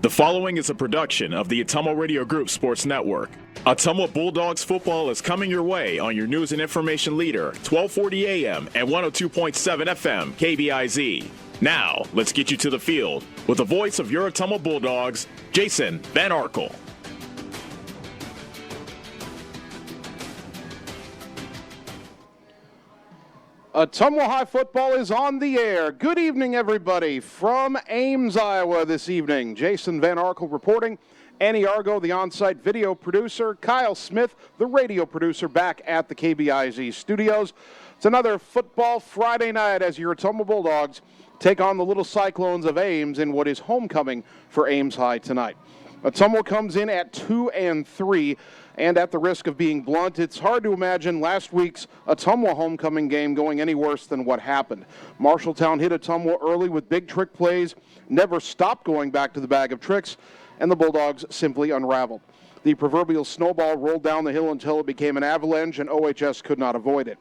The following is a production of the Ottumwa Radio Group Sports Network. Ottumwa Bulldogs football is coming your way on your news and information leader, 1240 AM and 102.7 FM, KBIZ. Now, let's get you to the field with the voice of your Ottumwa Bulldogs, Jason Van Arkel. Ottumwa High football is on the air. Good evening, everybody, from Ames, Iowa this evening. Jason Van Arkel reporting. Annie Argo, the on-site video producer. Kyle Smith, the radio producer, back at the KBIZ studios. It's another football Friday night as your Ottumwa Bulldogs take on the little Cyclones of Ames in what is homecoming for Ames High tonight. Ottumwa comes in at 2-3. And at the risk of being blunt, it's hard to imagine last week's Ottumwa homecoming game going any worse than what happened. Marshalltown hit Ottumwa early with big trick plays, never stopped going back to the bag of tricks, and the Bulldogs simply unraveled. The proverbial snowball rolled down the hill until it became an avalanche, and OHS could not avoid it.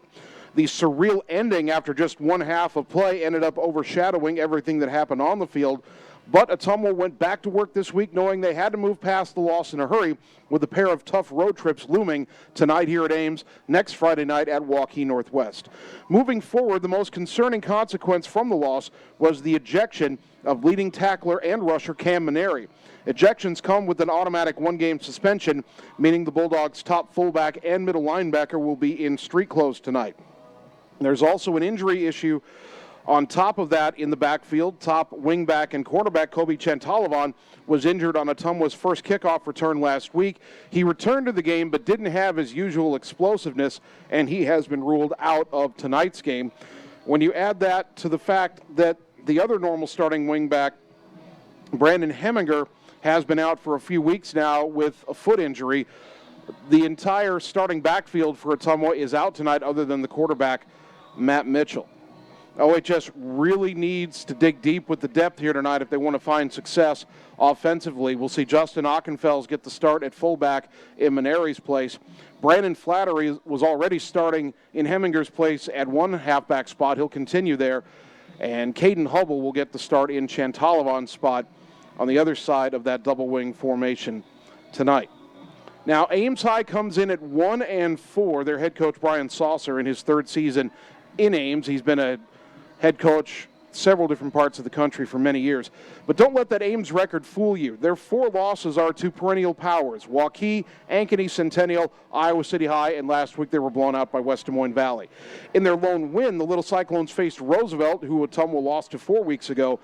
The surreal ending after just one half of play ended up overshadowing everything that happened on the field. But Ottumwa went back to work this week knowing they had to move past the loss in a hurry with a pair of tough road trips looming tonight here at Ames, next Friday night at Waukee Northwest. Moving forward, the most concerning consequence from the loss was the ejection of leading tackler and rusher Cam Maneri. Ejections come with an automatic one-game suspension, meaning the Bulldogs' top fullback and middle linebacker will be in street clothes tonight. There's also an injury issue on top of that in the backfield. Top wingback and quarterback Kobe Chantalavan was injured on Ottumwa's first kickoff return last week. He returned to the game but didn't have his usual explosiveness, and he has been ruled out of tonight's game. When you add that to the fact that the other normal starting wingback, Brandon Heminger, has been out for a few weeks now with a foot injury, the entire starting backfield for Ottumwa is out tonight other than the quarterback, Matt Mitchell. OHS really needs to dig deep with the depth here tonight if they want to find success offensively. We'll see Justin Ockenfels get the start at fullback in Maneri's place. Brandon Flattery was already starting in Heminger's place at one halfback spot. He'll continue there. And Caden Hubble will get the start in Chantalavan's spot on the other side of that double wing formation tonight. Now, Ames High comes in at 1-4. Their head coach, Brian Saucer, in his third season in Ames. He's been a head coach several different parts of the country for many years. But don't let that Ames record fool you. Their 4 losses are to perennial powers: Waukee, Ankeny Centennial, Iowa City High, and last week they were blown out by West Des Moines Valley. In their lone win, the Little Cyclones faced Roosevelt, who Ottumwa lost to 4 weeks ago,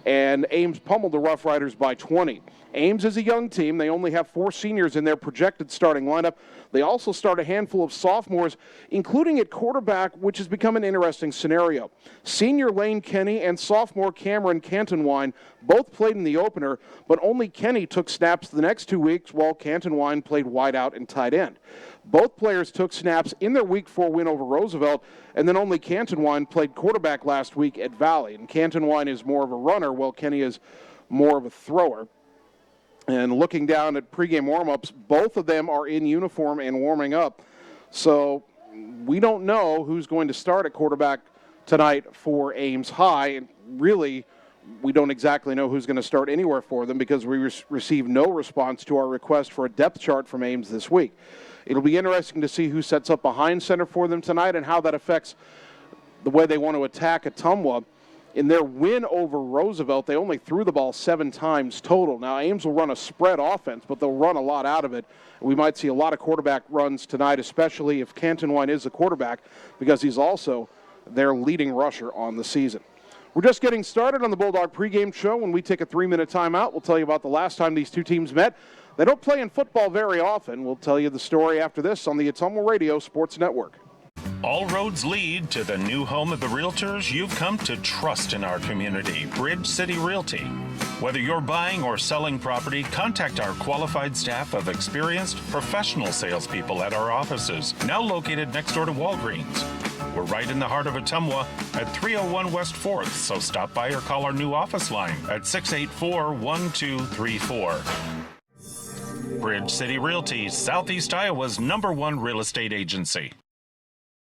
and Ames pummeled the Rough Riders by 20. Ames is a young team. They only have 4 seniors in their projected starting lineup. They also start a handful of sophomores, including at quarterback, which has become an interesting scenario. Senior Lane Kenny and sophomore Cameron Cantonwine both played in the opener, but only Kenny took snaps the next 2 weeks while Cantonwine played wideout and tight end. Both players took snaps in their Week 4 win over Roosevelt, and then only Cantonwine played quarterback last week at Valley. And Cantonwine is more of a runner, while Kenny is more of a thrower. And looking down at pregame warm-ups, both of them are in uniform and warming up. So we don't know who's going to start at quarterback tonight for Ames High. And really, we don't exactly know who's going to start anywhere for them because we received no response to our request for a depth chart from Ames this week. It'll be interesting to see who sets up behind center for them tonight and how that affects the way they want to attack Ottumwa. In their win over Roosevelt, they only threw the ball 7 times total. Now, Ames will run a spread offense, but they'll run a lot out of it. We might see a lot of quarterback runs tonight, especially if Cantonwine is the quarterback, because he's also their leading rusher on the season. We're just getting started on the Bulldog pregame show. When we take a 3-minute timeout, we'll tell you about the last time these two teams met. They don't play in football very often. We'll tell you the story after this on the Ottumwa Radio Sports Network. All roads lead to the new home of the realtors you've come to trust in our community, Bridge City Realty. Whether you're buying or selling property, contact our qualified staff of experienced professional salespeople at our offices, now located next door to Walgreens. We're right in the heart of Ottumwa at 301 West 4th, so stop by or call our new office line at 684-1234. Bridge City Realty, Southeast Iowa's #1 real estate agency.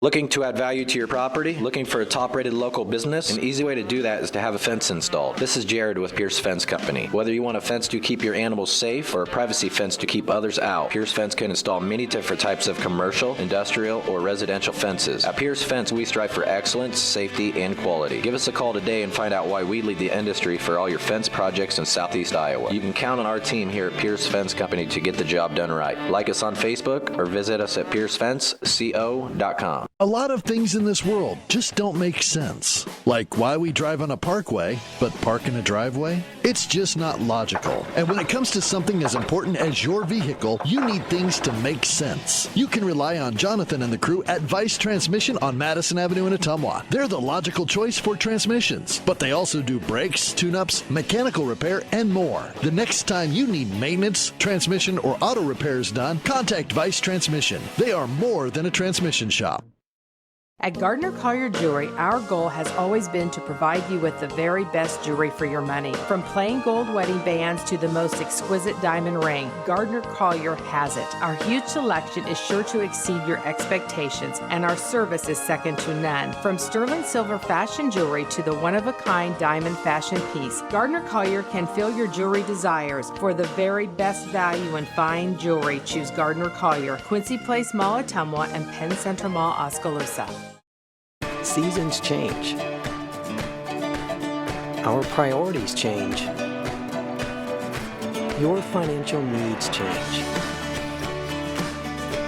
Looking to add value to your property? Looking for a top-rated local business? An easy way to do that is to have a fence installed. This is Jared with Pierce Fence Company. Whether you want a fence to keep your animals safe or a privacy fence to keep others out, Pierce Fence can install many different types of commercial, industrial, or residential fences. At Pierce Fence, we strive for excellence, safety, and quality. Give us a call today and find out why we lead the industry for all your fence projects in Southeast Iowa. You can count on our team here at Pierce Fence Company to get the job done right. Like us on Facebook or visit us at piercefenceco.com. A lot of things in this world just don't make sense. Like why we drive on a parkway, but park in a driveway? It's just not logical. And when it comes to something as important as your vehicle, you need things to make sense. You can rely on Jonathan and the crew at Vice Transmission on Madison Avenue in Ottumwa. They're the logical choice for transmissions, but they also do brakes, tune-ups, mechanical repair, and more. The next time you need maintenance, transmission, or auto repairs done, contact Vice Transmission. They are more than a transmission shop. At Gardner Collier Jewelry, our goal has always been to provide you with the very best jewelry for your money. From plain gold wedding bands to the most exquisite diamond ring, Gardner Collier has it. Our huge selection is sure to exceed your expectations, and our service is second to none. From sterling silver fashion jewelry to the one-of-a-kind diamond fashion piece, Gardner Collier can fill your jewelry desires. For the very best value in fine jewelry, choose Gardner Collier, Quincy Place Mall, Ottumwa, and Penn Center Mall, Oskaloosa. Seasons change. Our priorities change. Your financial needs change.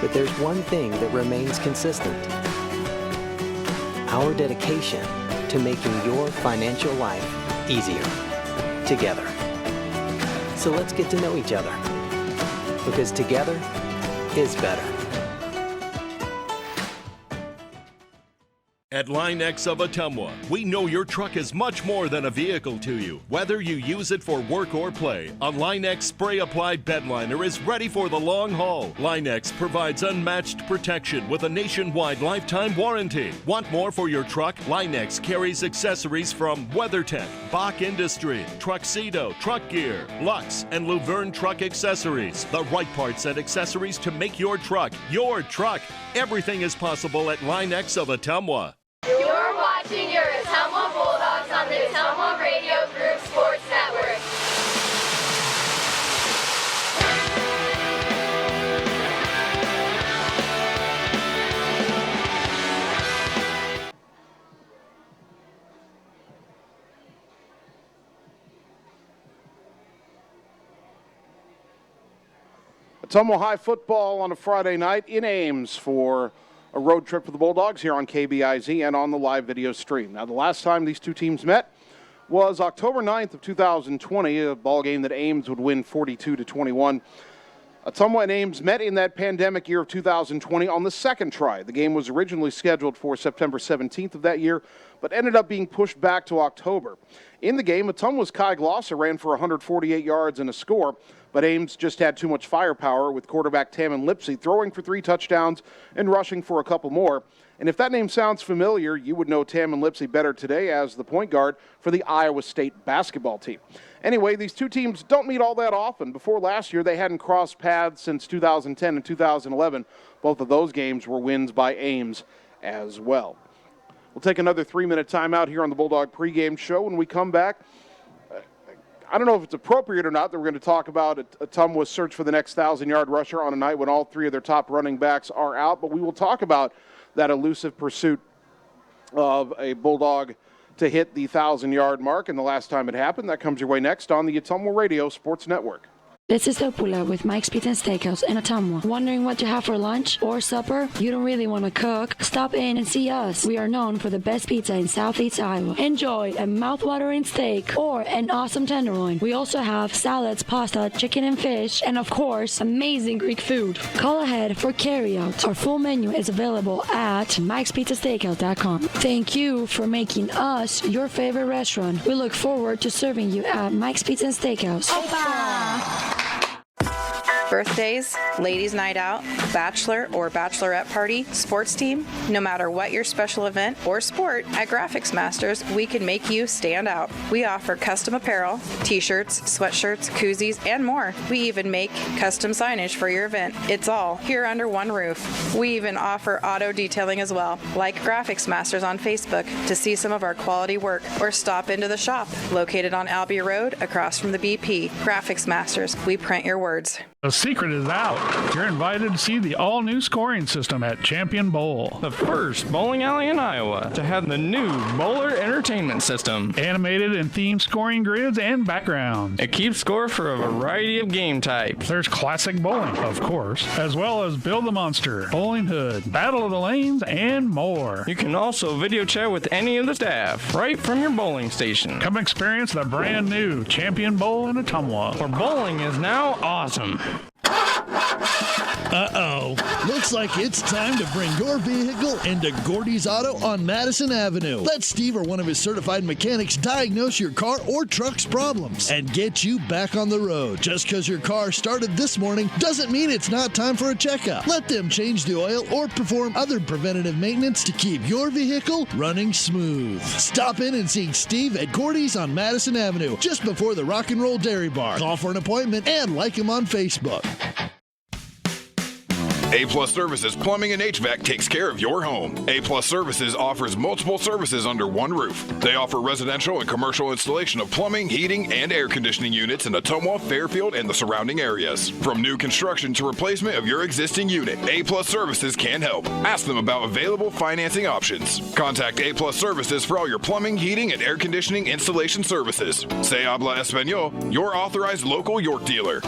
But there's one thing that remains consistent: our dedication to making your financial life easier together. So let's get to know each other, because together is better. At Line X of Ottumwa, we know your truck is much more than a vehicle to you. Whether you use it for work or play, a Line X spray-applied bedliner is ready for the long haul. Line X provides unmatched protection with a nationwide lifetime warranty. Want more for your truck? Line X carries accessories from WeatherTech, Bach Industry, Truxedo, Truck Gear, Lux, and Luverne Truck Accessories. The right parts and accessories to make your truck your truck. Everything is possible at Line X of Ottumwa. You're watching your Ottumwa Bulldogs on the Ottumwa Radio Group Sports Network. Ottumwa High football on a Friday night in Ames for a road trip for the Bulldogs here on KBIZ and on the live video stream. Now, the last time these two teams met was October 9th of 2020, a ball game that Ames would win 42-21. Ottumwa and Ames met in that pandemic year of 2020 on the second try. The game was originally scheduled for September 17th of that year, but ended up being pushed back to October. In the game, Ottumwa's Kai Glosser ran for 148 yards and a score, but Ames just had too much firepower with quarterback Taman Lipsey throwing for 3 touchdowns and rushing for a couple more. And if that name sounds familiar, you would know Taman Lipsey better today as the point guard for the Iowa State basketball team. Anyway, these two teams don't meet all that often. Before last year, they hadn't crossed paths since 2010 and 2011. Both of those games were wins by Ames as well. We'll take another 3-minute timeout here on the Bulldog pregame show. When we come back, I don't know if it's appropriate or not that we're going to talk about Ottumwa's search for the next 1,000-yard rusher on a night when all 3 of their top running backs are out, but we will talk about that elusive pursuit of a Bulldog to hit the 1,000-yard mark, and the last time it happened. That comes your way next on the Ottumwa Radio Sports Network. This is Opula with Mike's Pizza and Steakhouse in Ottumwa. Wondering what to have for lunch or supper? You don't really want to cook? Stop in and see us. We are known for the best pizza in Southeast Iowa. Enjoy a mouth-watering steak or an awesome tenderloin. We also have salads, pasta, chicken and fish, and of course, amazing Greek food. Call ahead for carryout. Our full menu is available at Mike'sPizzaSteakhouse.com. Thank you for making us your favorite restaurant. We look forward to serving you at Mike's Pizza and Steakhouse. Opa! Birthdays, ladies' night out, bachelor or bachelorette party, sports team, no matter what your special event or sport, at Graphics Masters, we can make you stand out. We offer custom apparel, t-shirts, sweatshirts, koozies, and more. We even make custom signage for your event. It's all here under one roof. We even offer auto detailing as well. Like Graphics Masters on Facebook to see some of our quality work, or stop into the shop located on Albia Road across from the BP. Graphics Masters, we print your words. The secret is out. You're invited to see the all-new scoring system at Champion Bowl. The first bowling alley in Iowa to have the new Bowler Entertainment System. Animated and themed scoring grids and backgrounds. It keeps score for a variety of game types. There's classic bowling, of course, as well as Build the Monster, Bowling Hood, Battle of the Lanes, and more. You can also video chat with any of the staff right from your bowling station. Come experience the brand new Champion Bowl in Ottumwa, where bowling is now awesome. Uh-oh. Looks like it's time to bring your vehicle into Gordy's Auto on Madison Avenue. Let Steve or one of his certified mechanics diagnose your car or truck's problems and get you back on the road. Just because your car started this morning doesn't mean it's not time for a checkup. Let them change the oil or perform other preventative maintenance to keep your vehicle running smooth. Stop in and see Steve at Gordy's on Madison Avenue, just before the Rock and Roll Dairy Bar. Call for an appointment and like him on Facebook. A-Plus Services Plumbing and HVAC takes care of your home. A-Plus Services offers multiple services under one roof. They offer residential and commercial installation of plumbing, heating, and air conditioning units in Ottumwa, Fairfield, and the surrounding areas. From new construction to replacement of your existing unit, A-Plus Services can help. Ask them about available financing options. Contact A-Plus Services for all your plumbing, heating, and air conditioning installation services. Se habla español, your authorized local York dealer.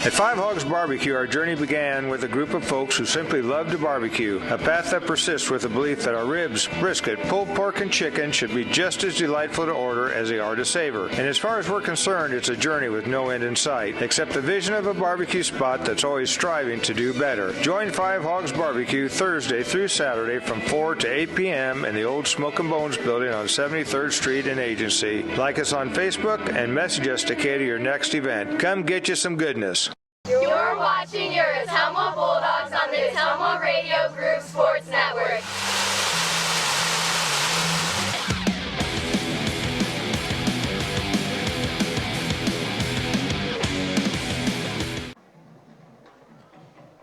At Five Hogs Barbecue, our journey began with a group of folks who simply love to barbecue, a path that persists with the belief that our ribs, brisket, pulled pork, and chicken should be just as delightful to order as they are to savor. And as far as we're concerned, it's a journey with no end in sight, except the vision of a barbecue spot that's always striving to do better. Join Five Hogs Barbecue Thursday through Saturday from 4 to 8 p.m. in the old Smoke and Bones building on 73rd Street in Agency. Like us on Facebook and message us to cater your next event. Come get you some goodness. You're watching your Ottumwa Bulldogs on the Ottumwa Radio Group Sports Network.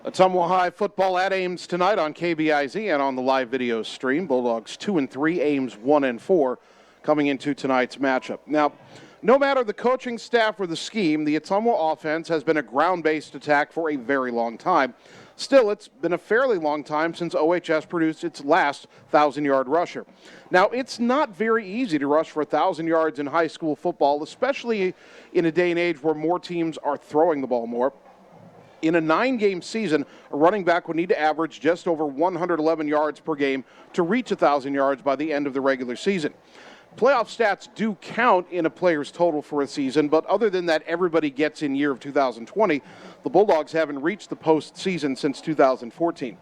Ottumwa High football at Ames tonight on KBIZ and on the live video stream. Bulldogs 2-3, Ames 1-4 coming into tonight's matchup. Now, no matter the coaching staff or the scheme, the Ottumwa offense has been a ground-based attack for a very long time. Still, it's been a fairly long time since OHS produced its last 1,000-yard rusher. Now, it's not very easy to rush for 1,000 yards in high school football, especially in a day and age where more teams are throwing the ball more. In a 9-game season, a running back would need to average just over 111 yards per game to reach 1,000 yards by the end of the regular season. Playoff stats do count in a player's total for a season, but other than that everybody gets in year of 2020, the Bulldogs haven't reached the postseason since 2014.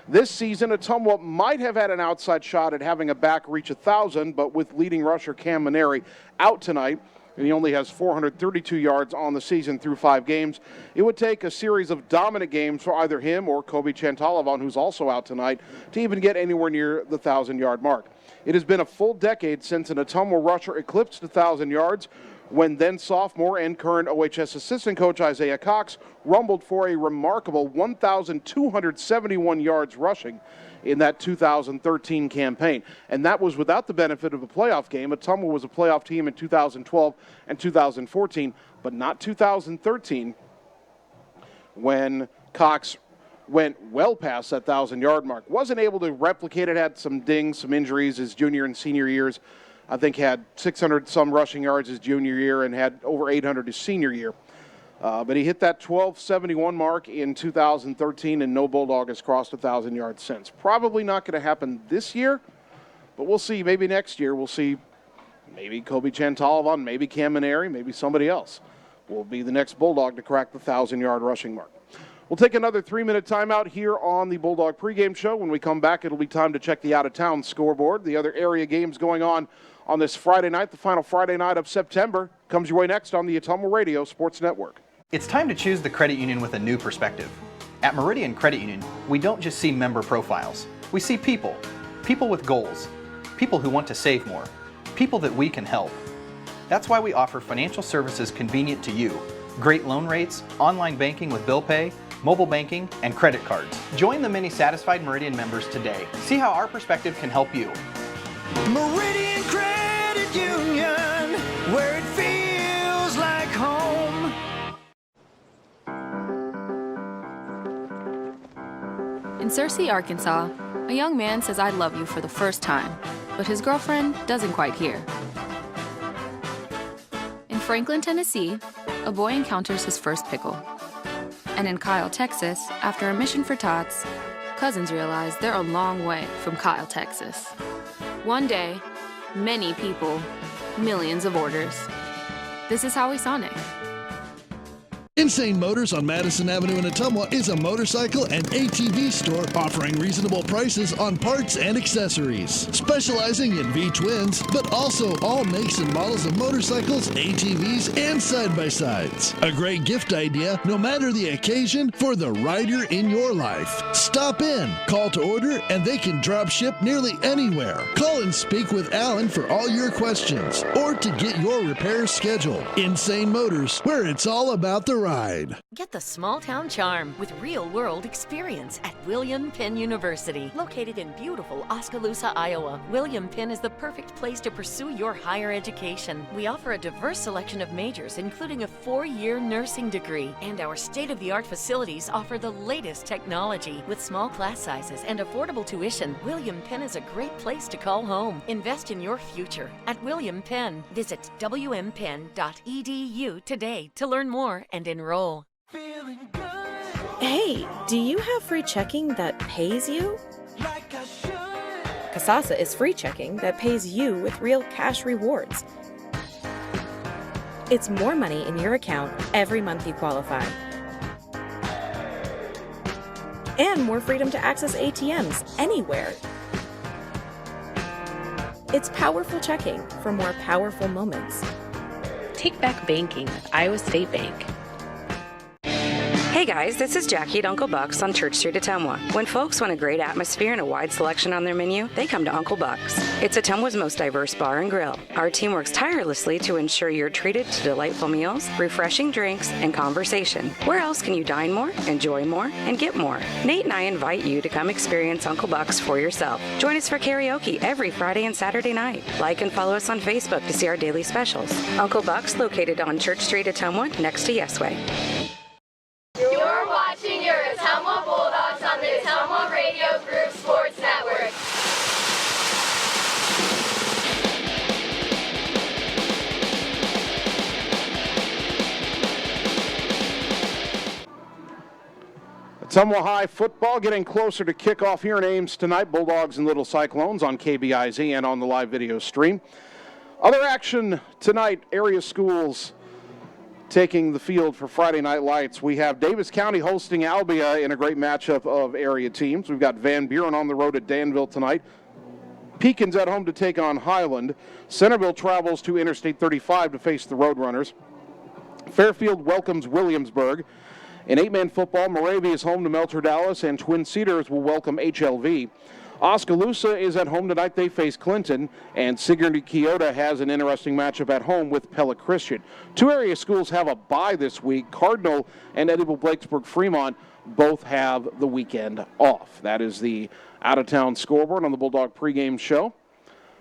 This season, Ottumwa might have had an outside shot at having a back reach 1,000, but with leading rusher Cam Maneri out tonight, and he only has 432 yards on the season through 5 games, it would take a series of dominant games for either him or Kobe Chantalavon, who's also out tonight, to even get anywhere near the 1,000-yard mark. It has been a full decade since an Ottumwa rusher eclipsed 1,000 yards when then sophomore and current OHS assistant coach Isaiah Cox rumbled for a remarkable 1,271 yards rushing in that 2013 campaign. And that was without the benefit of a playoff game. Ottumwa was a playoff team in 2012 and 2014, but not 2013 when Cox went well past that 1,000-yard mark. Wasn't able to replicate it, had some dings, some injuries his junior and senior years. I think had 600-some rushing yards his junior year and had over 800 his senior year. But he hit that 1,271 mark in 2013, and no Bulldog has crossed 1,000 yards since. Probably not going to happen this year, but we'll see. Maybe next year we'll see maybe Kobe Chantalavon, maybe Cam Maneri, maybe somebody else will be the next Bulldog to crack the 1,000-yard rushing mark. We'll take another 3-minute timeout here on the Bulldog pregame show. When we come back, it'll be time to check the out-of-town scoreboard. The other area games going on this Friday night, the final Friday night of September, comes your way next on the Ottumwa Radio Sports Network. It's time to choose the credit union with a new perspective. At Meridian Credit Union, we don't just see member profiles. We see people. People with goals. People who want to save more. People that we can help. That's why we offer financial services convenient to you. Great loan rates, online banking with bill pay, mobile banking, and credit cards. Join the many satisfied Meridian members today. See how our perspective can help you. Meridian Credit Union, where it feels like home. In Searcy, Arkansas, a young man says I love you for the first time, but his girlfriend doesn't quite hear. In Franklin, Tennessee, a boy encounters his first pickle. And in Kyle, Texas, after a mission for tots, cousins realize they're a long way from Kyle, Texas. One day, many people, millions of orders. This is Howie Sonic. Insane Motors on Madison Avenue in Ottumwa is a motorcycle and ATV store offering reasonable prices on parts and accessories. Specializing in V-twins, but also all makes and models of motorcycles, ATVs, and side-by-sides. A great gift idea, no matter the occasion, for the rider in your life. Stop in, call to order, and they can drop ship nearly anywhere. Call and speak with Alan for all your questions, or to get your repairs scheduled. Insane Motors, where it's all about the ride. Get the small town charm with real-world experience at William Penn University. Located in beautiful Oskaloosa, Iowa, William Penn is the perfect place to pursue your higher education. We offer a diverse selection of majors, including a 4-year nursing degree, and our state-of-the-art facilities offer the latest technology. With small class sizes and affordable tuition, William Penn is a great place to call home. Invest in your future at William Penn. Visit wmpenn.edu today to learn more and enroll. Hey, do you have free checking that pays you? Kasasa is free checking that pays you with real cash rewards. It's more money in your account every month you qualify. And more freedom to access ATMs anywhere. It's powerful checking for more powerful moments. Take back banking with Iowa State Bank. Hey guys, this is Jackie at Uncle Buck's on Church Street, Ottumwa. When folks want a great atmosphere and a wide selection on their menu, they come to Uncle Buck's. It's Ottumwa's most diverse bar and grill. Our team works tirelessly to ensure you're treated to delightful meals, refreshing drinks, and conversation. Where else can you dine more, enjoy more, and get more? Nate and I invite you to come experience Uncle Buck's for yourself. Join us for karaoke every Friday and Saturday night. Like and follow us on Facebook to see our daily specials. Uncle Buck's, located on Church Street, Ottumwa, next to Yesway. You're watching your Ottumwa Bulldogs on the Ottumwa Radio Group Sports Network. Ottumwa High football getting closer to kickoff here in Ames tonight. Bulldogs and Little Cyclones on KBIZ and on the live video stream. Other action tonight, area schools taking the field for Friday Night Lights. We have Davis County hosting Albia in a great matchup of area teams. We've got Van Buren on the road at Danville tonight. Pekin's at home to take on Highland. Centerville travels to Interstate 35 to face the Roadrunners. Fairfield welcomes Williamsburg. In 8-man football, Moravia is home to Melcher Dallas, and Twin Cedars will welcome HLV. Oskaloosa is at home tonight. They face Clinton, and Sigourney Keota has an interesting matchup at home with Pella Christian. Two area schools have a bye this week. Cardinal and Eddyville Blakesburg Fremont both have the weekend off. That is the out-of-town scoreboard on the Bulldog pregame show.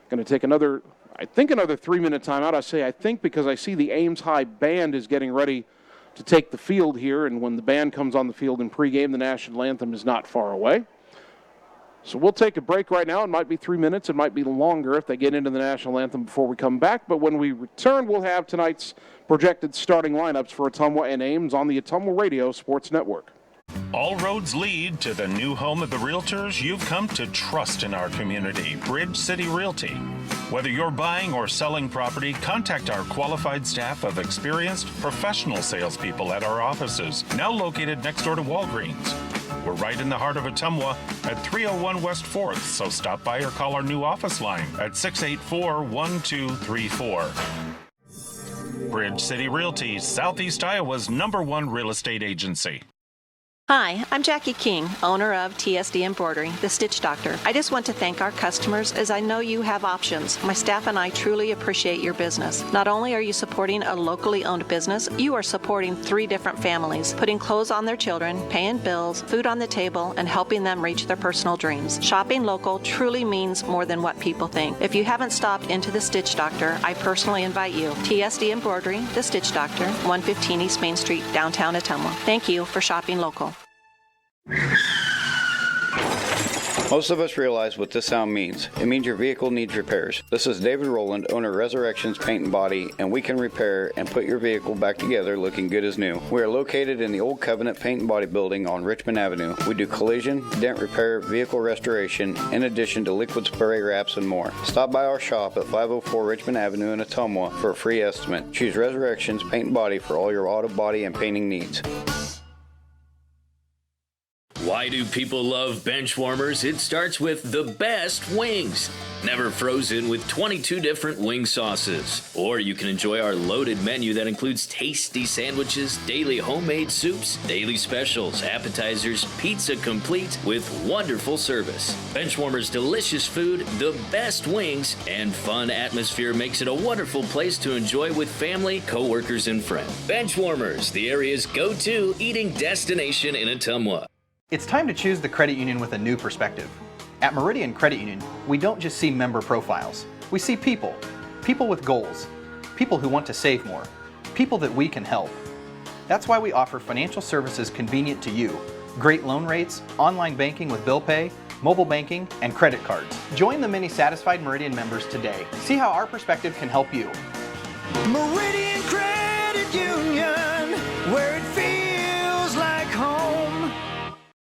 Going to take another 3-minute timeout. I say I think because I see the Ames High band is getting ready to take the field here, and when the band comes on the field in pregame, the national anthem is not far away. So we'll take a break right now. It might be 3 minutes. It might be longer if they get into the national anthem before we come back. But when we return, we'll have tonight's projected starting lineups for Ottumwa and Ames on the Ottumwa Radio Sports Network. All roads lead to the new home of the realtors you've come to trust in our community, Bridge City Realty. Whether you're buying or selling property, contact our qualified staff of experienced professional salespeople at our offices, now located next door to Walgreens. We're right in the heart of Ottumwa at 301 West 4th, so stop by or call our new office line at 684-1234. Bridge City Realty, Southeast Iowa's #1 real estate agency. Hi, I'm Jackie King, owner of TSD Embroidery, the Stitch Doctor. I just want to thank our customers as I know you have options. My staff and I truly appreciate your business. Not only are you supporting a locally owned business, you are supporting 3 different families, putting clothes on their children, paying bills, food on the table, and helping them reach their personal dreams. Shopping local truly means more than what people think. If you haven't stopped into the Stitch Doctor, I personally invite you. TSD Embroidery, the Stitch Doctor, 115 East Main Street, downtown Ottumwa. Thank you for shopping local. Most of us realize what this sound means. It means your vehicle needs repairs. This is David Rowland, owner of Resurrections Paint and Body, and we can repair and put your vehicle back together looking good as new. We are located in the Old Covenant Paint and Body building on Richmond Avenue. We do collision, dent repair, vehicle restoration, in addition to liquid spray wraps and more. Stop by our shop at 504 Richmond Avenue in Ottumwa for a free estimate. Choose Resurrections Paint and Body for all your auto body and painting needs. Why do people love bench warmers? It starts with the best wings. Never frozen with 22 different wing sauces. Or you can enjoy our loaded menu that includes tasty sandwiches, daily homemade soups, daily specials, appetizers, pizza complete with wonderful service. Benchwarmer's delicious food, the best wings, and fun atmosphere makes it a wonderful place to enjoy with family, co-workers, and friends. Benchwarmers, the area's go-to eating destination in Ottumwa. It's time to choose the credit union with a new perspective. At Meridian Credit Union, we don't just see member profiles. We see people. People with goals. People who want to save more. People that we can help. That's why we offer financial services convenient to you. Great loan rates, online banking with bill pay, mobile banking, and credit cards. Join the many satisfied Meridian members today. See how our perspective can help you. Meridian Credit Union, where it feels like home.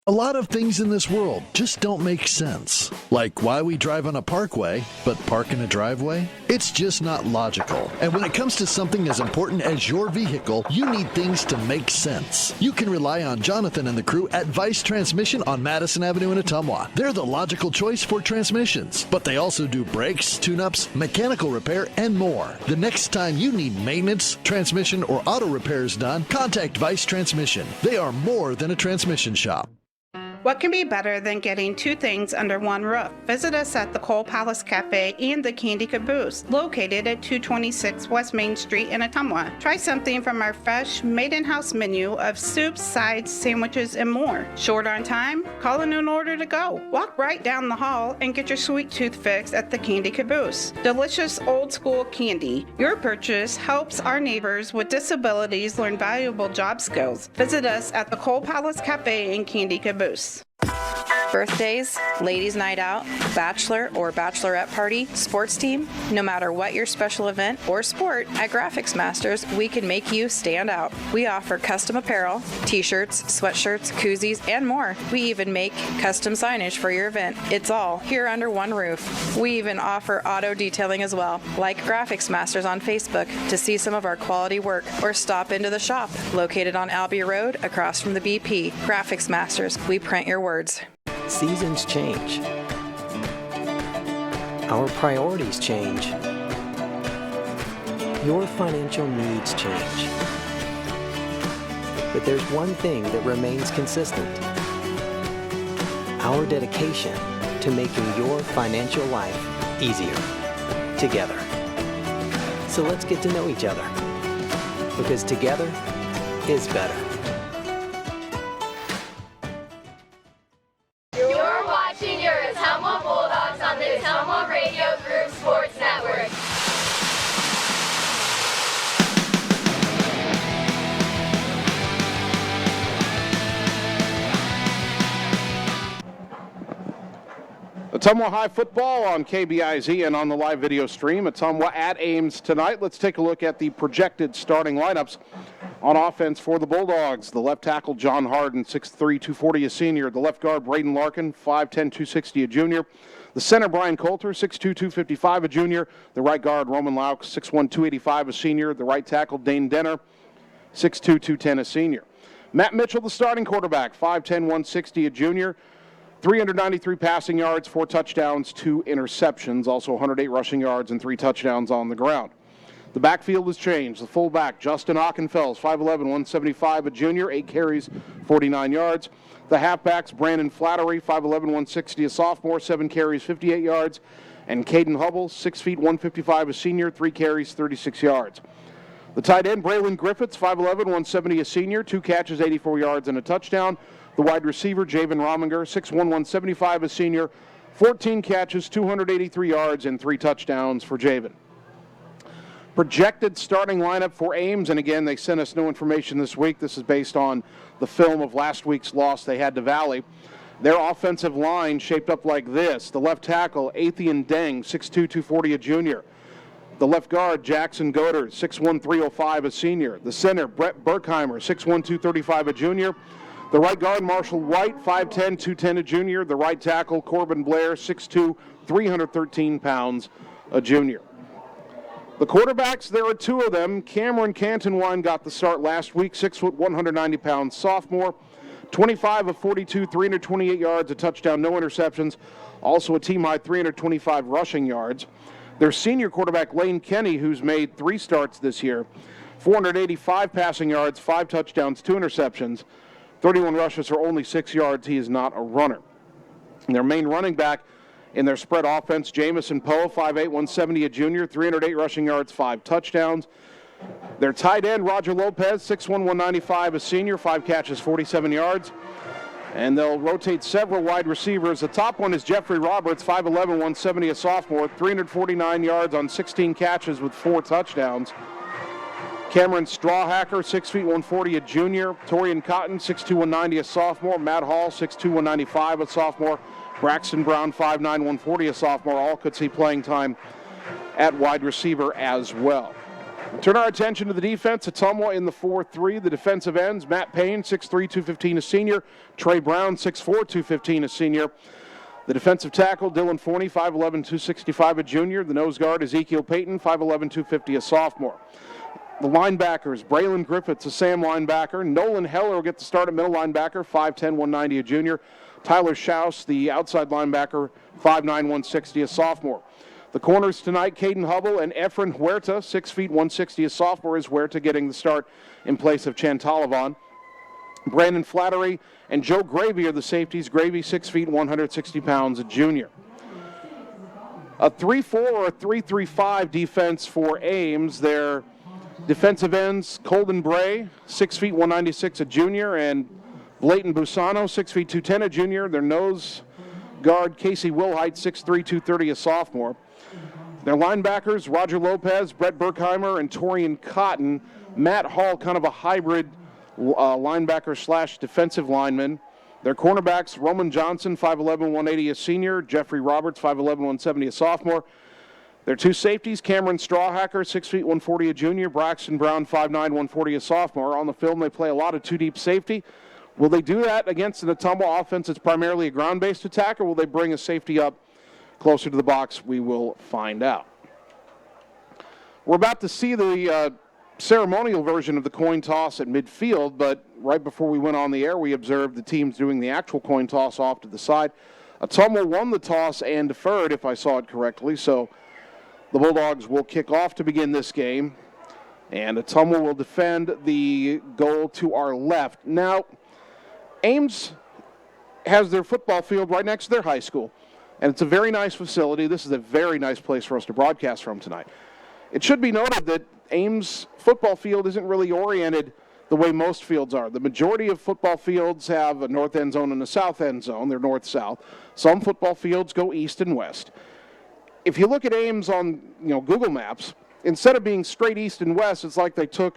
A lot of things in this world just don't make sense. Like why we drive on a parkway, but park in a driveway? It's just not logical. And when it comes to something as important as your vehicle, you need things to make sense. You can rely on Jonathan and the crew at Vice Transmission on Madison Avenue in Ottumwa. They're the logical choice for transmissions, but they also do brakes, tune-ups, mechanical repair, and more. The next time you need maintenance, transmission, or auto repairs done, contact Vice Transmission. They are more than a transmission shop. What can be better than getting 2 things under one roof? Visit us at the Coal Palace Cafe and the Candy Caboose, located at 226 West Main Street in Ottumwa. Try something from our fresh, made-in-house menu of soups, sides, sandwiches, and more. Short on time? Call in an order to go. Walk right down the hall and get your sweet tooth fix at the Candy Caboose. Delicious old-school candy. Your purchase helps our neighbors with disabilities learn valuable job skills. Visit us at the Coal Palace Cafe and Candy Caboose. Birthdays, ladies' night out, bachelor or bachelorette party, sports team, no matter what your special event or sport, at Graphics Masters, we can make you stand out. We offer custom apparel, t-shirts, sweatshirts, koozies, and more. We even make custom signage for your event. It's all here under one roof. We even offer auto detailing as well. Like Graphics Masters on Facebook to see some of our quality work, or stop into the shop located on Albee Road across from the BP. Graphics Masters, we print your words. Seasons change. Our priorities change. Your financial needs change. But there's one thing that remains consistent. Our dedication to making your financial life easier together. So let's get to know each other, because together is better. You're watching your Ottumwa Bulldogs on the Ottumwa Radio Group Sports Network. Ottumwa High football on KBIZ and on the live video stream. Ottumwa at Ames tonight. Let's take a look at the projected starting lineups on offense for the Bulldogs. The left tackle, John Harden, 6'3", 240, a senior. The left guard, Braden Larkin, 5'10", 260, a junior. The center, Brian Coulter, 6'2", 255, a junior. The right guard, Roman Laux, 6'1", 285, a senior. The right tackle, Dane Denner, 6'2", 210, a senior. Matt Mitchell, the starting quarterback, 5'10", 160, a junior. 393 passing yards, 4 touchdowns, 2 interceptions. Also 108 rushing yards and 3 touchdowns on the ground. The backfield has changed. The fullback, Justin Ockenfels, 5'11", 175, a junior, 8 carries, 49 yards. The halfbacks, Brandon Flattery, 5'11", 160, a sophomore, 7 carries, 58 yards. And Caden Hubble, 6 feet, 155, a senior, 3 carries, 36 yards. The tight end, Braylon Griffiths, 5'11", 170, a senior, 2 catches, 84 yards, and a touchdown. The wide receiver, Javen Rominger, 6'1", 175, a senior, 14 catches, 283 yards, and 3 touchdowns for Javen. Projected starting lineup for Ames, and again, they sent us new information this week. This is based on the film of last week's loss they had to Valley. Their offensive line shaped up like this. The left tackle, Athian Deng, 6'2", 240, a junior. The left guard, Jackson Goder, 6'1", 305, a senior. The center, Brett Berkheimer, 6'1", 235, a junior. The right guard, Marshall White, 5'10", 210, a junior. The right tackle, Corbin Blair, 6'2", 313 pounds, a junior. The quarterbacks, there are 2 of them. Cameron Cantonwine got the start last week, 6 foot, 190 pounds sophomore. 25 of 42, 328 yards, a touchdown, no interceptions. Also a team-high 325 rushing yards. Their senior quarterback, Lane Kenny, who's made 3 starts this year, 485 passing yards, 5 touchdowns, 2 interceptions, 31 rushes for only 6 yards. He is not a runner. And their main running back in their spread offense, Jamison Poe, 5'8", 170, a junior, 308 rushing yards, 5 touchdowns. Their tight end, Roger Lopez, 6'1", 195, a senior, 5 catches, 47 yards. And they'll rotate several wide receivers. The top one is Jeffrey Roberts, 5'11", 170, a sophomore, 349 yards on 16 catches with 4 touchdowns. Cameron Strawhacker, 6 feet, 140, a junior. Torian Cotton, 6'2", 190, a sophomore. Matt Hall, 6'2", 195, a sophomore. Braxton Brown, 5'9", 140, a sophomore. All could see playing time at wide receiver as well. Turn our attention to the defense. Ottumwa in the 4-3. The defensive ends, Matt Payne, 6'3", 215, a senior. Trey Brown, 6'4", 215, a senior. The defensive tackle, Dylan Forney, 5'11", 265, a junior. The nose guard, Ezekiel Payton, 5'11", 250, a sophomore. The linebackers, Braylon Griffiths, a Sam linebacker. Nolan Heller will get the start at middle linebacker, 5'10", 190, a junior. Tyler Schaus, the outside linebacker, 5'9", 160, a sophomore. The corners tonight, Caden Hubble and Efren Huerta, 6 feet, 160, a sophomore, is Huerta getting the start in place of Chantalavan. Brandon Flattery and Joe Gravy are the safeties. Gravy, 6 feet, 160 pounds, a junior. A 3-4 or a 3-3-5 defense for Ames. Their defensive ends, Colden Bray, 6 feet, 196, a junior, and Blayton Busano, 6 feet, 210, a junior. Their nose guard, Casey Wilhite, 6'3", 230, a sophomore. Their linebackers, Roger Lopez, Brett Berkheimer, and Torian Cotton. Matt Hall, kind of a hybrid linebacker slash defensive lineman. Their cornerbacks, Roman Johnson, 5'11", 180, a senior. Jeffrey Roberts, 5'11", 170, a sophomore. Their 2 safeties, Cameron Strawhacker, 6 feet, 140, a junior. Braxton Brown, 5'9", 140, a sophomore. On the film, they play a lot of 2-deep safety. Will they do that against an Ottumwa offense that's primarily a ground-based attack, or will they bring a safety up closer to the box? We will find out. We're about to see the ceremonial version of the coin toss at midfield, but right before we went on the air, we observed the teams doing the actual coin toss off to the side. Ottumwa won the toss and deferred, if I saw it correctly, so the Bulldogs will kick off to begin this game, and Ottumwa will defend the goal to our left. Now, Ames has their football field right next to their high school, and it's a very nice facility. This is a very nice place for us to broadcast from tonight. It should be noted that Ames football field isn't really oriented the way most fields are. The majority of football fields have a north end zone and a south end zone. They're north-south. Some football fields go east and west. If you look at Ames on Google Maps, instead of being straight east and west, it's like they took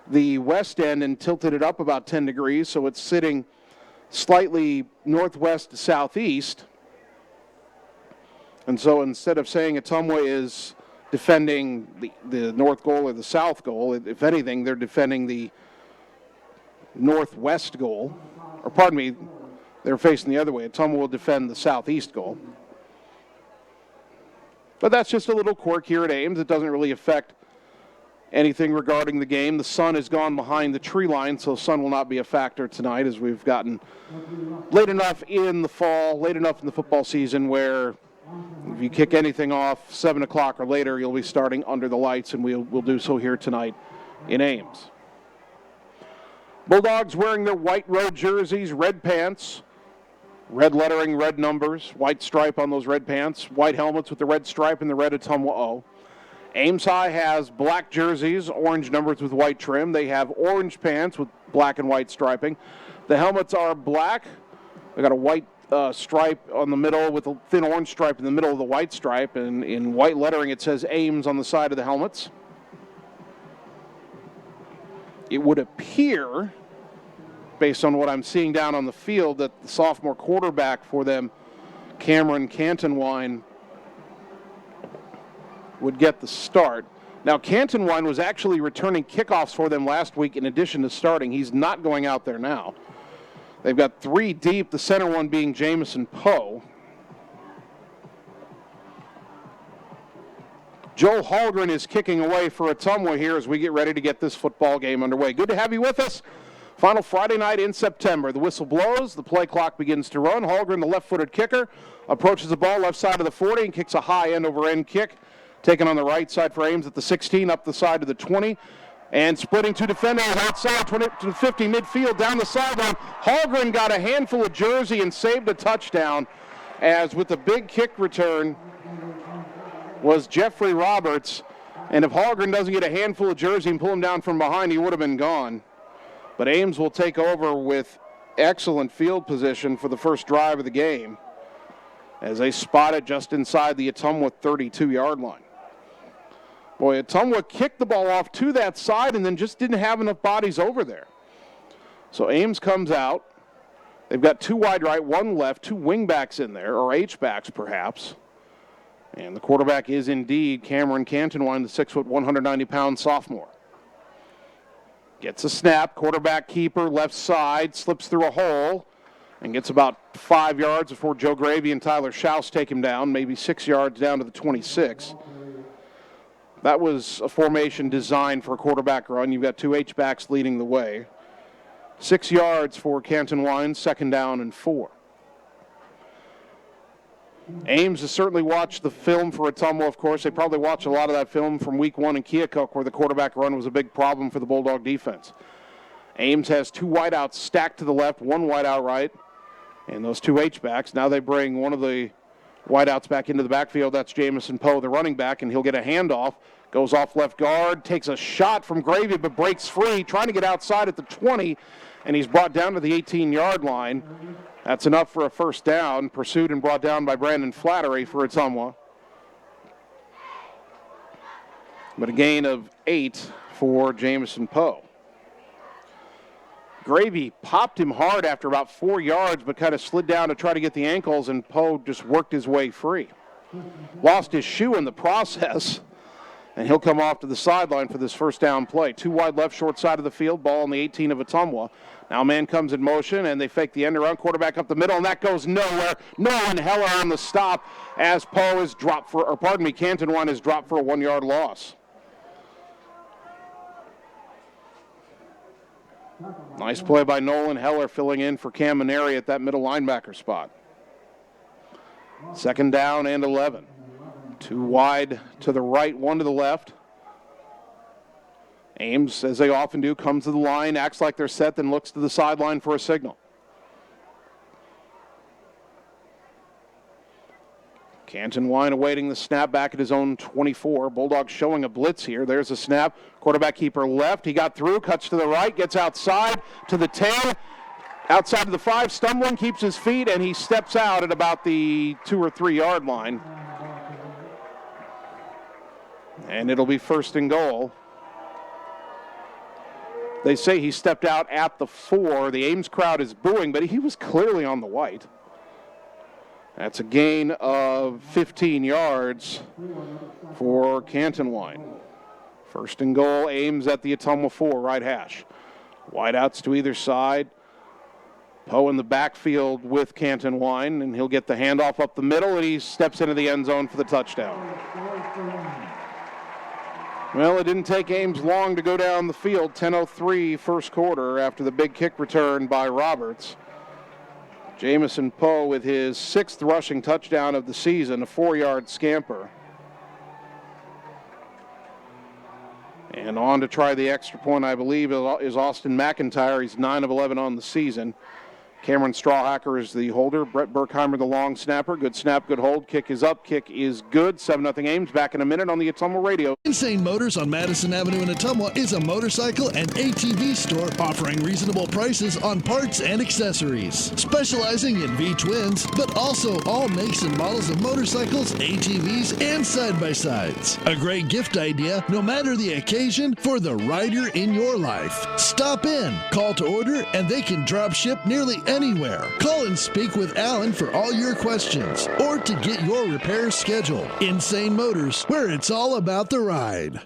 the west end and tilted it up about 10 degrees, so it's sitting slightly northwest to southeast. And so instead of saying Ottumwa is defending the north goal or the south goal, if anything, they're defending the northwest goal. Or pardon me, they're facing the other way. Ottumwa will defend the southeast goal. But that's just a little quirk here at Ames. It doesn't really affect anything regarding the game. The sun has gone behind the tree line, so sun will not be a factor tonight, as we've gotten late enough in the fall, late enough in the football season where If you kick anything off 7 o'clock or later, you'll be starting under the lights, and we'll do so here tonight in Ames. Bulldogs wearing their white road jerseys, red pants, red lettering, red numbers, white stripe on those red pants, white helmets with the red stripe and the red Ottumwa O. Ames High has black jerseys, orange numbers with white trim. They have orange pants with black and white striping. The helmets are black. They got a white stripe on the middle with a thin orange stripe in the middle of the white stripe, and in white lettering it says Ames on the side of the helmets. It would appear, based on what I'm seeing down on the field, that the sophomore quarterback for them, Cameron Cantonwine, would get the start. Now, Cantonwine was actually returning kickoffs for them last week in addition to starting. He's not going out there now. They've got 3 deep, the center one being Jamison Poe. Joel Hallgren is kicking away for Ottumwa here as we get ready to get this football game underway. Good to have you with us. Final Friday night in September. The whistle blows, the play clock begins to run. Hallgren, the left-footed kicker, approaches the ball left side of the 40 and kicks a high end-over-end kick. Taken on the right side for Ames at the 16, up the side to the 20. And splitting 2 defenders outside, 20 to the 50, midfield, down the sideline. Hallgren got a handful of jersey and saved a touchdown, as with the big kick return was Jeffrey Roberts. And if Hallgren doesn't get a handful of jersey and pull him down from behind, he would have been gone. But Ames will take over with excellent field position for the first drive of the game, as they spot it just inside the Ottumwa 32-yard line. Boy, Ottumwa kicked the ball off to that side and then just didn't have enough bodies over there. So Ames comes out. They've got 2 wide right, 1 left, 2 wingbacks in there, or H-backs perhaps. And the quarterback is indeed Cameron Cantonwine, the 6', 190-pound sophomore. Gets a snap, quarterback keeper, left side, slips through a hole, and gets about 5 yards before Joe Gravy and Tyler Schaus take him down, maybe 6 yards down to the 26. That was a formation designed for a quarterback run. You've got 2 H-backs leading the way. 6 yards for Cantonwine, 2nd down and 4. Ames has certainly watched the film for Ottumwa, of course. They probably watched a lot of that film from week 1 in Keokuk, where the quarterback run was a big problem for the Bulldog defense. Ames has 2 wideouts stacked to the left, 1 wideout right, and those 2 H-backs. Now they bring one of the wideouts back into the backfield. That's Jamison Poe, the running back, and he'll get a handoff. Goes off left guard, takes a shot from Gravy, but breaks free, trying to get outside at the 20, and he's brought down to the 18-yard line. That's enough for a first down, pursued and brought down by Brandon Flattery for Ottumwa. But a gain of 8 for Jamison Poe. Gravy popped him hard after about 4 yards, but kind of slid down to try to get the ankles, and Poe just worked his way free. Lost his shoe in the process, and he'll come off to the sideline for this first down play. 2 wide left, short side of the field, ball on the 18 of Ottumwa. Now man comes in motion, and they fake the end around, quarterback up the middle, and that goes nowhere. Nolan Heller on the stop as Poe is dropped for, Cantonwine is dropped for a 1-yard loss. Nice play by Nolan Heller, filling in for Cam Maneri at that middle linebacker spot. 2nd down and 11. 2 wide to the right, 1 to the left. Ames, as they often do, comes to the line, acts like they're set, then looks to the sideline for a signal. Cantonwine awaiting the snap back at his own 24. Bulldogs showing a blitz here. There's a snap. Quarterback keeper left. He got through, cuts to the right, gets outside to the 10. Outside of the 5, stumbling, keeps his feet, and he steps out at about the 2 or 3 yard line. And it'll be 1st and goal. They say he stepped out at the 4. The Ames crowd is booing, but he was clearly on the white. That's a gain of 15 yards for Cantonwine. 1st and goal, Ames at the Ottumwa 4, right hash. Wideouts to either side. Poe in the backfield with Cantonwine, and he'll get the handoff up the middle, and he steps into the end zone for the touchdown. Well, it didn't take Ames long to go down the field. 10:03 first quarter after the big kick return by Roberts. Jamison Poe with his 6th rushing touchdown of the season, a 4-yard scamper. And on to try the extra point, I believe, is Austin McIntyre. He's 9 of 11 on the season. Cameron Strawhacker is the holder. Brett Berkheimer, the long snapper. Good snap, good hold. Kick is up. Kick is good. 7-0 Ames. Back in a minute on the Ottumwa Radio. Insane Motors on Madison Avenue in Ottumwa is a motorcycle and ATV store offering reasonable prices on parts and accessories. Specializing in V-twins, but also all makes and models of motorcycles, ATVs, and side-by-sides. A great gift idea, no matter the occasion, for the rider in your life. Stop in, call to order, and they can drop ship nearly anywhere. Call and speak with Alan for all your questions or to get your repairs scheduled. Insane Motors, where it's all about the ride.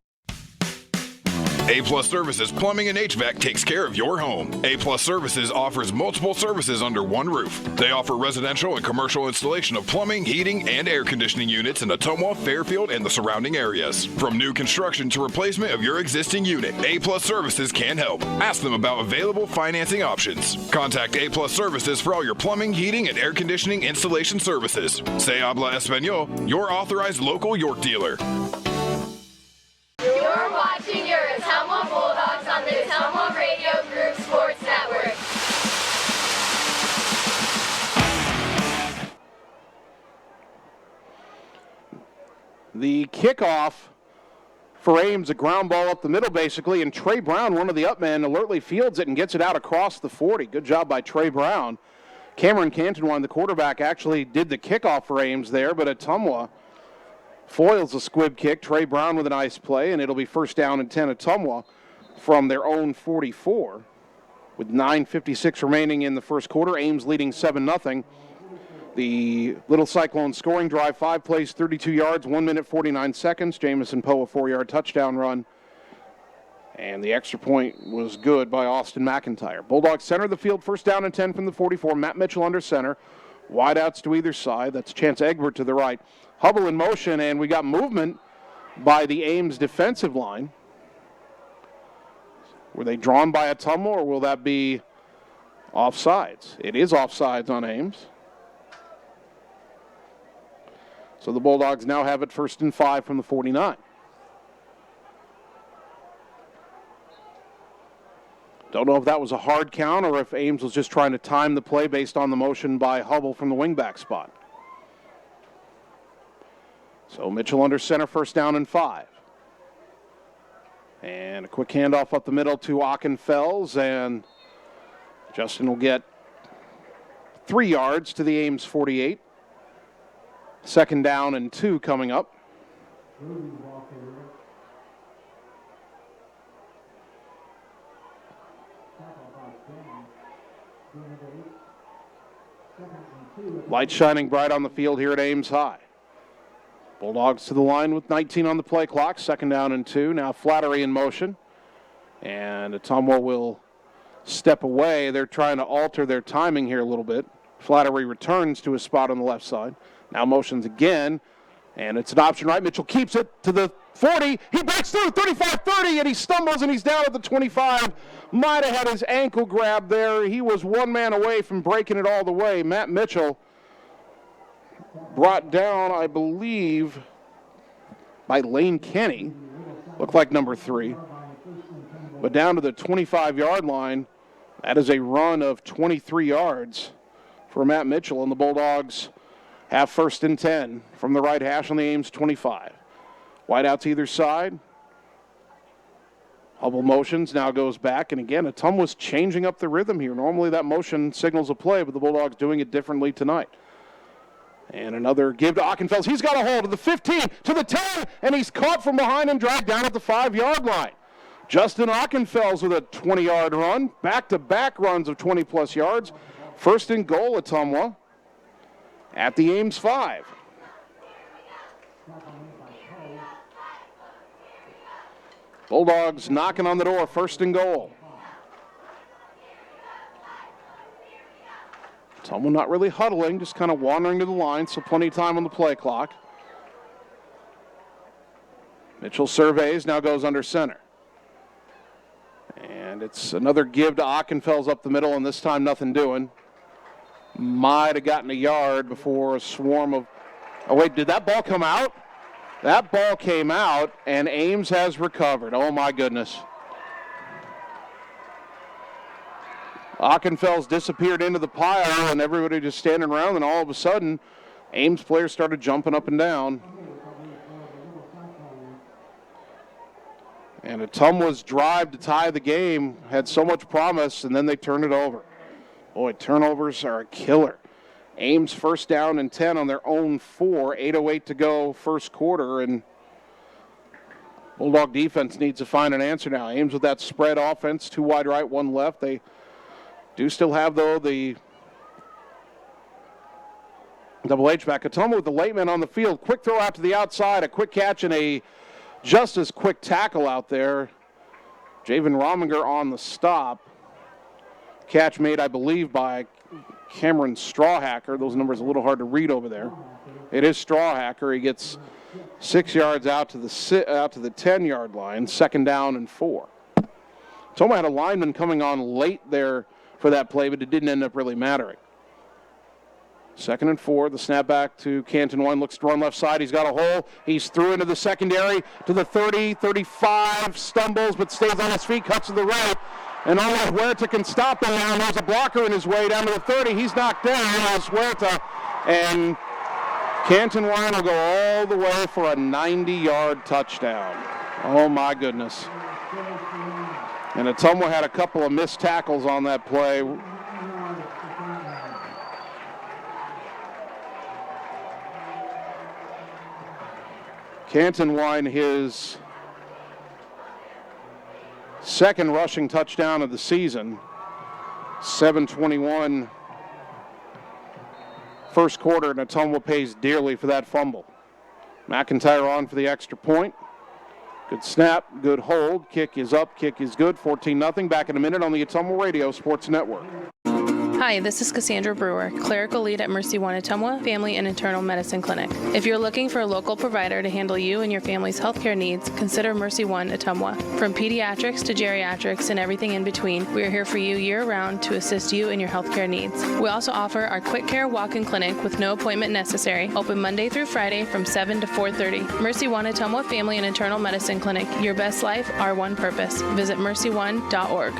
A-Plus Services Plumbing and HVAC takes care of your home. A-Plus Services offers multiple services under one roof. They offer residential and commercial installation of plumbing, heating, and air conditioning units in Ottumwa, Fairfield, and the surrounding areas. From new construction to replacement of your existing unit, A-Plus Services can help. Ask them about available financing options. Contact A-Plus Services for all your plumbing, heating, and air conditioning installation services. Se habla español, your authorized local York dealer. You're watching your Ottumwa Bulldogs on the Ottumwa Radio Group Sports Network. The kickoff for Ames, a ground ball up the middle basically, and Trey Brown, one of the up men, alertly fields it and gets it out across the 40. Good job by Trey Brown. Cameron Cantonwine, the quarterback, actually did the kickoff for Ames there, but Ottumwa foils a squib kick. Trey Brown with a nice play, and it'll be 1st down and 10 Ottumwa from their own 44. With 9:56 remaining in the first quarter, Ames leading 7-0. The Little Cyclones scoring drive, 5 plays, 32 yards, 1 minute, 49 seconds. Jamison Poe, a 4-yard touchdown run. And the extra point was good by Austin McIntyre. Bulldogs center of the field, 1st down and 10 from the 44. Matt Mitchell under center. Wideouts to either side. That's Chance Egbert to the right. Hubble in motion, and we got movement by the Ames defensive line. Were they drawn by Ottumwa, or will that be offsides? It is offsides on Ames. So the Bulldogs now have it 1st and 5 from the 49. Don't know if that was a hard count or if Ames was just trying to time the play based on the motion by Hubble from the wingback spot. So Mitchell under center, 1st down and 5. And a quick handoff up the middle to Ockenfels, and Justin will get 3 yards to the Ames 48. 2nd down and 2 coming up. Light shining bright on the field here at Ames High. Bulldogs to the line with 19 on the play clock. 2nd down and 2. Now Flattery in motion. And Ottumwa will step away. They're trying to alter their timing here a little bit. Flattery returns to his spot on the left side. Now motions again. And it's an option right. Mitchell keeps it to the 40. He breaks through 35-30, and he stumbles, and he's down at the 25. Might have had his ankle grab there. He was one man away from breaking it all the way. Matt Mitchell brought down, I believe, by Lane Kenny. Looked like number 3. But down to the 25-yard line. That is a run of 23 yards for Matt Mitchell, and the Bulldogs have 1st and 10 from the right hash on the Ames 25. Wide to either side. Hubble motions, now goes back, and again, Ottumwa's changing up the rhythm here. Normally that motion signals a play, but the Bulldogs doing it differently tonight. And another give to Ockenfels. He's got a hold of the 15 to the 10, and he's caught from behind and dragged down at the 5-yard line. Justin Ockenfels with a 20-yard run, back-to-back runs of 20-plus yards. 1st and goal, Ottumwa at the Ames 5. Bulldogs knocking on the door, 1st and goal. Someone not really huddling, just kind of wandering to the line, so plenty of time on the play clock. Mitchell surveys, now goes under center. And it's another give to Ockenfels up the middle, and this time nothing doing. Might have gotten a yard before a swarm of... Oh, wait, did that ball come out? That ball came out, and Ames has recovered. Oh, my goodness. Ockenfels disappeared into the pile, and everybody just standing around, and all of a sudden, Ames players started jumping up and down. And Ottumwa's drive to tie the game had so much promise, and then they turned it over. Boy, turnovers are a killer. Ames first down and 10 on their own 4, 8:08 to go first quarter, and Bulldog defense needs to find an answer now. Ames with that spread offense, 2 wide right, 1 left. They do still have, though, the double H back. Ottumwa with the late man on the field. Quick throw out to the outside, a quick catch, and a just as quick tackle out there. Javen Rominger on the stop. Catch made, I believe, by Cameron Strawhacker. Those numbers a little hard to read over there. It is Strawhacker. He gets 6 yards out to the 10-yard line. 2nd down and 4. Ottumwa had a lineman coming on late there for that play, but it didn't end up really mattering. 2nd and 4, the snap back to Canton Wine, looks to run left side. He's got a hole. He's through into the secondary to the 30, 35, stumbles, but stays on his feet, cuts to the right. And almost Huerta can stop him now. There's a blocker in his way down to the 30. He's knocked down. There's Huerta. And Canton Wine will go all the way for a 90-yard touchdown. Oh, my goodness. And Ottumwa had a couple of missed tackles on that play. Canton Wine, his 2nd rushing touchdown of the season. 7:21 first quarter, and Ottumwa pays dearly for that fumble. McIntyre on for the extra point. Good snap, good hold. Kick is up, kick is good. 14-0. Back in a minute on the Ottumwa Radio Sports Network. Hi, this is Cassandra Brewer, clerical lead at Mercy One Ottumwa Family and Internal Medicine Clinic. If you're looking for a local provider to handle you and your family's healthcare needs, consider Mercy One Ottumwa. From pediatrics to geriatrics and everything in between, we are here for you year-round to assist you in your healthcare needs. We also offer our quick care walk-in clinic with no appointment necessary, open Monday through Friday from 7 to 4:30. Mercy One Ottumwa Family and Internal Medicine Clinic. Your best life, our one purpose. Visit mercyone.org.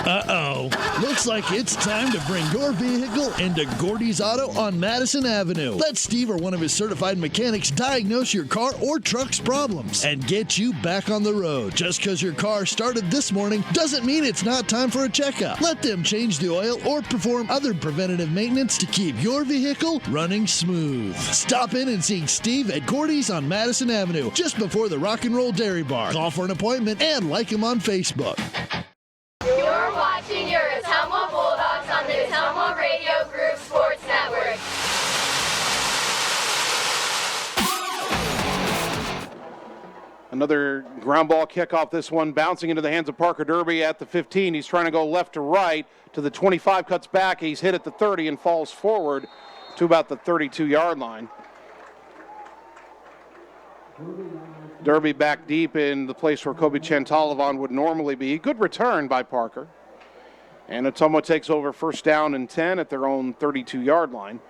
Uh-oh. Looks like it's time to bring your vehicle into Gordy's Auto on Madison Avenue. Let Steve or one of his certified mechanics diagnose your car or truck's problems and get you back on the road. Just because your car started this morning doesn't mean it's not time for a checkup. Let them change the oil or perform other preventative maintenance to keep your vehicle running smooth. Stop in and see Steve at Gordy's on Madison Avenue, just before the Rock and Roll Dairy Bar. Call for an appointment and like him on Facebook. You're watching your Ottumwa Bulldogs on the Ottumwa Radio Group Sports Network. Another ground ball kickoff, this one bouncing into the hands of Parker Derby at the 15. He's trying to go left to right to the 25, cuts back. He's hit at the 30 and falls forward to about the 32-yard line. Derby back deep in the place where Kobe Chantalavon would normally be. Good return by Parker. And Ottumwa takes over 1st down and 10 at their own 32-yard line.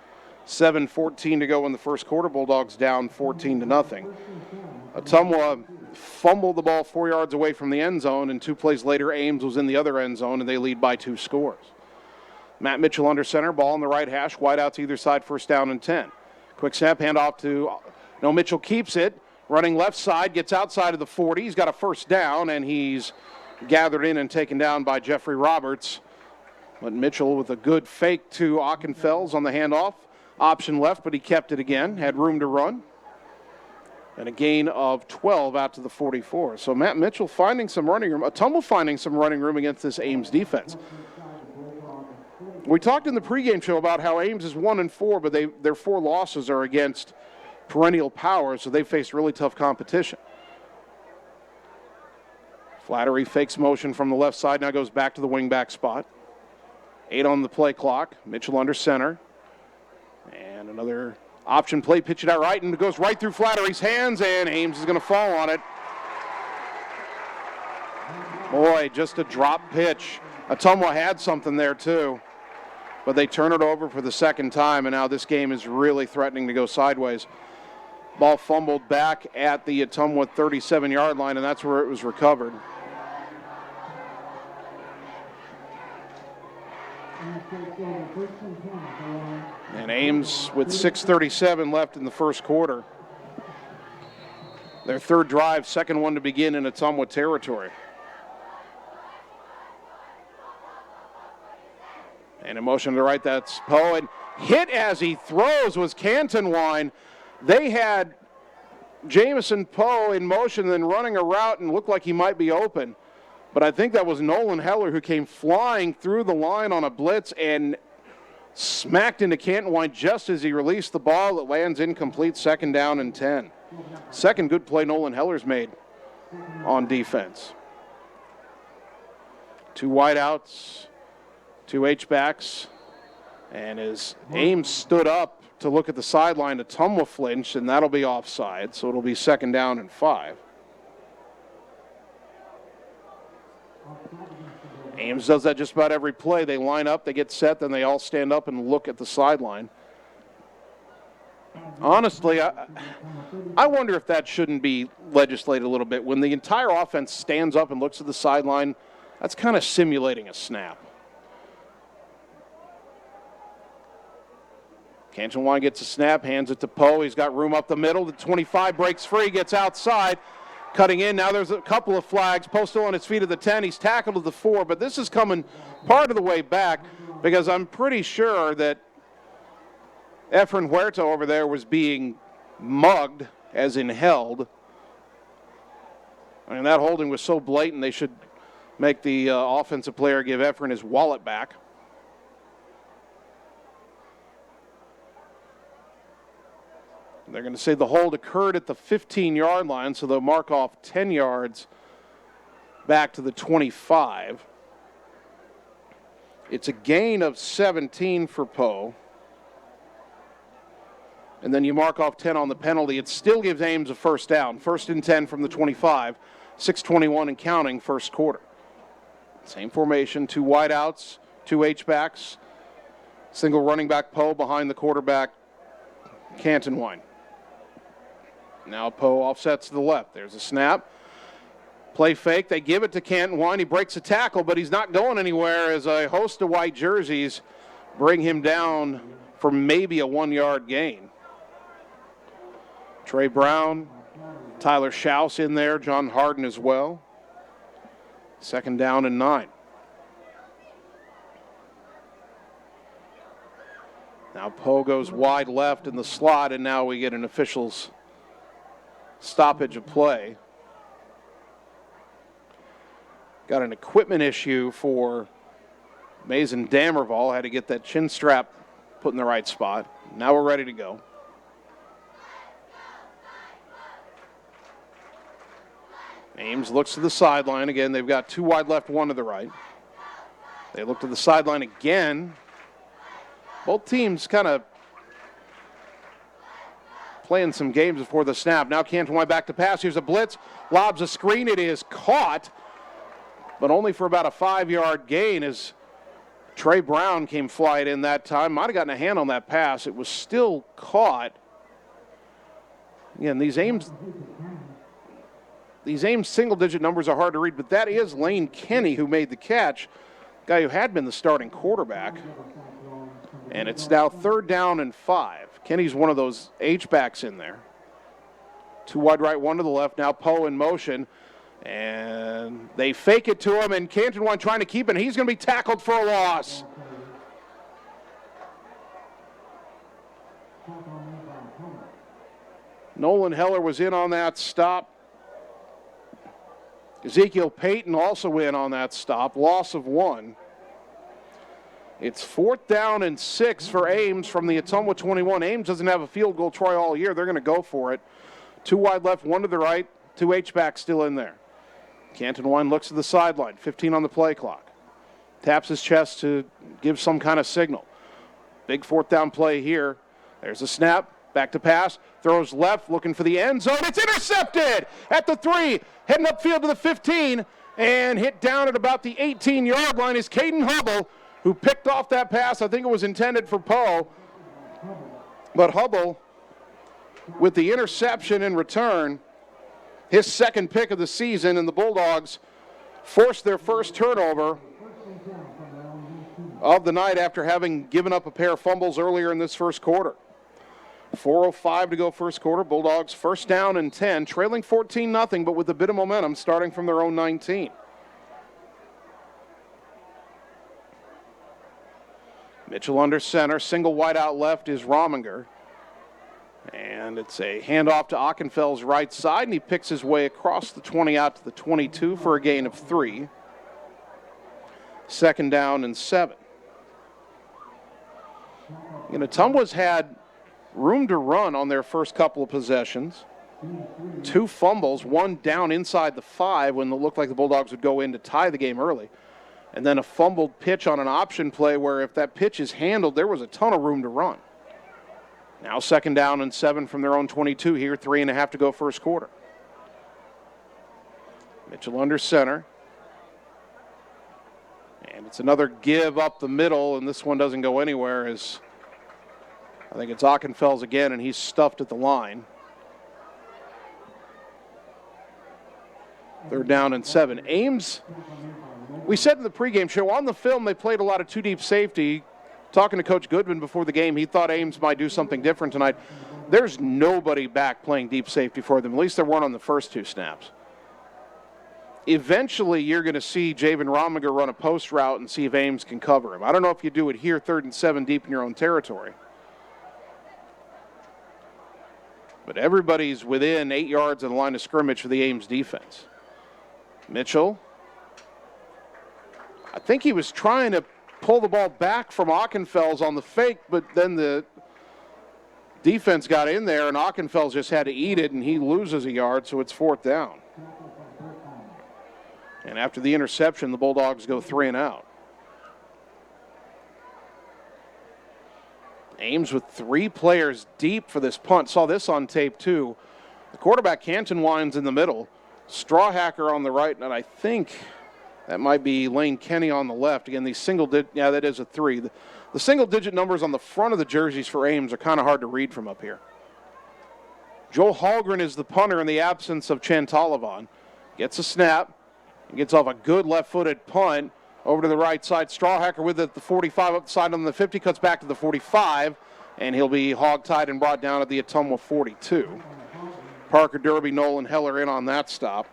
7:14 to go in the first quarter. Bulldogs down 14-0. Ottumwa fumbled the ball 4 yards away from the end zone, and 2 plays later, Ames was in the other end zone, and they lead by 2 scores. Matt Mitchell under center, ball on the right hash, wide out to either side, 1st down and 10. Quick snap, handoff to, no, Mitchell keeps it. Running left side, gets outside of the 40. He's got a 1st down, and he's gathered in and taken down by Jeffrey Roberts. But Mitchell with a good fake to Ockenfels on the handoff. Option left, but he kept it again. Had room to run. And a gain of 12 out to the 44. So Matt Mitchell finding some running room. Ottumwa finding some running room against this Ames defense. We talked in the pregame show about how Ames is 1-4, but their 4 losses are against perennial power, so they faced really tough competition. Flattery fakes motion from the left side, now goes back to the wingback spot. 8 on the play clock. Mitchell under center. And another option play, pitch it out right, and it goes right through Flattery's hands, and Ames is going to fall on it. Boy, just a drop pitch. Ottumwa had something there too, but they turn it over for the second time, and now this game is really threatening to go sideways. Ball fumbled back at the Ottumwa 37-yard line, and that's where it was recovered. And Ames with 6:37 left in the first quarter. Their third drive, second one to begin in Ottumwa territory. And in motion to the right, that's Poe. And hit as he throws was Cantonwine. They had Jamison Poe in motion, then running a route and looked like he might be open. But I think that was Nolan Heller who came flying through the line on a blitz and smacked into Cantonwine just as he released the ball. It lands incomplete, second down and 10. Second good play Nolan Heller's made on defense. Two wideouts, two H-backs, and as Ames stood up to look at the sideline, Ottumwa flinched, and that'll be offside, so it'll be second down and 5. Ames does that just about every play. They line up, they get set, then they all stand up and look at the sideline. Honestly, I wonder if that shouldn't be legislated a little bit. When the entire offense stands up and looks at the sideline, that's kind of simulating a snap. Cantonwine gets a snap, hands it to Poe. He's got room up the middle. The 25 breaks free, gets outside. Cutting in, now there's a couple of flags. Poe still on his feet at the 10. He's tackled at the 4, but this is coming part of the way back because I'm pretty sure that Efren Huerta over there was being mugged, as in held. I mean, that holding was so blatant they should make the offensive player give Efren his wallet back. They're going to say the hold occurred at the 15-yard line, so they'll mark off 10 yards back to the 25. It's a gain of 17 for Poe. And then you mark off 10 on the penalty. It still gives Ames a first down. First and 10 from the 25. 6:21 and counting first quarter. Same formation, two wideouts, two H-backs. Single running back Poe behind the quarterback, Cantonwine. Now Poe offsets to the left. There's a snap. Play fake. They give it to Cantonwine. He breaks a tackle, but he's not going anywhere as a host of white jerseys bring him down for maybe a 1-yard gain. Trey Brown, Tyler Schaus in there, John Harden as well. Second down and 9. Now Poe goes wide left in the slot, and now we get an official's stoppage of play. Got an equipment issue for Mason Damerval. Had to get that chin strap put in the right spot. Now we're ready to go. Ames looks to the sideline. Again, they've got two wide left, one to the right. They look to the sideline again. Both teams kind of playing some games before the snap. Now Cantonwine back to pass. Here's a blitz. Lobs a screen. It is caught, but only for about a 5-yard gain as Trey Brown came flying in that time. Might have gotten a hand on that pass. It was still caught. Again, these Ames single-digit numbers are hard to read, but that is Lane Kenny who made the catch, guy who had been the starting quarterback. And it's now third down and 5. Kenny's one of those H-backs in there. Two wide right, one to the left. Now Poe in motion. And they fake it to him, and Cantonwine trying to keep it. He's going to be tackled for a loss. Nolan Heller was in on that stop. Ezekiel Payton also in on that stop. Loss of 1. It's 4th down and 6 for Ames from the Ottumwa 21. Ames doesn't have a field goal try all year. They're going to go for it. Two wide left, one to the right. Two H-backs still in there. Cantonwine looks to the sideline. 15 on the play clock. Taps his chest to give some kind of signal. Big 4th down play here. There's a snap. Back to pass. Throws left, looking for the end zone. It's intercepted at the 3. Heading upfield to the 15. And hit down at about the 18-yard line is Caden Hubble, who picked off that pass. I think it was intended for Poe. But Hubble, with the interception in return, his second pick of the season, and the Bulldogs forced their first turnover of the night after having given up a pair of fumbles earlier in this first quarter. 4:05 to go first quarter. Bulldogs first down and 10, trailing 14-0, but with a bit of momentum starting from their own 19. Mitchell under center. Single wide out left is Rominger. And it's a handoff to Ockenfell's right side, and he picks his way across the 20 out to the 22 for a gain of 3. Second down and 7. You know, Ottumwa's had room to run on their first couple of possessions. 2 fumbles, one down inside the 5 when it looked like the Bulldogs would go in to tie the game early. And then a fumbled pitch on an option play where if that pitch is handled, there was a ton of room to run. Now second down and 7 from their own 22 here, 3.5 to go first quarter. Mitchell under center. And it's another give up the middle, and this one doesn't go anywhere as I think it's Ockenfell's again, and he's stuffed at the line. Third down and 7. Ames, we said in the pregame show, on the film they played a lot of 2-deep safety. Talking to Coach Goodman before the game, he thought Ames might do something different tonight. There's nobody back playing deep safety for them. At least there weren't on the first 2 snaps. Eventually, you're going to see Javen Rominger run a post route and see if Ames can cover him. I don't know if you do it here, 3rd and 7 deep in your own territory. But everybody's within 8 yards of the line of scrimmage for the Ames defense. Mitchell, I think he was trying to pull the ball back from Ockenfell's on the fake, but then the defense got in there and Ockenfell's just had to eat it, and he loses a yard, so it's 4th down. And after the interception, the Bulldogs go 3 and out. Ames with 3 players deep for this punt. Saw this on tape too. The quarterback Canton Wines in the middle, Strawhacker on the right, and I think that might be Lane Kenny on the left. Again, these yeah, that is a 3. The single-digit numbers on the front of the jerseys for Ames are kind of hard to read from up here. Joel Hallgren is the punter in the absence of Chantalavan. Gets a snap. He gets off a good left-footed punt over to the right side. Strawhacker with it at the 45 up the side on the 50, cuts back to the 45, and he'll be hog-tied and brought down at the Ottumwa 42. Parker Derby, Nolan Heller in on that stop.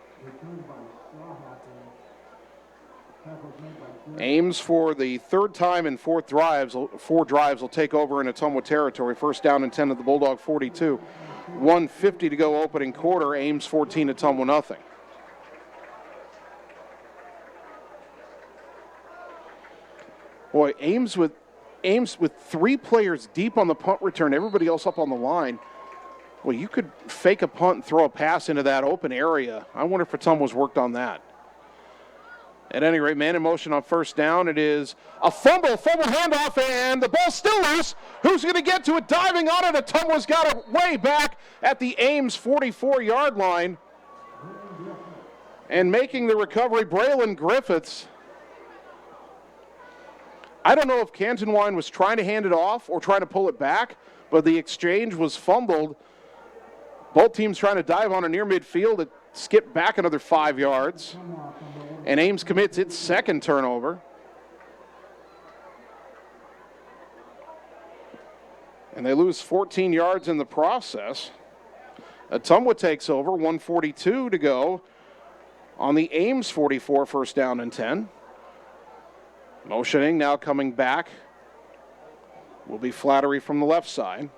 Ames for the 3rd time in 4 drives will take over in Ottumwa territory. First down and 10 at the Bulldog 42. 1:50 to go opening quarter. Ames 14, Ottumwa nothing. Boy, Ames with 3 players deep on the punt return, everybody else up on the line. Well, you could fake a punt and throw a pass into that open area. I wonder if Ottumwa's worked on that. At any rate, man in motion on first down. It is a fumble handoff, and the ball's still loose. Who's going to get to it? Diving on it. Ottumwa's got it way back at the Ames 44-yard line. And making the recovery, Braylon Griffiths. I don't know if Canton Wine was trying to hand it off or trying to pull it back, but the exchange was fumbled. Both teams trying to dive on it near midfield. It skipped back another 5 yards. And Ames commits its second turnover. And they lose 14 yards in the process. Ottumwa takes over, 1:42 to go on the Ames 44, first down and 10. Motioning, now coming back, will be Flattery from the left side.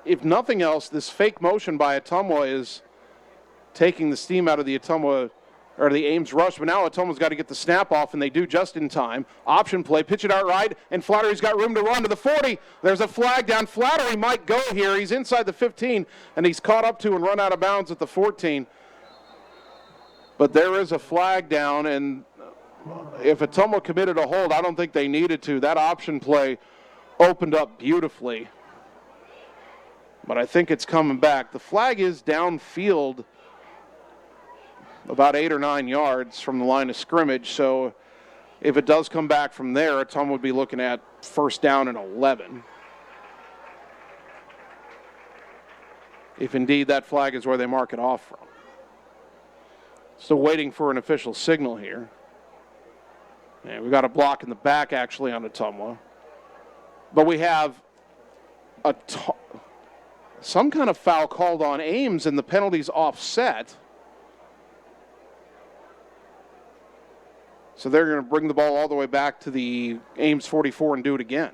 If nothing else, this fake motion by Ottumwa is taking the steam out of the Ottumwa or the Ames rush, but now Ottumwa's got to get the snap off, and they do just in time. Option play, pitch it out right, and Flattery's got room to run to the 40. There's a flag down. Flattery might go here. He's inside the 15, and he's caught up to and run out of bounds at the 14. But there is a flag down, and if Ottumwa committed a hold, I don't think they needed to. That option play opened up beautifully. But I think it's coming back. The flag is downfield about 8 or 9 yards from the line of scrimmage. So if it does come back from there, Ottumwa would be looking at first down and 11. If indeed that flag is where they mark it off from. Still waiting for an official signal here. And we've got a block in the back actually on Ottumwa. But we have some kind of foul called on Ames, and the penalty's offset. So they're going to bring the ball all the way back to the Ames 44 and do it again.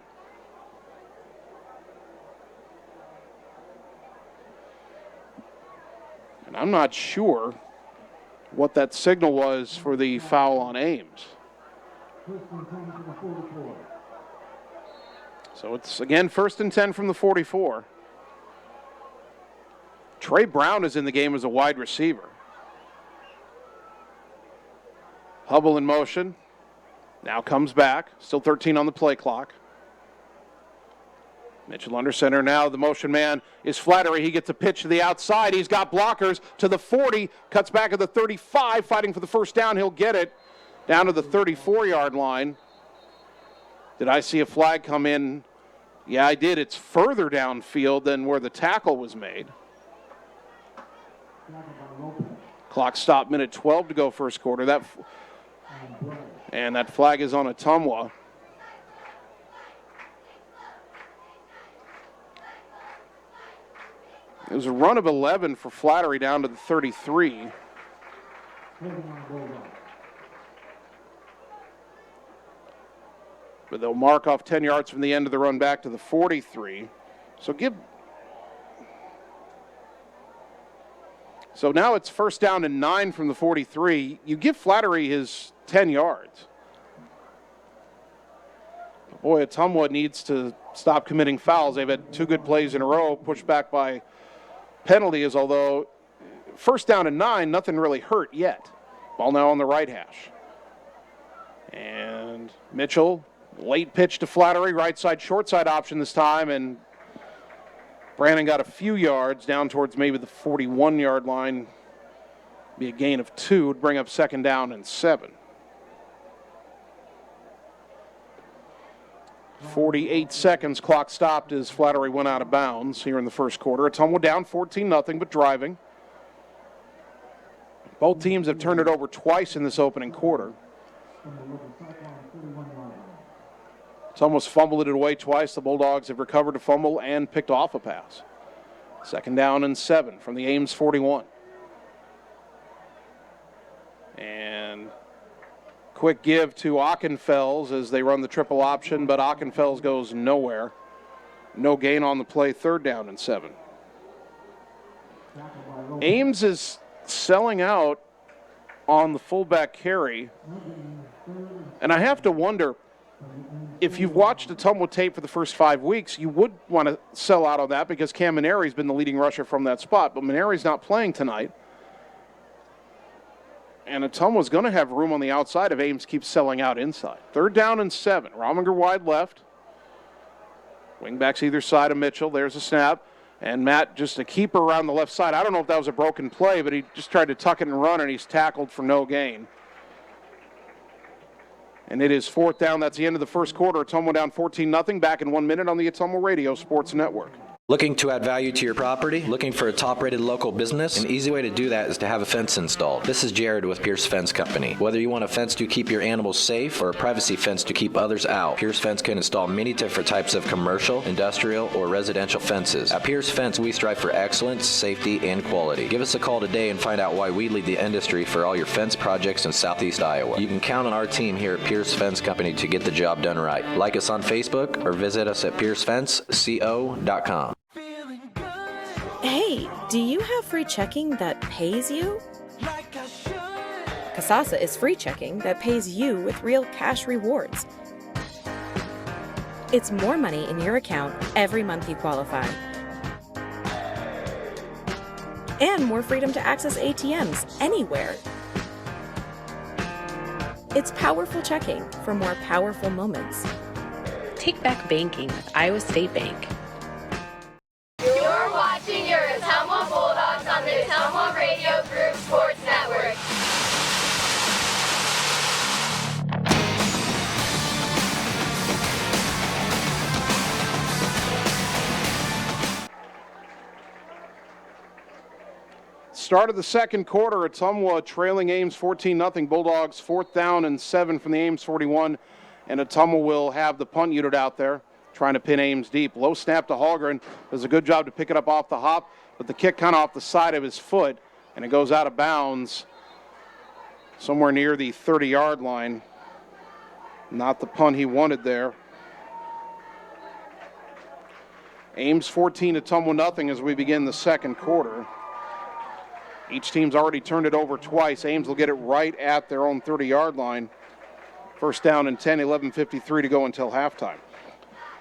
And I'm not sure what that signal was for the foul on Ames. So it's, again, 1st and 10 from the 44. Trey Brown is in the game as a wide receiver. Hubble in motion. Now comes back. Still 13 on the play clock. Mitchell under center now. The motion man is Flattery. He gets a pitch to the outside. He's got blockers to the 40. Cuts back at the 35. Fighting for the first down. He'll get it down to the 34-yard line. Did I see a flag come in? Yeah, I did. It's further downfield than where the tackle was made. Clock stopped, minute 12 to go first quarter. And that flag is on Ottumwa. It was a run of 11 for Flattery down to the 33. But they'll mark off 10 yards from the end of the run back to the 43. So now it's first down and 9 from the 43. You give Flattery his 10 yards. Boy, Ottumwa needs to stop committing fouls. They've had 2 good plays in a row, pushed back by penalties, although first down and 9, nothing really hurt yet. Ball now on the right hash. And Mitchell, late pitch to Flattery, right side, short side option this time, and Brandon got a few yards down towards maybe the 41-yard line. Be a gain of 2, would bring up second down and 7. 48 seconds, clock stopped as Flattery went out of bounds here in the first quarter. Ottumwa down 14-0, but driving. Both teams have turned it over twice in this opening quarter. Ottumwa's fumbled it away twice. The Bulldogs have recovered a fumble and picked off a pass. Second down and 7 from the Ames 41. And quick give to Ockenfels as they run the triple option, but Ockenfels goes nowhere. No gain on the play, third down and 7. Ames is selling out on the fullback carry. And I have to wonder, if you've watched Ottumwa tape for the first 5 weeks, you would want to sell out on that because Cam Maneri's been the leading rusher from that spot, but Maneri's not playing tonight. And Ottumwa's going to have room on the outside if Ames keeps selling out inside. Third down and 7. Rominger wide left. Wingbacks either side of Mitchell. There's a snap. And Matt just a keeper around the left side. I don't know if that was a broken play, but he just tried to tuck it and run, and he's tackled for no gain. And it is fourth down. That's the end of the first quarter. Ottumwa down 14-0. Back in 1 minute on the Ottumwa Radio Sports Network. Looking to add value to your property? Looking for a top-rated local business? An easy way to do that is to have a fence installed. This is Jared with Pierce Fence Company. Whether you want a fence to keep your animals safe or a privacy fence to keep others out, Pierce Fence can install many different types of commercial, industrial, or residential fences. At Pierce Fence, we strive for excellence, safety, and quality. Give us a call today and find out why we lead the industry for all your fence projects in Southeast Iowa. You can count on our team here at Pierce Fence Company to get the job done right. Like us on Facebook or visit us at piercefenceco.com. Hey, do you have free checking that pays you? Kasasa is free checking that pays you with real cash rewards. It's more money in your account every month you qualify. And more freedom to access ATMs anywhere. It's powerful checking for more powerful moments. Take back banking with Iowa State Bank. You're watching your Ottumwa Bulldogs on the Ottumwa Radio Group Sports Network. Start of the second quarter, Ottumwa trailing Ames 14-0. Bulldogs 4th down and 7 from the Ames 41. And Ottumwa will have the punt unit out there trying to pin Ames deep. Low snap to Hallgren. Does a good job to pick it up off the hop, but the kick kind of off the side of his foot, and it goes out of bounds somewhere near the 30-yard line. Not the punt he wanted there. Ames 14, Ottumwa 0 as we begin the second quarter. Each team's already turned it over twice. Ames will get it right at their own 30-yard line. First down and 10, 11:53 to go until halftime.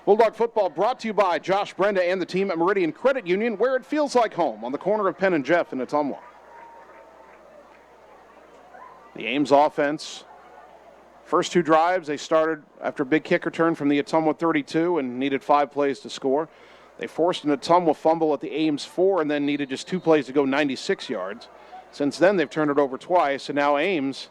Bulldog football brought to you by Josh Brenda and the team at Meridian Credit Union, where it feels like home, on the corner of Penn and Jeff in Ottumwa. The Ames offense, first two drives, they started after a big kick return from the Ottumwa 32 and needed 5 plays to score. They forced an Ottumwa fumble at the Ames 4 and then needed just 2 plays to go 96 yards. Since then, they've turned it over twice, and now Ames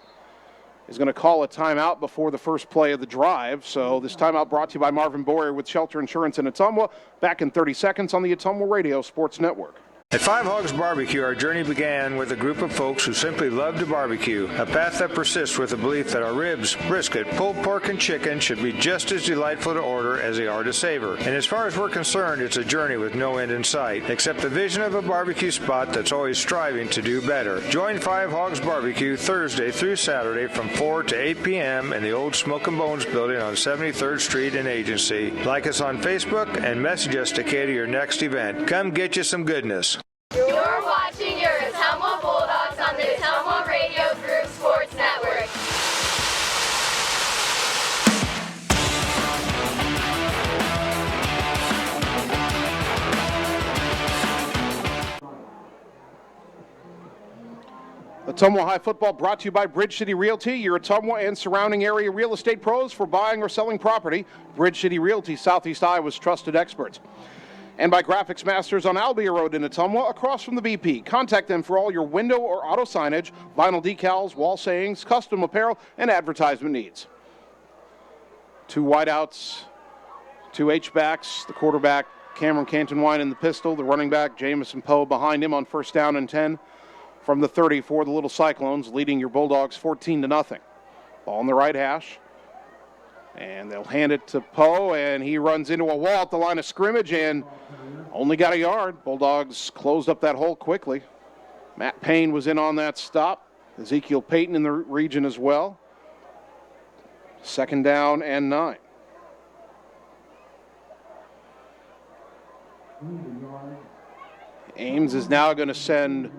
is going to call a timeout before the first play of the drive. So this timeout brought to you by Marvin Boyer with Shelter Insurance in Ottumwa. Back in 30 seconds on the Ottumwa Radio Sports Network. At Five Hogs Barbecue, our journey began with a group of folks who simply love to barbecue, a path that persists with the belief that our ribs, brisket, pulled pork, and chicken should be just as delightful to order as they are to savor. And as far as we're concerned, it's a journey with no end in sight, except the vision of a barbecue spot that's always striving to do better. Join Five Hogs Barbecue Thursday through Saturday from 4 to 8 p.m. in the old Smoke and Bones building on 73rd Street in Agency. Like us on Facebook and message us to cater your next event. Come get you some goodness. You're watching your Ottumwa Bulldogs on the Ottumwa Radio Group Sports Network. Ottumwa High Football brought to you by Bridge City Realty, your Ottumwa and surrounding area real estate pros for buying or selling property. Bridge City Realty, Southeast Iowa's trusted experts. And by Graphics Masters on Albia Road in Ottumwa, across from the BP. Contact them for all your window or auto signage, vinyl decals, wall sayings, custom apparel, and advertisement needs. 2 wideouts, 2 H-backs, the quarterback, Cameron Cantonwine in the pistol, the running back, Jamison Poe behind him on first down and 10 from the 30 for the Little Cyclones, leading your Bulldogs 14-0. Ball on the right hash. And they'll hand it to Poe, and he runs into a wall at the line of scrimmage and only got a yard. Bulldogs closed up that hole quickly. Matt Payne was in on that stop. Ezekiel Payton in the region as well. Second down and 9. Ames is now going to send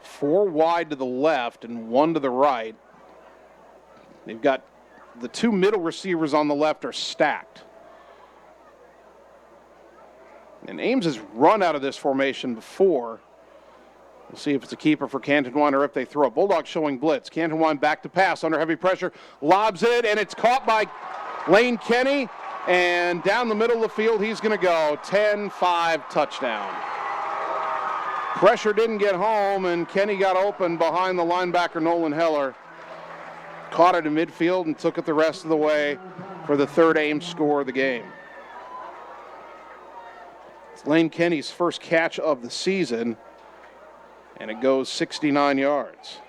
4 wide to the left and 1 to the right. They've got the 2 middle receivers on the left are stacked. And Ames has run out of this formation before. We'll see if it's a keeper for Cantonwine or if they throw. Bulldogs showing blitz. Cantonwine back to pass under heavy pressure. Lobs it, and it's caught by Lane Kenny. And down the middle of the field, he's going to go. 10-5 touchdown. Pressure didn't get home, and Kenny got open behind the linebacker Nolan Heller. Caught it in midfield and took it the rest of the way for the 3rd Ames score of the game. It's Lane Kenny's first catch of the season, and it goes 69 yards.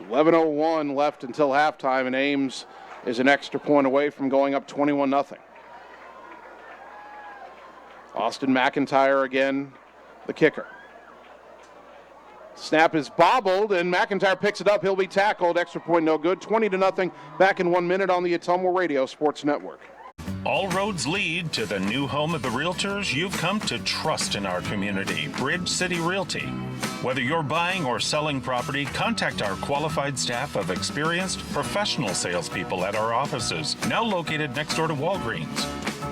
11:01 left until halftime, and Ames is an extra point away from going up 21-0. Austin McIntyre again, the kicker. Snap is bobbled, and McIntyre picks it up. He'll be tackled. Extra point no good. 20-0. Back in 1 minute on the Ottumwa Radio Sports Network. All roads lead to the new home of the realtors you've come to trust in our community, Bridge City Realty. Whether you're buying or selling property, contact our qualified staff of experienced professional salespeople at our offices, now located next door to Walgreens.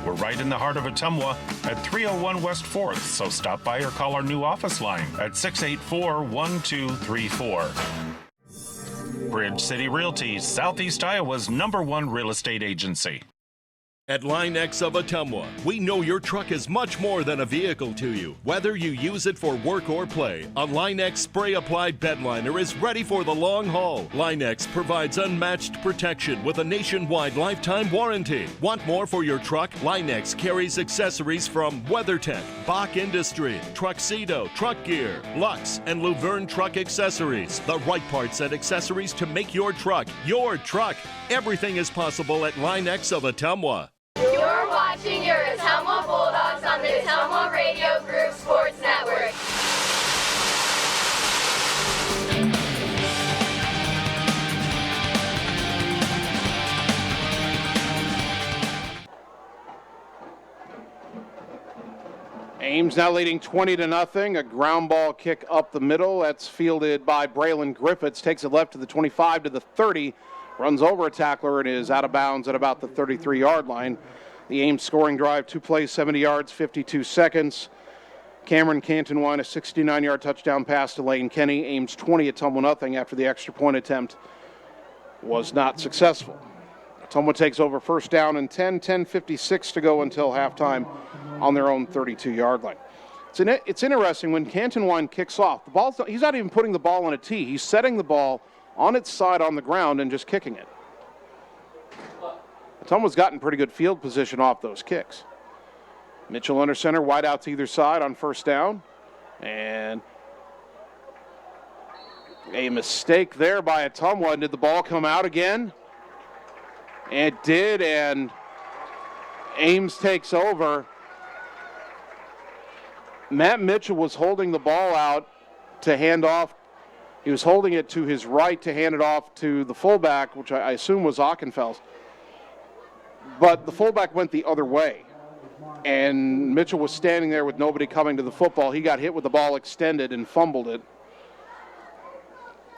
We're right in the heart of Ottumwa at 301 West 4th, so stop by or call our new office line at 684-1234. Bridge City Realty, Southeast Iowa's #1 real estate agency. At Line-X of Ottumwa, we know your truck is much more than a vehicle to you. Whether you use it for work or play, a Line-X spray-applied bed liner is ready for the long haul. Line-X provides unmatched protection with a nationwide lifetime warranty. Want more for your truck? Line-X carries accessories from WeatherTech, Bach Industry, Truxedo, Truck Gear, Lux, and Luverne Truck Accessories. The right parts and accessories to make your truck your truck. Everything is possible at Line-X of Ottumwa. You're watching your Ottumwa Bulldogs on the Ottumwa Radio Group Sports Network. Ames now leading 20-0. A ground ball kick up the middle. That's fielded by Braylon Griffiths. Takes it left to the 25 to the 30. Runs over a tackler and is out of bounds at about the 33-yard line. The Ames scoring drive, 2 plays, 70 yards, 52 seconds. Cameron Cantonwine, a 69-yard touchdown pass to Lane Kenny. Ames 20, Ottumwa nothing after the extra point attempt was not successful. Ottumwa takes over first down and 10:56 to go until halftime on their own 32-yard line. It's interesting when Cantonwine kicks off. He's not even putting the ball on a tee. He's setting the ball on its side on the ground and just kicking it. Ottumwa's gotten pretty good field position off those kicks. Mitchell under center, wide out to either side on first down. And a mistake there by Ottumwa. Did the ball come out again? It did, and Ames takes over. Matt Mitchell was holding the ball out to hand off. He was holding it to his right to hand it off to the fullback, which I assume was Ockenfels. But the fullback went the other way. And Mitchell was standing there with nobody coming to the football. He got hit with the ball extended and fumbled it.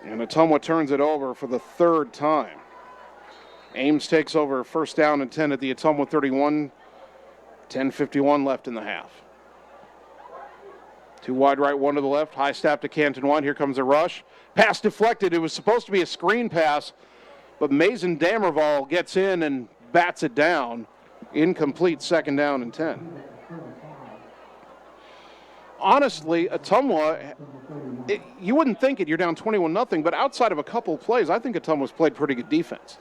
And Ottumwa turns it over for the third time. Ames takes over first down and 10 at the Ottumwa 31. 10:51 left in the half. 2 wide right, 1 to the left. High snap to Cantonwine. Here comes a rush. Pass deflected. It was supposed to be a screen pass, but Mason Damerval gets in and bats it down. Incomplete, second down and 10. Honestly, Ottumwa, you wouldn't think it. You're down 21-0, but outside of a couple of plays, I think Ottumwa's played pretty good defense.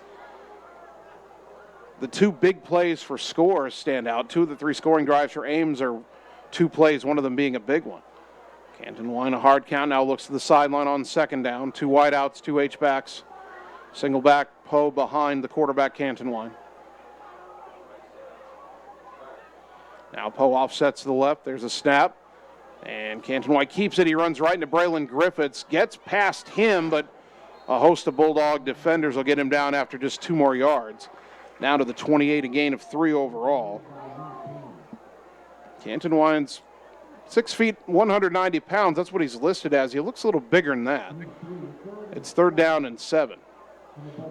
The 2 big plays for scores stand out. 2 of the 3 scoring drives for Ames are 2 plays, one of them being a big one. Cantonwine, a hard count, now looks to the sideline on second down. 2 wide outs, 2 H-backs. Single back, Poe behind the quarterback, Cantonwine. Now Poe offsets to the left. There's a snap. And Cantonwine keeps it. He runs right into Braylon Griffiths. Gets past him, but a host of Bulldog defenders will get him down after just 2 more yards. Now to the 28, a gain of 3 overall. Cantonwine's 6 feet, 190 pounds. That's what he's listed as. He looks a little bigger than that. It's third down and 7.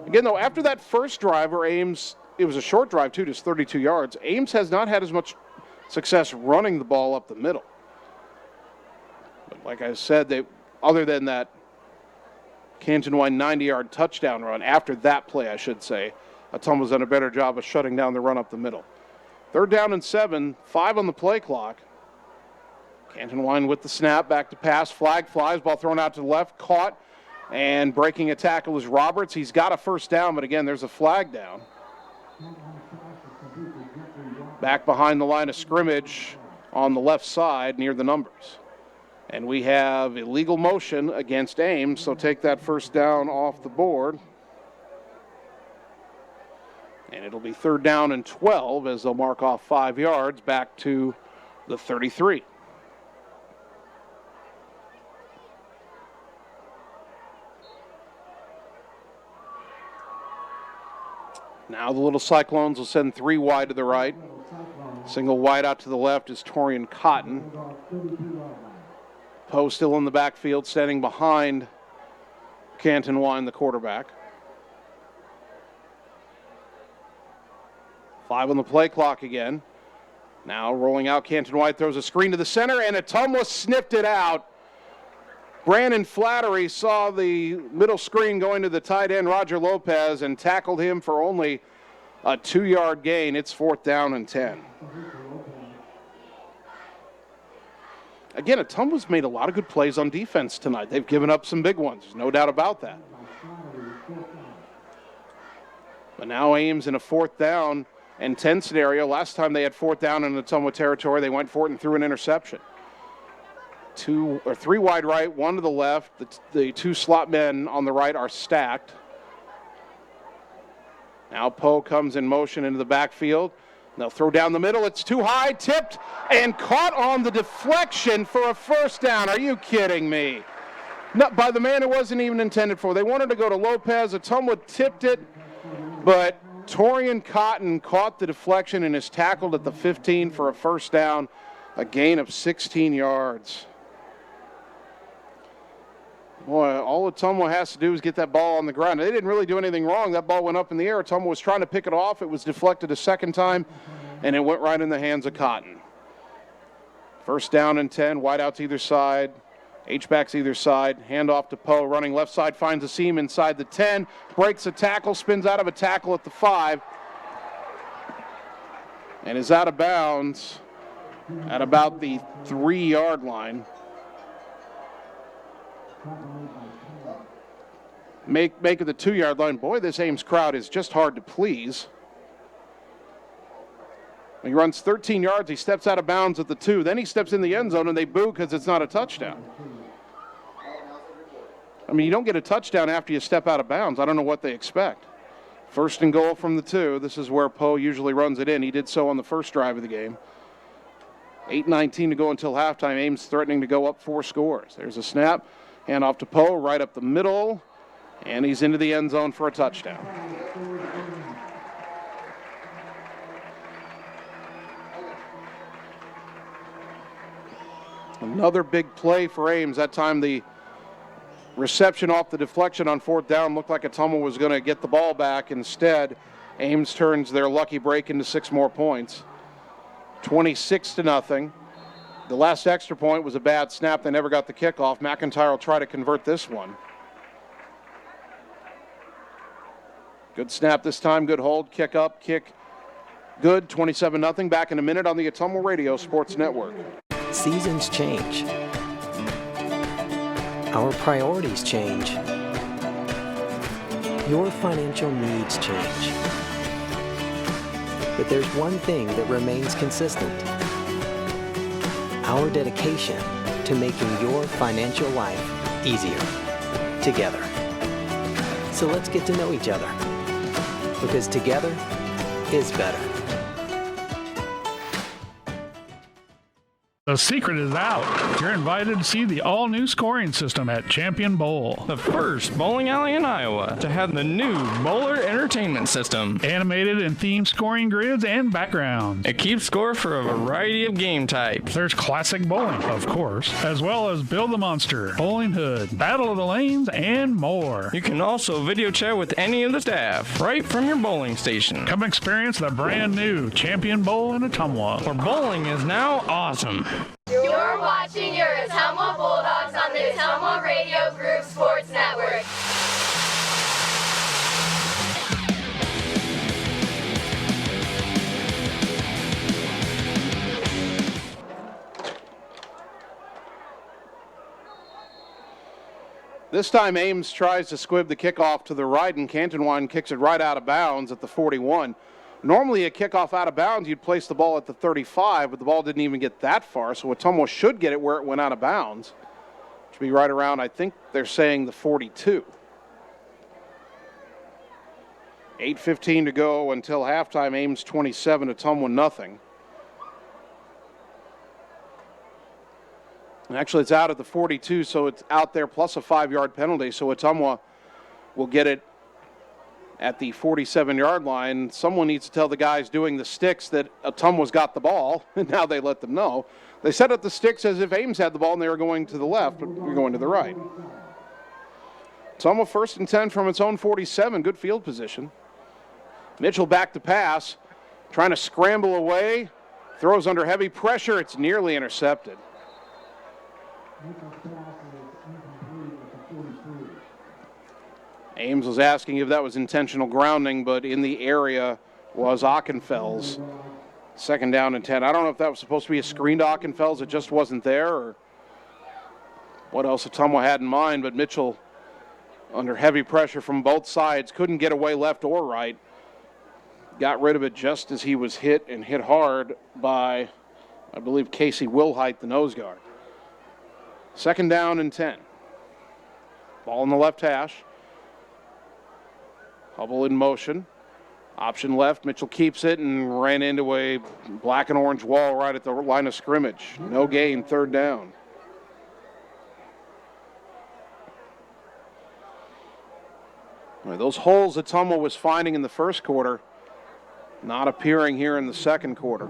Again, though, after that first drive where Ames, it was a short drive too, just 32 yards, Ames has not had as much success running the ball up the middle. But like I said, other than that Cantonwine 90-yard touchdown run, after that play, I should say, Ottumwa's done a better job of shutting down the run up the middle. Third down and 7, 5 on the play clock. Cantonwine with the snap, back to pass, flag flies, ball thrown out to the left, caught, and breaking a tackle is Roberts. He's got a first down, but again, there's a flag down. Back behind the line of scrimmage on the left side near the numbers. And we have illegal motion against Ames, so take that first down off the board. And it'll be third down and 12 as they'll mark off 5 yards back to the 33. Now the little Cyclones will send 3 wide to the right. Single wide out to the left is Torian Cotton. Poe still in the backfield, standing behind Cantonwine, the quarterback. 5 on the play clock again. Now rolling out, Cantonwine throws a screen to the center, and Ottumwa sniffed it out. Brandon Flattery saw the middle screen going to the tight end, Roger Lopez, and tackled him for only a 2-yard gain. It's 4th down and 10. Again, Ottumwa's made a lot of good plays on defense tonight. They've given up some big ones. There's no doubt about that. But now Ames in a 4th down and 10 scenario. Last time they had 4th down in Ottumwa territory, they went for it and threw an interception. 2 or 3 wide right, 1 to the left. The 2 slot men on the right are stacked. Now Poe comes in motion into the backfield. They'll throw down the middle. It's too high, tipped, and caught on the deflection for a 1st down. Are you kidding me? Not by the man it wasn't even intended for. They wanted to go to Lopez. Ottumwa tipped it, but Torian Cotton caught the deflection and is tackled at the 15 for a 1st down, a gain of 16 yards. Boy, all Ottumwa has to do is get that ball on the ground. They didn't really do anything wrong. That ball went up in the air. Ottumwa was trying to pick it off. It was deflected a 2nd time, and it went right in the hands of Cotton. 1st down and 10, wideouts either side, H-backs either side, handoff to Poe, running left side, finds a seam inside the 10, breaks a tackle, spins out of a tackle at the 5, and is out of bounds at about the 3-yard line. Make it the 2-yard line. Boy, this Ames crowd is just hard to please. He runs 13 yards. He steps out of bounds at the 2. Then he steps in the end zone, and they boo because it's not a touchdown. I mean, you don't get a touchdown after you step out of bounds. I don't know what they expect. 1st and goal from the 2. This is where Poe usually runs it in. He did so on the first drive of the game. 8:19 to go until halftime. Ames threatening to go up 4 scores. There's a snap. Hand off to Poe, right up the middle, and he's into the end zone for a touchdown. Another big play for Ames. That time the reception off the deflection on 4th down looked like Ottumwa was going to get the ball back. Instead, Ames turns their lucky break into 6 more points. 26-0. The last extra point was a bad snap. They never got the kickoff. McIntyre will try to convert this one. Good snap this time. Good hold. Kick up. Kick good. 27-0. Back in a minute on the Ottumwa Radio Sports Network. Seasons change. Our priorities change. Your financial needs change. But there's one thing that remains consistent. Our dedication to making your financial life easier together. So let's get to know each other, because together is better. The secret is out. You're invited to see the all-new scoring system at Champion Bowl. The first bowling alley in Iowa to have the new Bowler Entertainment System. Animated and themed scoring grids and backgrounds. It keeps score for a variety of game types. There's classic bowling, of course, as well as Build the Monster, Bowling Hood, Battle of the Lanes, and more. You can also video chat with any of the staff right from your bowling station. Come experience the brand new Champion Bowl in Ottumwa, where bowling is now awesome. You're watching your Ottumwa Bulldogs on the Ottumwa Radio Group Sports Network. This time Ames tries to squib the kickoff to the right, and Cantonwine kicks it right out of bounds at the 41. Normally a kickoff out of bounds, you'd place the ball at the 35, but the ball didn't even get that far, so Ottumwa should get it where it went out of bounds. Should be right around, I think they're saying, the 42. 8:15 to go until halftime. Ames 27, Ottumwa nothing. And actually it's out at the 42, so it's out there plus a 5-yard penalty, so Ottumwa will get it at the 47-yard line. Someone needs to tell the guys doing the sticks that Ottumwa's got the ball, and now they let them know. They set up the sticks as if Ames had the ball and they were going to the left, but we're going to the right. Ottumwa 1st and 10 from its own 47. Good field position. Mitchell back to pass, trying to scramble away, throws under heavy pressure. It's nearly intercepted. Ames was asking if that was intentional grounding, but in the area was Ockenfels. Second down and 10. I don't know if that was supposed to be a screen to Ockenfels. It just wasn't there, or what else Ottumwa had in mind, but Mitchell, under heavy pressure from both sides, couldn't get away left or right. Got rid of it just as he was hit, and hit hard by, I believe, Casey Wilhite, the nose guard. Second down and 10. Ball in the left hash. Hubble in motion. Option left. Mitchell keeps it and ran into a black and orange wall right at the line of scrimmage. No gain, third down. Those holes that Ottumwa was finding in the first quarter not appearing here in the second quarter.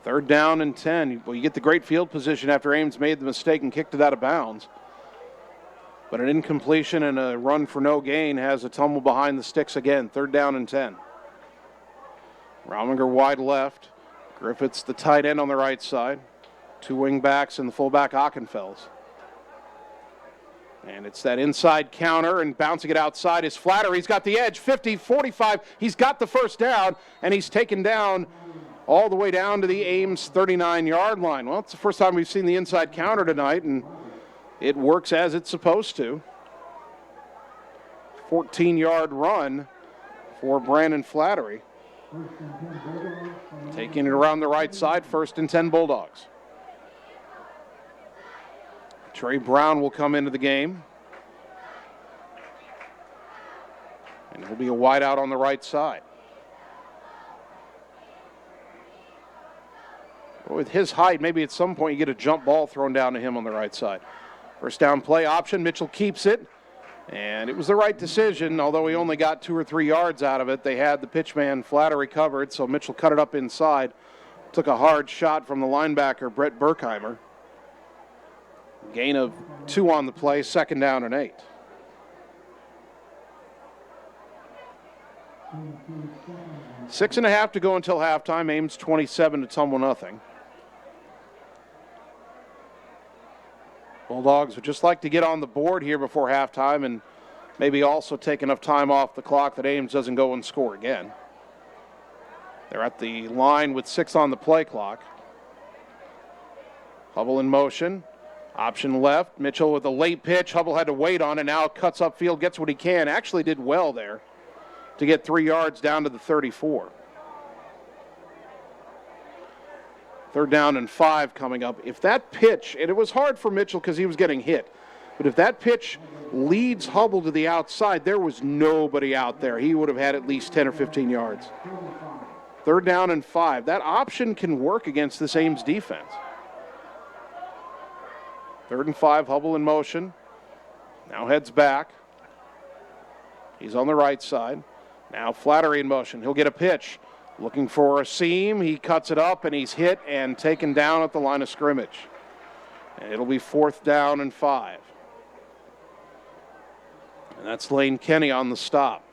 Third down and 10. Well, you get the great field position after Ames made the mistake and kicked it out of bounds. But an incompletion and a run for no gain has Ottumwa behind the sticks again. Third down and 10. Rauminger wide left. Griffiths the tight end on the right side. Two wing backs and the fullback Ockenfels. And it's that inside counter, and bouncing it outside is Flatter. He's got the edge, 50, 45. He's got the first down, and he's taken down all the way down to the Ames 39-yard line. Well, it's the first time we've seen the inside counter tonight, and it works as it's supposed to. 14-yard run for Brandon Flattery. Taking it around the right side, first and 10 Bulldogs. Trey Brown will come into the game. And he'll be a wide out on the right side. With his height, maybe at some point you get a jump ball thrown down to him on the right side. First down play option, Mitchell keeps it. And it was the right decision, although he only got 2 or 3 yards out of it. They had the pitchman Flattery covered, so Mitchell cut it up inside. Took a hard shot from the linebacker, Brett Berkheimer. Gain of 2 on the play, second down and 8. Six and a half to go until halftime. Ames 27 to Ottumwa nothing. Bulldogs would just like to get on the board here before halftime and maybe also take enough time off the clock that Ames doesn't go and score again. They're at the line with 6 on the play clock. Hubble in motion. Option left. Mitchell with a late pitch. Hubble had to wait on it. Now cuts upfield, gets what he can. Actually did well there to get 3 yards down to the 34. Third down and 5 coming up. If that pitch, and it was hard for Mitchell because he was getting hit, but if that pitch leads Hubble to the outside, there was nobody out there. He would have had at least 10 or 15 yards. Third down and 5. That option can work against this Ames defense. Third and 5, Hubble in motion. Now heads back. He's on the right side. Now Flattery in motion. He'll get a pitch. Looking for a seam. He cuts it up, and he's hit and taken down at the line of scrimmage. And it'll be fourth down and 5. And that's Lane Kenny on the stop.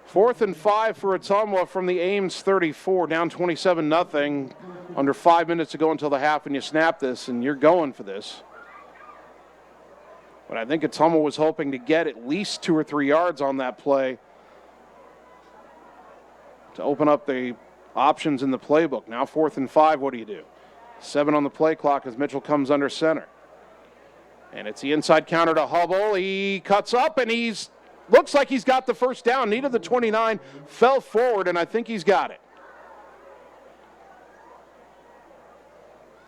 Fourth and 5 for Ottumwa from the Ames 34, down 27-0. Under 5 minutes to go until the half, and you snap this, and you're going for this. But I think Ottumwa was hoping to get at least 2 or 3 yards on that play to open up the options in the playbook. Now fourth and 5, what do you do? 7 on the play clock as Mitchell comes under center. And it's the inside counter to Hubble. He cuts up, and he's looks like he's got the first down. Needed the 29, fell forward, and I think he's got it.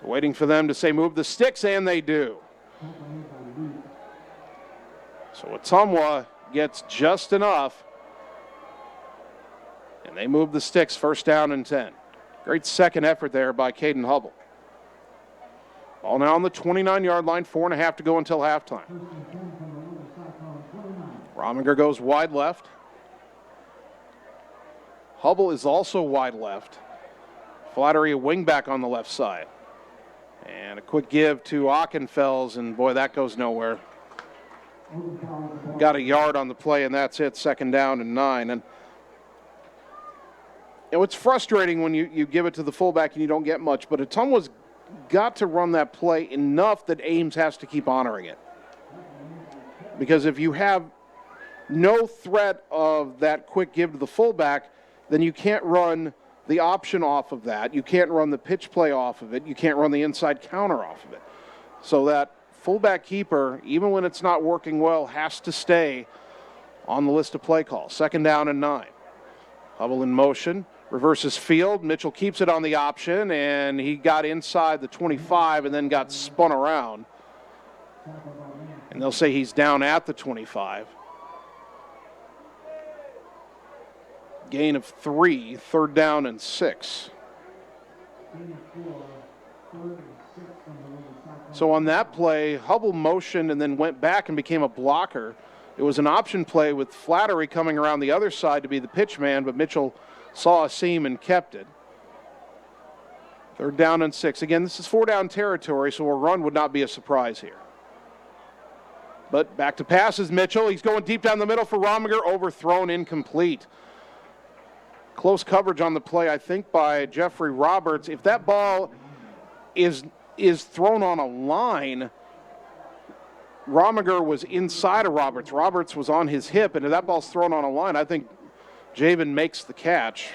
Waiting for them to say move the sticks, and they do. So Ottumwa gets just enough, and they move the sticks, first down and 10. Great second effort there by Caden Hubble. Ball now on the 29-yard line, 4.5 to go until halftime. Rominger goes wide left. Hubble is also wide left. Flattery a wingback on the left side. And a quick give to Ockenfels, and boy, that goes nowhere. Got a yard on the play, and that's it, second down and 9. And it's frustrating when you give it to the fullback and you don't get much, but Ottumwa's got to run that play enough that Ames has to keep honoring it. Because if you have no threat of that quick give to the fullback, then you can't run the option off of that. You can't run the pitch play off of it. You can't run the inside counter off of it. So that fullback keeper, even when it's not working well, has to stay on the list of play calls. 2nd down and 9. Hubble in motion, reverses field. Mitchell keeps it on the option, and he got inside the 25 and then got spun around. And they'll say he's down at the 25. Gain of 3, 3rd down and 6. So on that play, Hubble motioned and then went back and became a blocker. It was an option play with Flattery coming around the other side to be the pitch man, but Mitchell saw a seam and kept it. 3rd down and 6. Again, this is 4-down territory, so a run would not be a surprise here. But back to passes, Mitchell. He's going deep down the middle for Rominger, overthrown, incomplete. Close coverage on the play, I think, by Jeffrey Roberts. If that ball is thrown on a line, Rominger was inside of Roberts. Roberts was on his hip, and if that ball's thrown on a line, I think Javen makes the catch.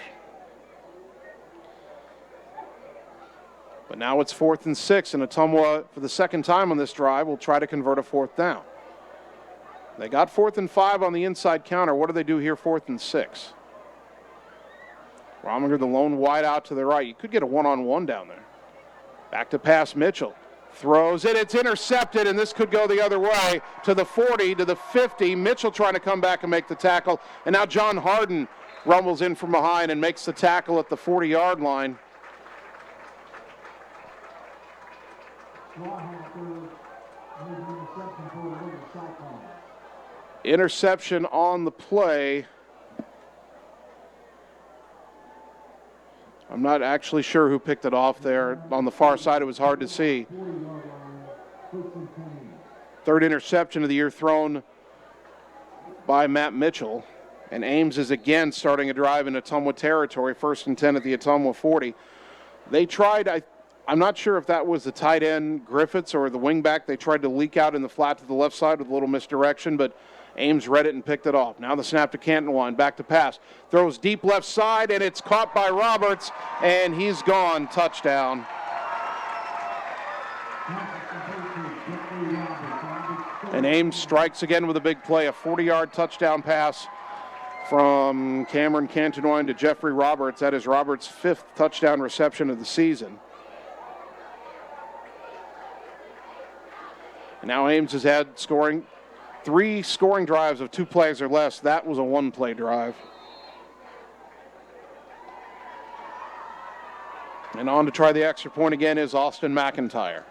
But now it's 4th and 6, and Ottumwa, for the second time on this drive, will try to convert a 4th down. They got 4th and 5 on the inside counter. What do they do here, 4th and 6? Rominger, the lone wide out to the right. You could get a one-on-one down there. Back to pass, Mitchell. Throws it. It's intercepted, and this could go the other way to the 40, to the 50. Mitchell trying to come back and make the tackle. And now John Harden rumbles in from behind and makes the tackle at the 40-yard line. Interception on the play. I'm not actually sure who picked it off there. On the far side, it was hard to see. 3rd interception of the year thrown by Matt Mitchell. And Ames is again starting a drive in Ottumwa territory, 1st and 10 at the Ottumwa 40. They tried, I'm not sure if that was the tight end Griffiths or the wingback. They tried to leak out in the flat to the left side with a little misdirection, but Ames read it and picked it off. Now the snap to Cantonwine, back to pass. Throws deep left side, and it's caught by Roberts, and he's gone. Touchdown. And Ames strikes again with a big play, a 40-yard touchdown pass from Cameron Cantonwine to Jeffrey Roberts. That is Roberts' 5th touchdown reception of the season. And now Ames has had 3 scoring drives of 2 plays or less. That was a 1-play drive. And on to try the extra point again is Austin McIntyre.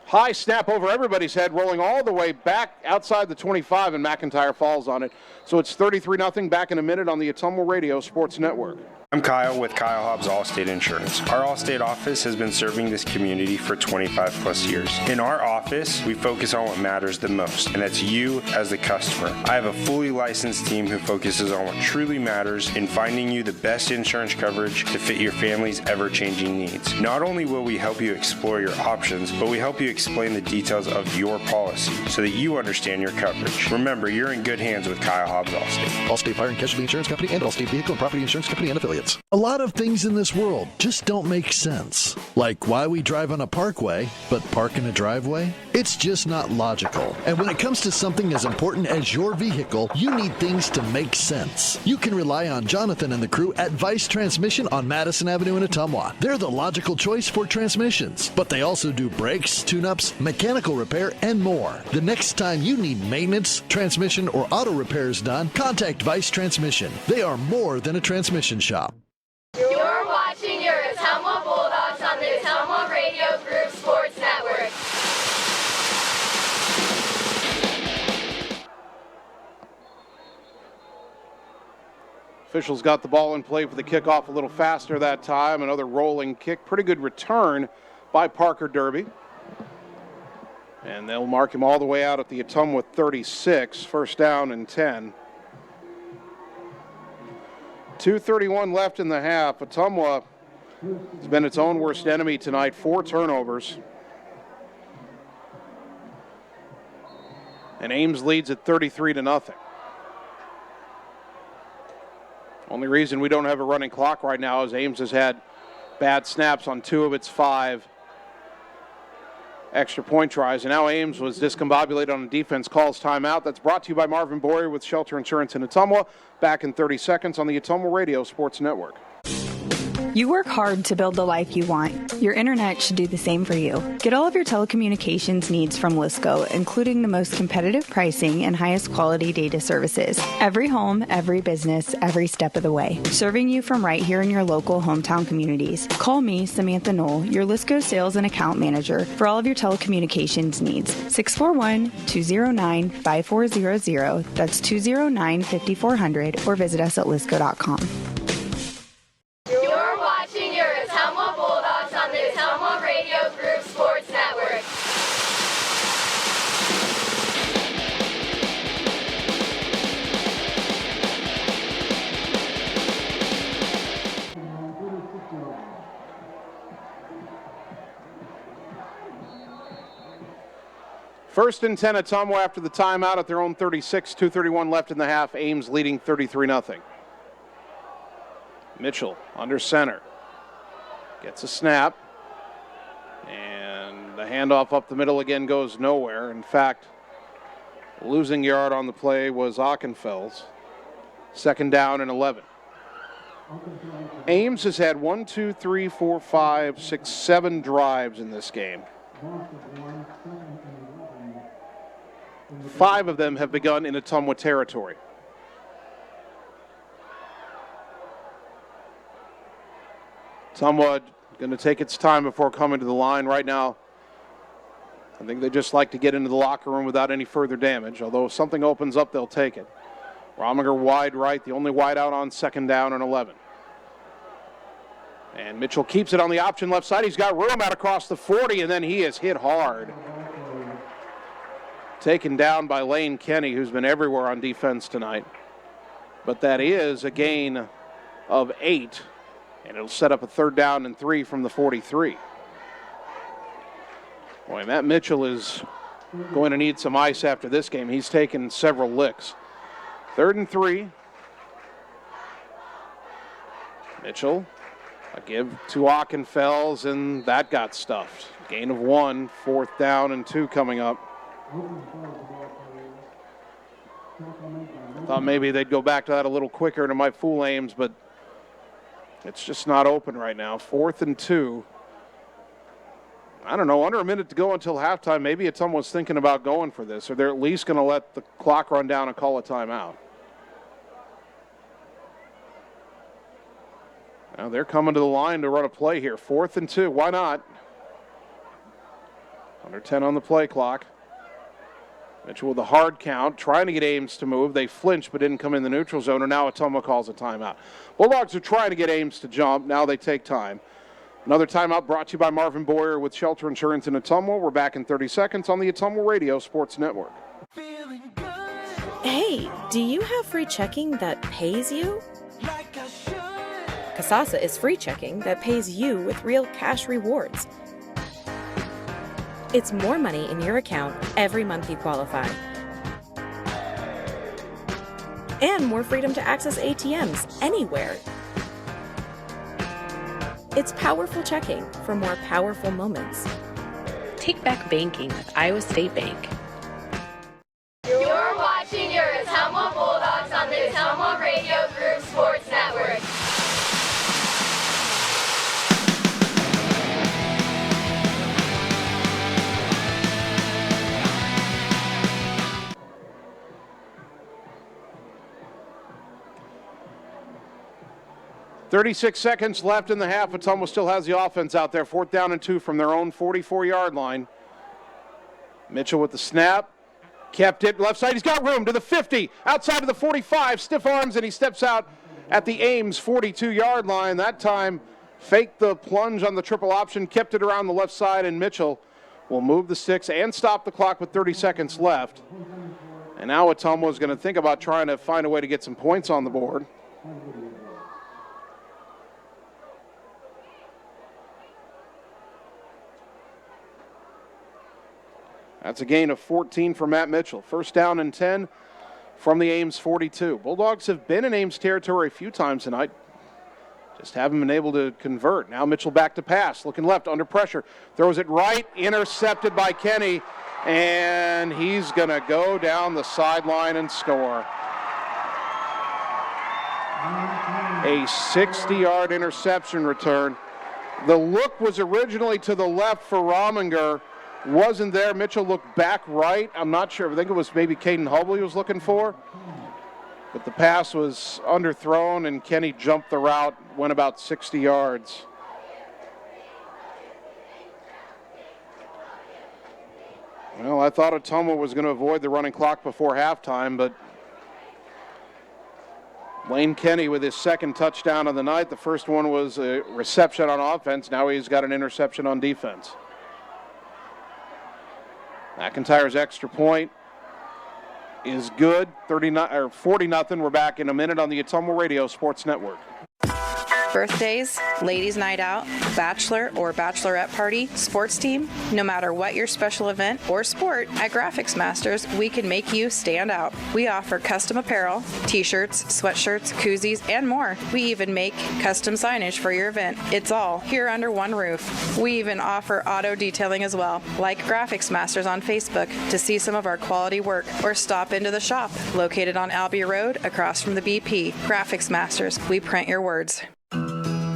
High snap over everybody's head, rolling all the way back outside the 25, and McIntyre falls on it. So it's 33-0, back in a minute on the Ottumwa Radio Sports Network. I'm Kyle with Kyle Hobbs Allstate Insurance. Our Allstate office has been serving this community for 25 plus years. In our office, we focus on what matters the most, and that's you as the customer. I have a fully licensed team who focuses on what truly matters in finding you the best insurance coverage to fit your family's ever-changing needs. Not only will we help you explore your options, but we help you explain the details of your policy so that you understand your coverage. Remember, you're in good hands with Kyle Hobbs Allstate. Allstate Fire and Casualty Insurance Company and Allstate Vehicle and Property Insurance Company and affiliates. A lot of things in this world just don't make sense. Like why we drive on a parkway, but park in a driveway? It's just not logical. And when it comes to something as important as your vehicle, you need things to make sense. You can rely on Jonathan and the crew at Vice Transmission on Madison Avenue in Ottumwa. They're the logical choice for transmissions, but they also do brakes, tune-ups, mechanical repair, and more. The next time you need maintenance, transmission, or auto repairs done, contact Vice Transmission. They are more than a transmission shop. You're watching your Ottumwa Bulldogs on the Ottumwa Radio Group Sports Network. Officials got the ball in play for the kickoff a little faster that time. Another rolling kick. Pretty good return by Parker Derby. And they'll mark him all the way out at the Ottumwa 36. 1st down and 10. 2:31 left in the half. Ottumwa has been its own worst enemy tonight. 4 turnovers. And Ames leads at 33-0. Only reason we don't have a running clock right now is Ames has had bad snaps on 2 of its 5 extra point tries. And now Ames was discombobulated on a defense, calls timeout. That's brought to you by Marvin Boyer with Shelter Insurance in Ottumwa. Back in 30 seconds on the Ottumwa Radio Sports Network. You work hard to build the life you want. Your internet should do the same for you. Get all of your telecommunications needs from Lisco, including the most competitive pricing and highest quality data services. Every home, every business, every step of the way. Serving you from right here in your local hometown communities. Call me, Samantha Knoll, your Lisco sales and account manager for all of your telecommunications needs. 641-209-5400. That's 209-5400, or visit us at lisco.com. You're watching your Ottumwa Bulldogs on the Ottumwa Radio Group Sports Network. First and 10 Ottumwa after the timeout at their own 36, 2:31 left in the half. Ames leading 33-0. Mitchell under center. Gets a snap. And the handoff up the middle again goes nowhere. In fact, losing yard on the play was Ockenfels. Second down and 11. Ames has had 1, 2, 3, 4, 5, 6, 7 drives in this game. 5 of them have begun in Ottumwa territory. Ottumwa going to take its time before coming to the line. Right now, I think they just like to get into the locker room without any further damage. Although if something opens up, they'll take it. Rominger wide right, the only wide out on second down and 11. And Mitchell keeps it on the option left side. He's got room out across the 40, and then he is hit hard. Taken down by Lane Kenny, who's been everywhere on defense tonight. But that is a gain of 8. And it'll set up a 3rd down and 3 from the 43. Boy, Matt Mitchell is going to need some ice after this game. He's taken several licks. 3rd and 3. Mitchell, a give to Ockenfels, and that got stuffed. Gain of 1, 4th down and 2 coming up. Thought maybe they'd go back to that a little quicker and it might fool Ames, but it's just not open right now. 4th and 2. I don't know, under a minute to go until halftime. Maybe Ottumwa's thinking about going for this, or they're at least going to let the clock run down and call a timeout. Now they're coming to the line to run a play here. 4th and 2. Why not? Under 10 on the play clock. Mitchell with a hard count, trying to get Ames to move. They flinched but didn't come in the neutral zone, and now Ottumwa calls a timeout. Bulldogs are trying to get Ames to jump. Now they take time. Another timeout brought to you by Marvin Boyer with Shelter Insurance in Ottumwa. We're back in 30 seconds on the Ottumwa Radio Sports Network. Hey, do you have free checking that pays you? Kasasa is free checking that pays you with real cash rewards. It's more money in your account every month you qualify. And more freedom to access ATMs anywhere. It's powerful checking for more powerful moments. Take back banking with Iowa State Bank. You're watching your Ottumwa Bulldogs on the Ottumwa Radio Group Sports Network. .36 seconds left in the half. Ottumwa still has the offense out there. 4th down and 2 from their own 44-yard line. Mitchell with the snap. Kept it left side. He's got room to the 50. Outside of the 45. Stiff arms, and he steps out at the Ames 42-yard line. That time, faked the plunge on the triple option. Kept it around the left side, and Mitchell will move the sticks and stop the clock with 30 seconds left. And now Ottumwa is going to think about trying to find a way to get some points on the board. That's a gain of 14 for Matt Mitchell. First down and 10 from the Ames 42. Bulldogs have been in Ames territory a few times tonight. Just haven't been able to convert. Now Mitchell back to pass, looking left, under pressure. Throws it right, intercepted by Kenny, and he's going to go down the sideline and score. A 60-yard interception return. The look was originally to the left for Rominger. Wasn't there. Mitchell looked back right. I'm not sure. I think it was maybe Caden Hubley he was looking for. But the pass was underthrown, and Kenny jumped the route, went about 60 yards. Well, I thought Ottumwa was going to avoid the running clock before halftime, but Lane Kenny with his second touchdown of the night. The first one was a reception on offense. Now he's got an interception on defense. McIntyre's extra point is good. 40-0. We're back in a minute on the Ottumwa Radio Sports Network. Birthdays, ladies' night out, bachelor or bachelorette party, sports team, no matter what your special event or sport, at Graphics Masters, we can make you stand out. We offer custom apparel, t-shirts, sweatshirts, koozies, and more. We even make custom signage for your event. It's all here under one roof. We even offer auto detailing as well. Like Graphics Masters on Facebook to see some of our quality work, or stop into the shop located on Albee Road across from the BP. Graphics Masters, we print your words.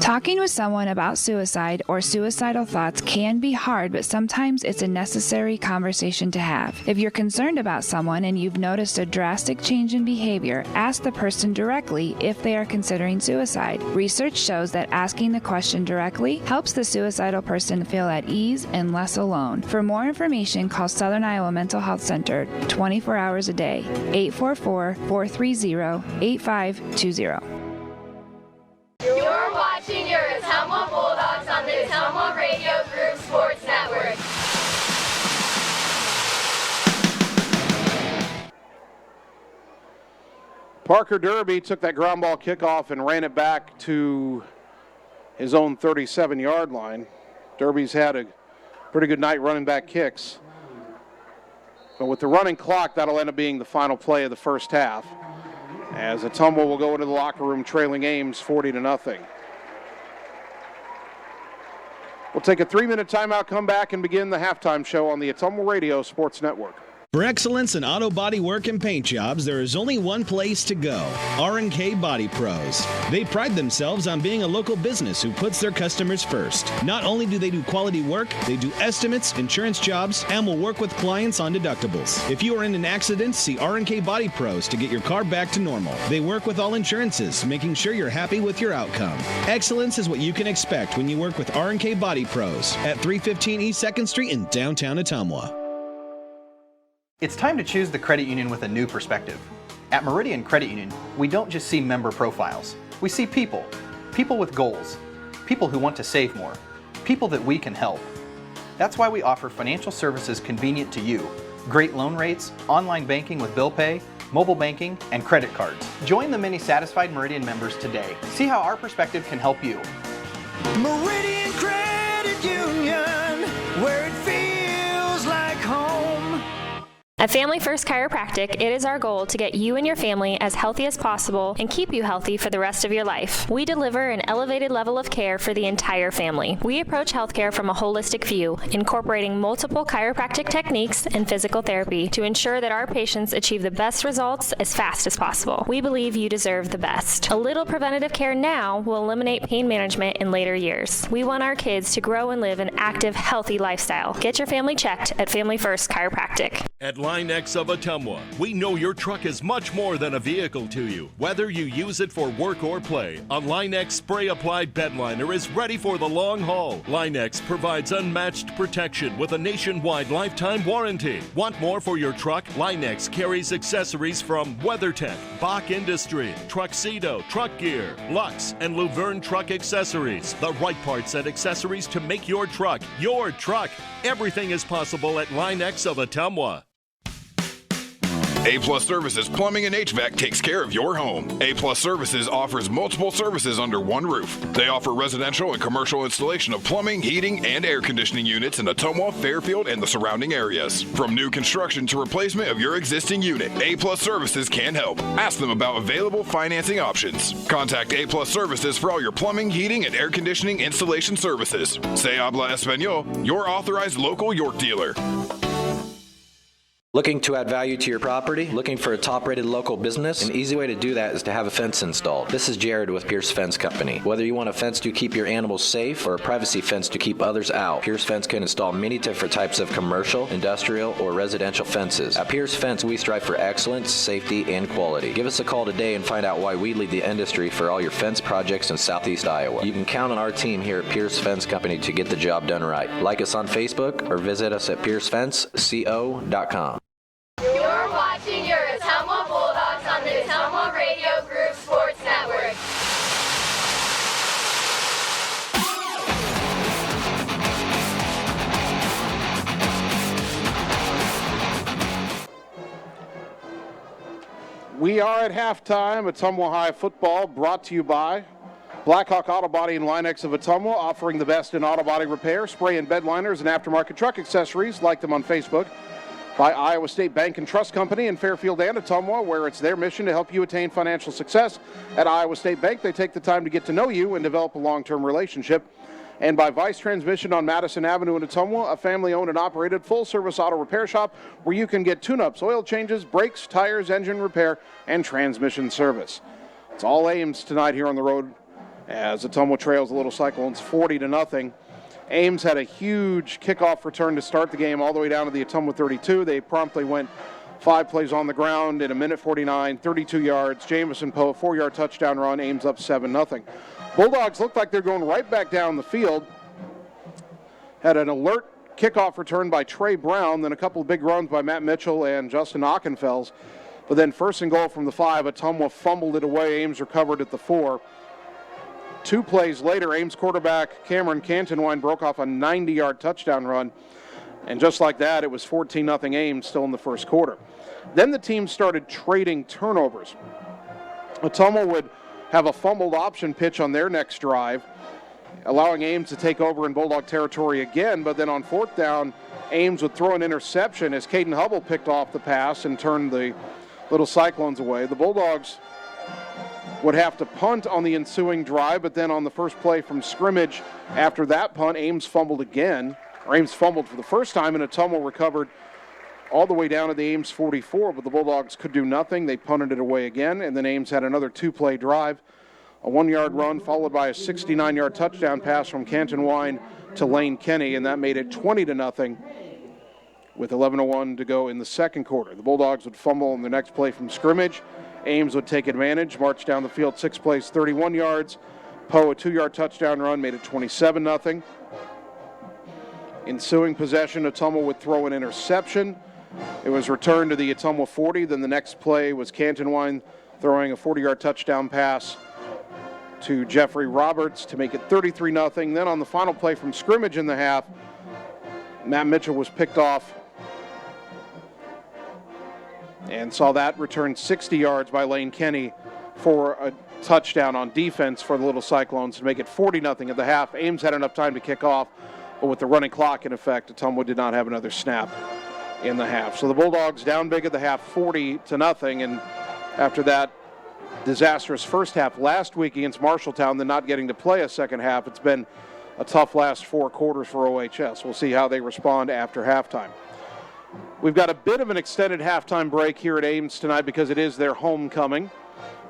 Talking with someone about suicide or suicidal thoughts can be hard, but sometimes it's a necessary conversation to have. If you're concerned about someone and you've noticed a drastic change in behavior, ask the person directly if they are considering suicide. Research shows that asking the question directly helps the suicidal person feel at ease and less alone. For more information, call Southern Iowa Mental Health Center 24 hours a day, 844-430-8520. You're watching your Ottumwa Bulldogs on the Ottumwa Radio Group Sports Network. Parker Derby took that ground ball kickoff and ran it back to his own 37-yard line. Derby's had a pretty good night running back kicks. But with the running clock, that'll end up being the final play of the first half, as Ottumwa will go into the locker room trailing Ames 40-0. We'll take a 3-minute timeout, come back, and begin the halftime show on the Ottumwa Radio Sports Network. For excellence in auto body work and paint jobs, there is only one place to go, R&K Body Pros. They pride themselves on being a local business who puts their customers first. Not only do they do quality work, they do estimates, insurance jobs, and will work with clients on deductibles. If you are in an accident, see R&K Body Pros to get your car back to normal. They work with all insurances, making sure you're happy with your outcome. Excellence is what you can expect when you work with R&K Body Pros at 315 East 2nd Street in downtown Ottumwa. It's time to choose the credit union with a new perspective. At Meridian Credit Union, we don't just see member profiles. We see people. People with goals. People who want to save more. People that we can help. That's why we offer financial services convenient to you. Great loan rates, online banking with bill pay, mobile banking, and credit cards. Join the many satisfied Meridian members today. See how our perspective can help you. Meridian Credit Union, where it feels like home. At Family First Chiropractic, it is our goal to get you and your family as healthy as possible and keep you healthy for the rest of your life. We deliver an elevated level of care for the entire family. We approach healthcare from a holistic view, incorporating multiple chiropractic techniques and physical therapy to ensure that our patients achieve the best results as fast as possible. We believe you deserve the best. A little preventative care now will eliminate pain management in later years. We want our kids to grow and live an active, healthy lifestyle. Get your family checked at Family First Chiropractic. At Line X of Ottumwa, we know your truck is much more than a vehicle to you. Whether you use it for work or play, a Line X spray-applied bed liner is ready for the long haul. Line X provides unmatched protection with a nationwide lifetime warranty. Want more for your truck? Line X carries accessories from WeatherTech, Bach Industry, Truxedo, Truck Gear, Lux, and Luverne Truck Accessories. The right parts and accessories to make your truck your truck. Everything is possible at Line X of Ottumwa. A-Plus Services Plumbing and HVAC takes care of your home. A-Plus Services offers multiple services under one roof. They offer residential and commercial installation of plumbing, heating, and air conditioning units in Ottumwa, Fairfield, and the surrounding areas. From new construction to replacement of your existing unit, A-Plus Services can help. Ask them about available financing options. Contact A-Plus Services for all your plumbing, heating, and air conditioning installation services. Se habla español, your authorized local York dealer. Looking to add value to your property? Looking for a top-rated local business? An easy way to do that is to have a fence installed. This is Jared with Pierce Fence Company. Whether you want a fence to keep your animals safe or a privacy fence to keep others out, Pierce Fence can install many different types of commercial, industrial, or residential fences. At Pierce Fence, we strive for excellence, safety, and quality. Give us a call today and find out why we lead the industry for all your fence projects in Southeast Iowa. You can count on our team here at Pierce Fence Company to get the job done right. Like us on Facebook or visit us at piercefenceco.com. You're watching your Ottumwa Bulldogs on the Ottumwa Radio Group Sports Network. We are at halftime. Ottumwa High football brought to you by Blackhawk Auto Body and Linex of Ottumwa, offering the best in auto body repair, spray and bed liners, and aftermarket truck accessories. Like them on Facebook. By Iowa State Bank and Trust Company in Fairfield and Ottumwa, where it's their mission to help you attain financial success. At Iowa State Bank, they take the time to get to know you and develop a long-term relationship. And by Vice Transmission on Madison Avenue in Ottumwa, a family-owned and operated full-service auto repair shop where you can get tune-ups, oil changes, brakes, tires, engine repair, and transmission service. It's all Ames tonight here on the road as Ottumwa trails the Little Cyclones 40-0. Ames had a huge kickoff return to start the game all the way down to the Ottumwa 32. They promptly went 5 plays on the ground in a minute 49, 32 yards. Jamison Poe, 4-yard touchdown run. Ames up 7-0. Bulldogs looked like they're going right back down the field. Had an alert kickoff return by Trey Brown, then a couple of big runs by Matt Mitchell and Justin Ockenfels. But then first and goal from the 5, Ottumwa fumbled it away. Ames recovered at the 4. 2 plays later, Ames quarterback Cameron Cantonwine broke off a 90-yard touchdown run. And just like that, it was 14-0 Ames still in the first quarter. Then the team started trading turnovers. Ottumwa would have a fumbled option pitch on their next drive, allowing Ames to take over in Bulldog territory again. But then on 4th down, Ames would throw an interception as Caden Hubble picked off the pass and turned the Little Cyclones away. The Bulldogs would have to punt on the ensuing drive, but then on the first play from scrimmage after that punt, Ames fumbled again. Ames fumbled for the first time, and Ottumwa recovered all the way down to the Ames 44, but the Bulldogs could do nothing. They punted it away again, and then Ames had another 2-play drive, a 1-yard run followed by a 69-yard touchdown pass from Cantonwine to Lane Kenny, and that made it 20-0 with 11:01 to go in the second quarter. The Bulldogs would fumble on the next play from scrimmage. Ames would take advantage, march down the field 6 plays, 31 yards. Poe, a 2-yard touchdown run, made it 27-0. Ensuing possession, Ottumwa would throw an interception. It was returned to the Ottumwa 40. Then the next play was Cantonwine throwing a 40-yard touchdown pass to Jeffrey Roberts to make it 33-0. Then on the final play from scrimmage in the half, Matt Mitchell was picked off and saw that return 60 yards by Lane Kenny for a touchdown on defense for the Little Cyclones to make it 40-0 at the half. Ames had enough time to kick off, but with the running clock in effect, Ottumwa did not have another snap in the half. So the Bulldogs down big at the half, 40-0, and after that disastrous first half last week against Marshalltown, then not getting to play a second half, it's been a tough last 4 quarters for OHS. We'll see how they respond after halftime. We've got a bit of an extended halftime break here at Ames tonight because it is their homecoming.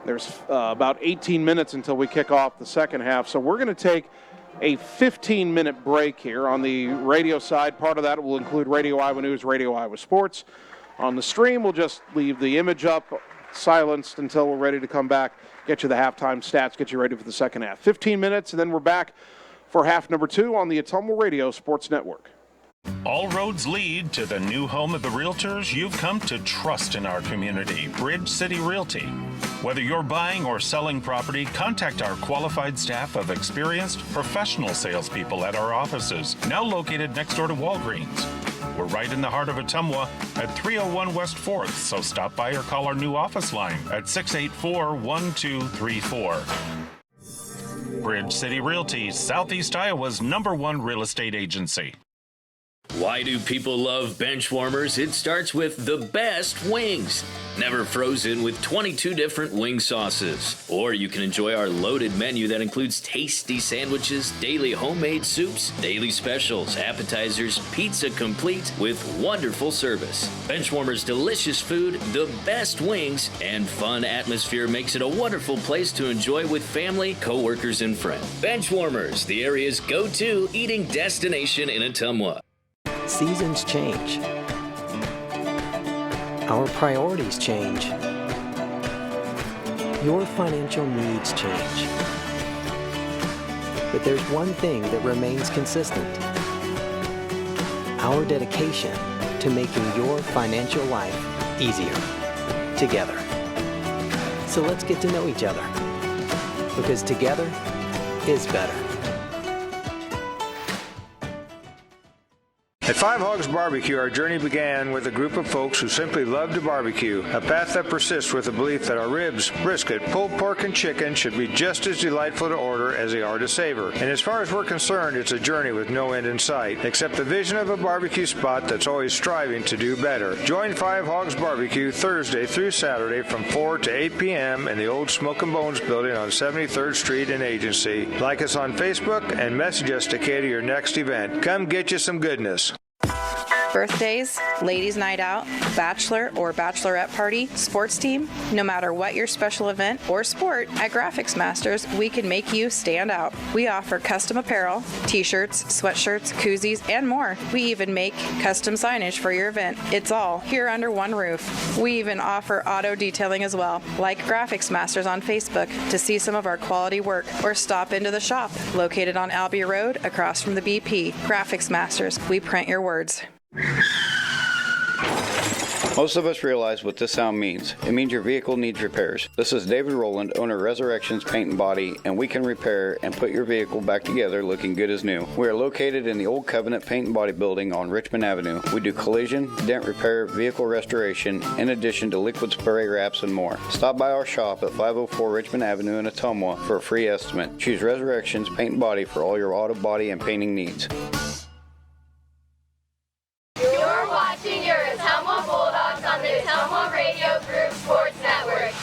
There's about 18 minutes until we kick off the second half, so we're going to take a 15-minute break here on the radio side. Part of that will include Radio Iowa News, Radio Iowa Sports. On the stream, we'll just leave the image up, silenced until we're ready to come back, get you the halftime stats, get you ready for the second half. 15 minutes, and then we're back for half number 2 on the Ottumwa Radio Sports Network. All roads lead to the new home of the realtors you've come to trust in our community, Bridge City Realty. Whether you're buying or selling property, contact our qualified staff of experienced professional salespeople at our offices, now located next door to Walgreens. We're right in the heart of Ottumwa at 301 West 4th, so stop by or call our new office line at 684-1234. Bridge City Realty, Southeast Iowa's #1 real estate agency. Why do people love bench warmers? It starts with the best wings. Never frozen with 22 different wing sauces. Or you can enjoy our loaded menu that includes tasty sandwiches, daily homemade soups, daily specials, appetizers, pizza complete with wonderful service. Benchwarmer's delicious food, the best wings, and fun atmosphere makes it a wonderful place to enjoy with family, co-workers, and friends. Benchwarmers, the area's go-to eating destination in Ottumwa. Seasons change. Our priorities change. Your financial needs change. But there's one thing that remains consistent. Our dedication to making your financial life easier together. So let's get to know each other, because together is better. At Five Hogs Barbecue, our journey began with a group of folks who simply love to barbecue, a path that persists with the belief that our ribs, brisket, pulled pork, and chicken should be just as delightful to order as they are to savor. And as far as we're concerned, it's a journey with no end in sight, except the vision of a barbecue spot that's always striving to do better. Join Five Hogs Barbecue Thursday through Saturday from 4 to 8 p.m. in the old Smoke and Bones building on 73rd Street in Agency. Like us on Facebook and message us to cater your next event. Come get you some goodness. Birthdays, ladies' night out, bachelor or bachelorette party, sports team, no matter what your special event or sport, at Graphics Masters, we can make you stand out. We offer custom apparel, t-shirts, sweatshirts, koozies, and more. We even make custom signage for your event. It's all here under one roof. We even offer auto detailing as well. Like Graphics Masters on Facebook to see some of our quality work, or stop into the shop located on Albee Road across from the BP. Graphics Masters, we print your words. Most of us realize what this sound means. It means your vehicle needs repairs. This is David Rowland, owner of Resurrections Paint and Body, and we can repair and put your vehicle back together looking good as new. We are located in the Old Covenant Paint and Body building on Richmond Avenue. We do collision, dent repair, vehicle restoration, in addition to liquid spray wraps and more. Stop by our shop at 504 Richmond Avenue in Ottumwa for a free estimate. Choose Resurrections Paint and Body for all your auto body and painting needs. You're watching your Ottumwa Bulldogs on the Ottumwa Radio Group Sports Network.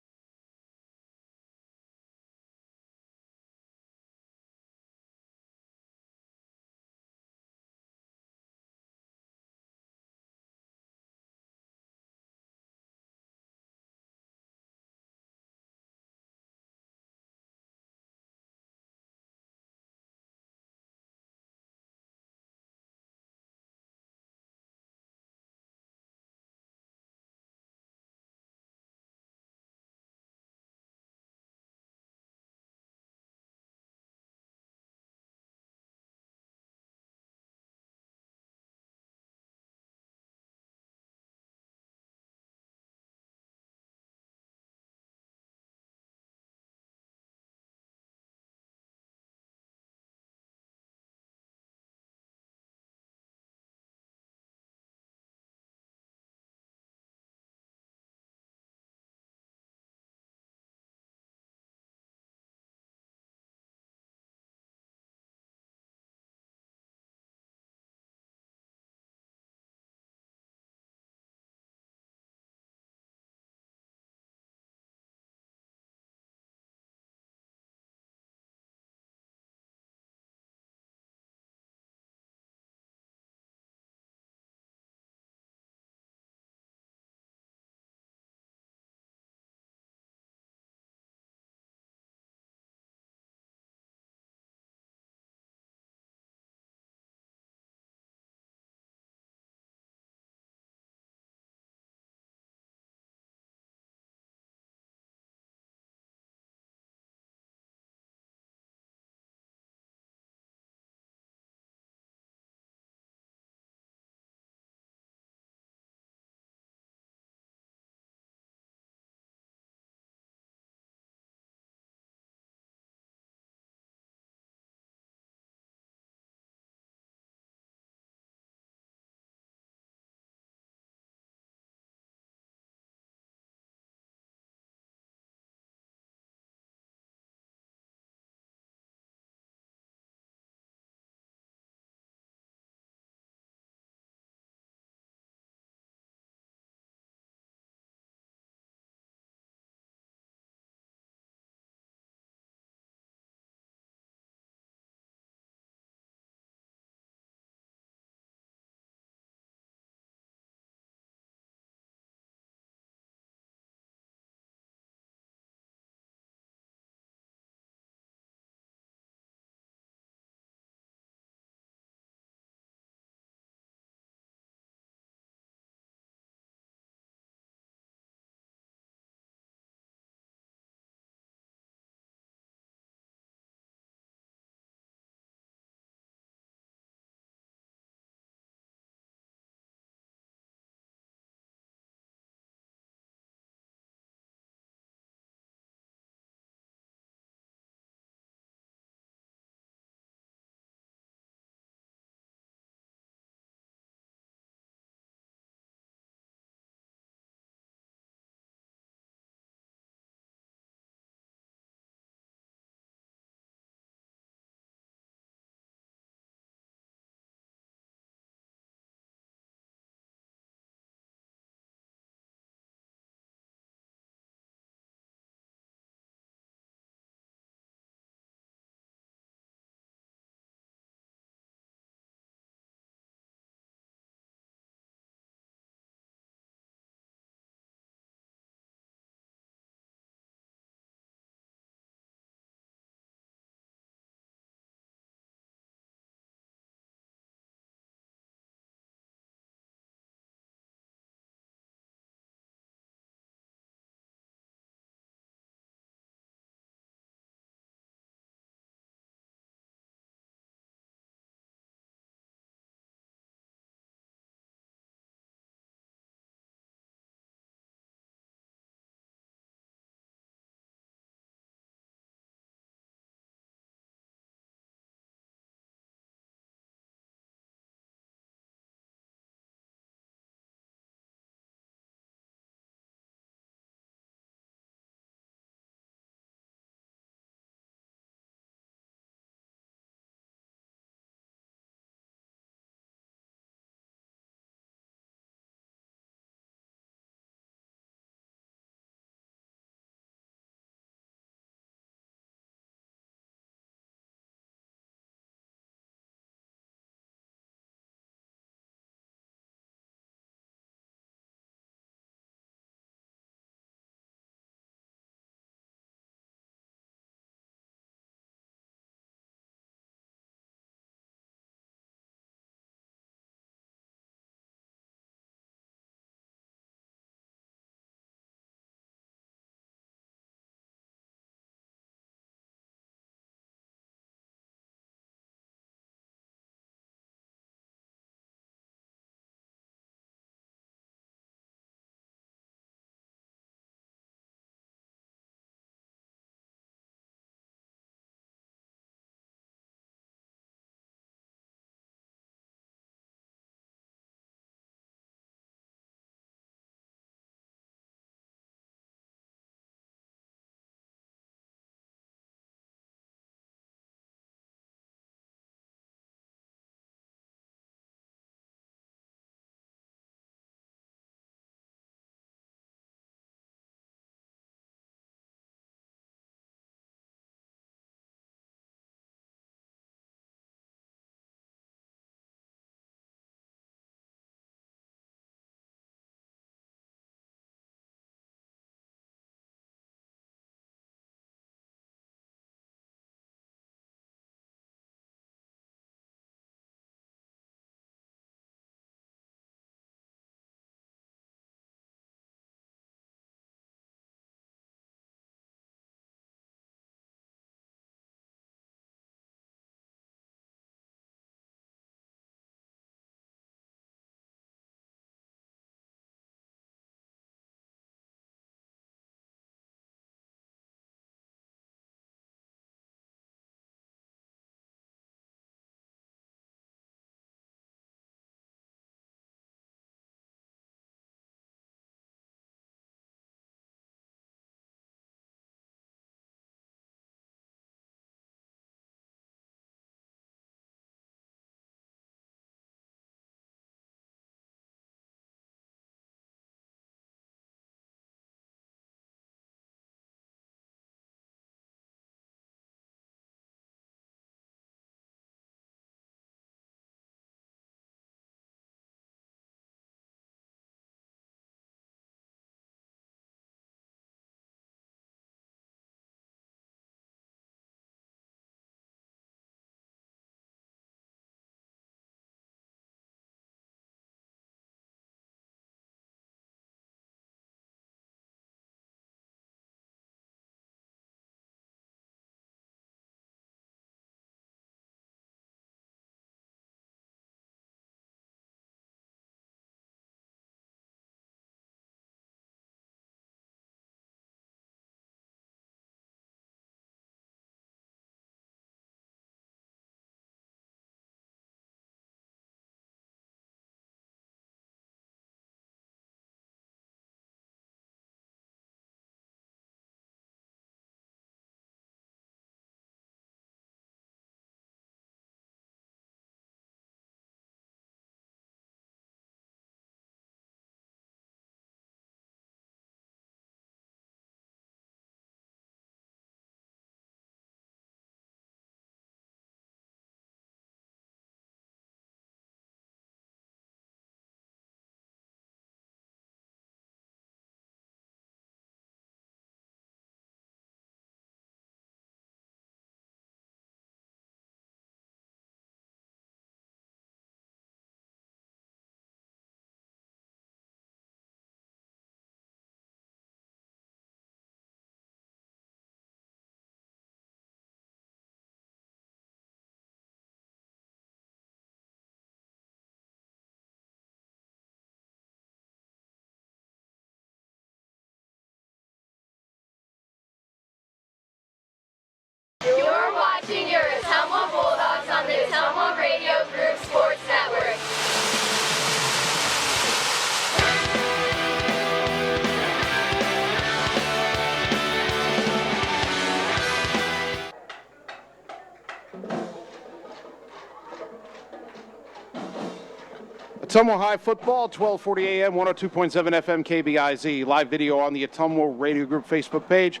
Ottumwa High football, 1240 AM, 102.7 FM KBIZ. Live video on the Ottumwa Radio Group Facebook page.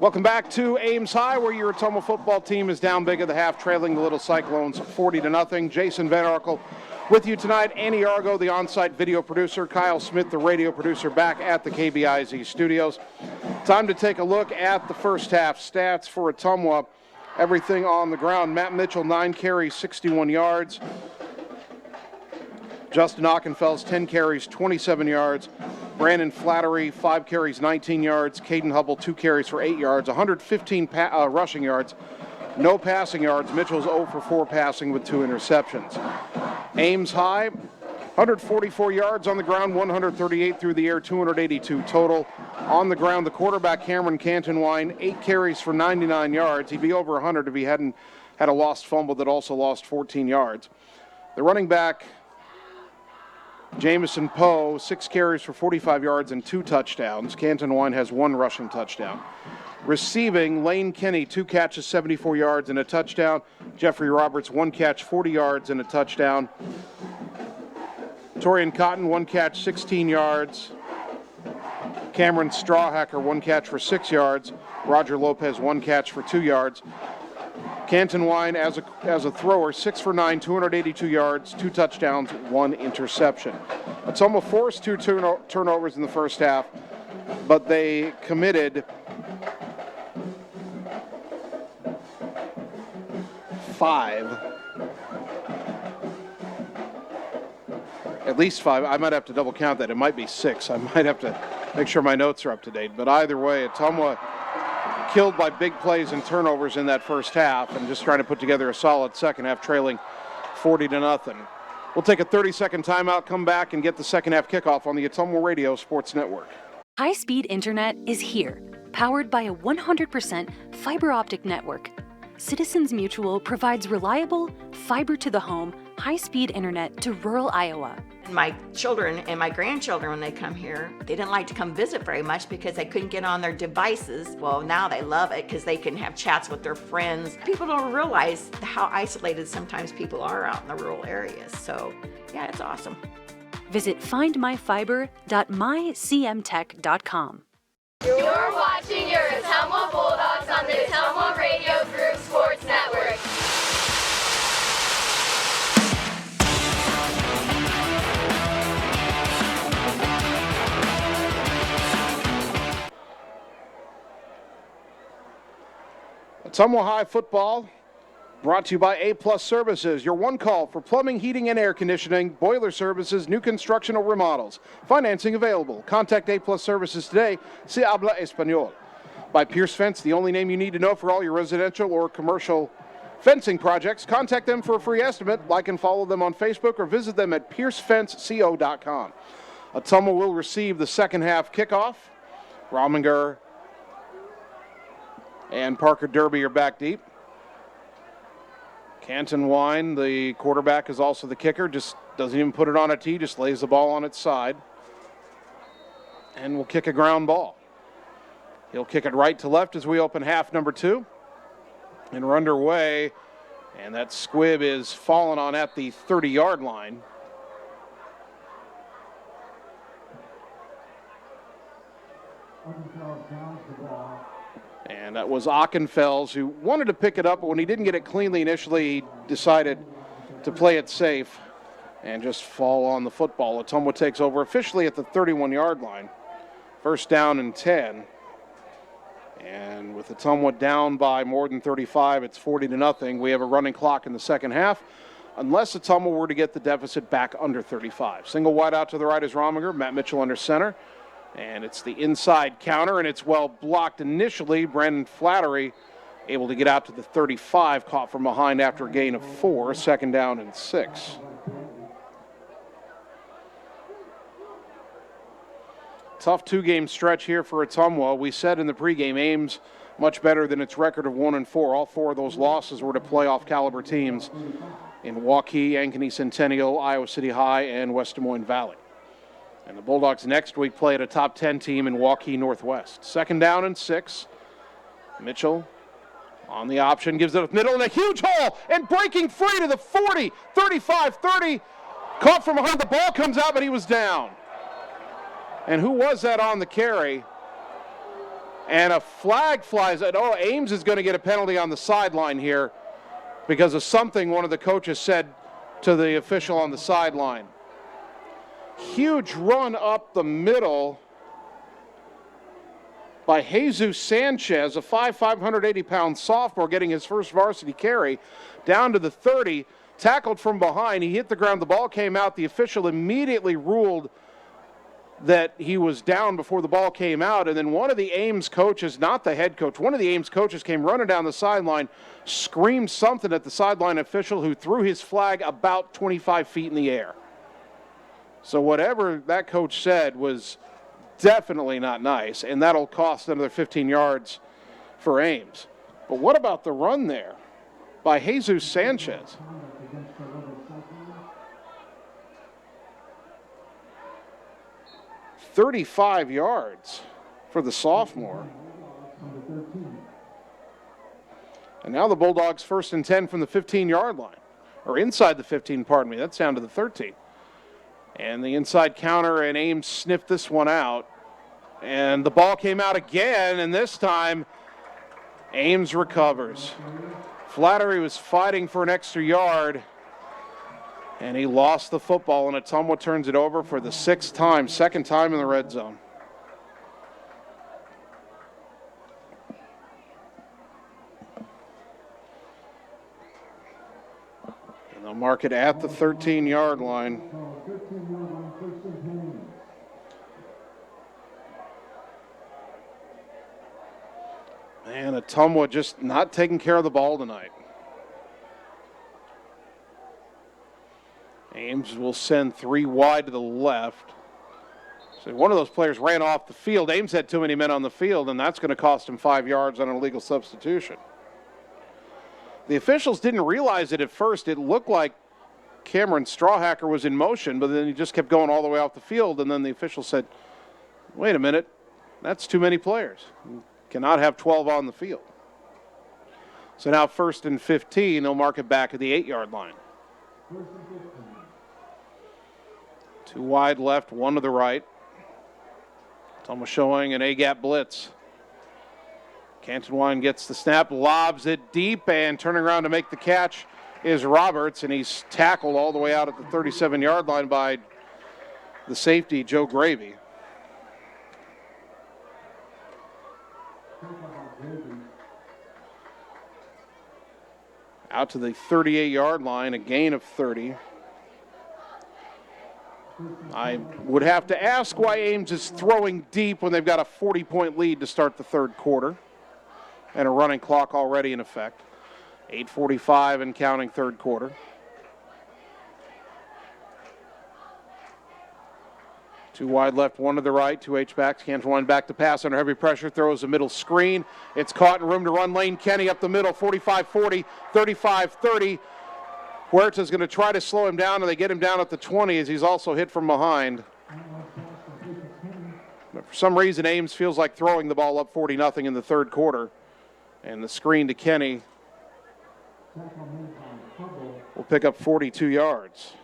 Welcome back to Ames High, where your Ottumwa football team is down big at the half, trailing the Little Cyclones 40-0. Jason Van Arkel with you tonight. Annie Argo, the on-site video producer. Kyle Smith, the radio producer, back at the KBIZ studios. Time to take a look at the first half stats for Ottumwa. Everything on the ground. Matt Mitchell, 9 carries, 61 yards. Justin Ockenfels, 10 carries, 27 yards. Brandon Flattery, 5 carries, 19 yards. Caden Hubble, 2 carries for 8 yards. 115 rushing yards, no passing yards. Mitchell's 0 for 4 passing with 2 interceptions. Ames High, 144 yards on the ground, 138 through the air, 282 total. On the ground, the quarterback, Cameron Cantonwine, 8 carries for 99 yards. He'd be over 100 if he hadn't had a lost fumble that also lost 14 yards. The running back, Jamison Poe, 6 carries for 45 yards and 2 touchdowns. Cantonwine has 1 rushing touchdown. Receiving, Lane Kenny, 2 catches, 74 yards and a touchdown. Jeffrey Roberts, 1 catch, 40 yards and a touchdown. Torian Cotton, 1 catch, 16 yards. Cameron Strawhacker, 1 catch for 6 yards. Roger Lopez, 1 catch for 2 yards. Cantonwine as a thrower, 6 for 9, 282 yards, 2 touchdowns, 1 interception. Ottumwa forced 2 turnovers in the first half, but they committed 5. At least 5. I might have to double count that. It might be 6. I might have to make sure my notes are up to date. But either way, Ottumwa killed by big plays and turnovers in that first half and just trying to put together a solid second half, trailing 40-0. We'll take a 30-second timeout, come back, and get the second half kickoff on the Ottumwa Radio Sports Network. High-speed internet is here, powered by a 100% fiber optic network. Citizens Mutual provides reliable, fiber-to-the-home, high-speed internet to rural Iowa. My children and my grandchildren, when they come here, they didn't like to come visit very much because they couldn't get on their devices. Well, now they love it because they can have chats with their friends. People don't realize how isolated sometimes people are out in the rural areas. So, yeah, it's awesome. Visit findmyfiber.mycmtech.com. You're watching your Ottumwa Bulldogs on the Ottumwa Radio Group Sports Network. Ottumwa High football brought to you by A-Plus Services, your one call for plumbing, heating, and air conditioning, boiler services, new construction or remodels. Financing available. Contact A-Plus Services today. Se habla español. By Pierce Fence, the only name you need to know for all your residential or commercial fencing projects. Contact them for a free estimate. Like and follow them on Facebook or visit them at piercefenceco.com. Ottumwa will receive the second half kickoff. Rominger and Parker Derby are back deep. Cantonwine, the quarterback, is also the kicker. Just doesn't even put it on a tee, just lays the ball on its side. And will kick a ground ball. He'll kick it right to left as we open half number 2. And we're underway. And that squib is fallen on at the 30-yard line. And that was Ockenfels, who wanted to pick it up, but when he didn't get it cleanly initially, he decided to play it safe and just fall on the football. Ottumwa takes over officially at the 31-yard line. First down and 10. And with Ottumwa down by more than 35, it's 40-0. We have a running clock in the second half, unless Ottumwa were to get the deficit back under 35. Single wide out to the right is Rominger. Matt Mitchell under center. And it's the inside counter, and it's well blocked initially. Brandon Flattery able to get out to the 35, caught from behind after a gain of 4, second down and 6. Tough 2-game stretch here for Ottumwa. We said in the pregame, Ames much better than its record of 1-4. All 4 of those losses were to playoff caliber teams in Waukee, Ankeny Centennial, Iowa City High, and West Des Moines Valley. And the Bulldogs next week play at a top 10 team in Waukee Northwest. Second down and 6. Mitchell on the option, gives it a middle and a huge hole, and breaking free to the 40, 35, 30, Caught from behind, the ball comes out, but he was down. And who was that on the carry? And a flag flies out. Oh, Ames is going to get a penalty on the sideline here because of something one of the coaches said to the official on the sideline. Huge run up the middle by Jesus Sanchez, a 580-pound sophomore getting his first varsity carry, down to the 30, tackled from behind. He hit the ground. The ball came out. The official immediately ruled that he was down before the ball came out, and then one of the Ames coaches, not the head coach, one of the Ames coaches came running down the sideline, screamed something at the sideline official who threw his flag about 25 feet in the air. So whatever that coach said was definitely not nice, and that'll cost another 15 yards for Ames. But what about the run there by Jesus Sanchez? 35 yards for the sophomore. And now the Bulldogs 1st and 10 from the 15-yard line. Or inside the 15, pardon me. That's down to the 13. And the inside counter, and Ames sniffed this one out. And the ball came out again, and this time Ames recovers. Flattery was fighting for an extra yard, and he lost the football, and Ottumwa turns it over for the 6th time, 2nd time in the red zone. And they'll mark it at the 13-yard line. And Ottumwa just not taking care of the ball tonight. Ames will send 3 wide to the left. So one of those players ran off the field. Ames had too many men on the field, and that's going to cost him 5 yards on an illegal substitution. The officials didn't realize it at first. It looked like Cameron Strawhacker was in motion, but then he just kept going all the way off the field, and then the official said, wait a minute, that's too many players. You cannot have 12 on the field. So now 1st and 15, they'll mark it back at the 8-yard line. 2 wide left, 1 to the right. Ottumwa showing an A-gap blitz. Cantonwine gets the snap, lobs it deep, and turning around to make the catch is Roberts, and he's tackled all the way out at the 37-yard line by the safety, Joe Gravy. Out to the 38-yard line, a gain of 30. I would have to ask why Ames is throwing deep when they've got a 40-point lead to start the 3rd quarter and a running clock already in effect. 8:45 and counting 3rd quarter. Two wide left, 1 to the right, 2 H-backs. Cantonwine back to pass under heavy pressure, throws a middle screen. It's caught in room to run. Lane Kenny up the middle, 45-40, 35-30. Huerta's going to try to slow him down, and they get him down at the 20 as he's also hit from behind. But for some reason, Ames feels like throwing the ball up 40-0 in the 3rd quarter. And the screen to Kenny will pick up 42 yards.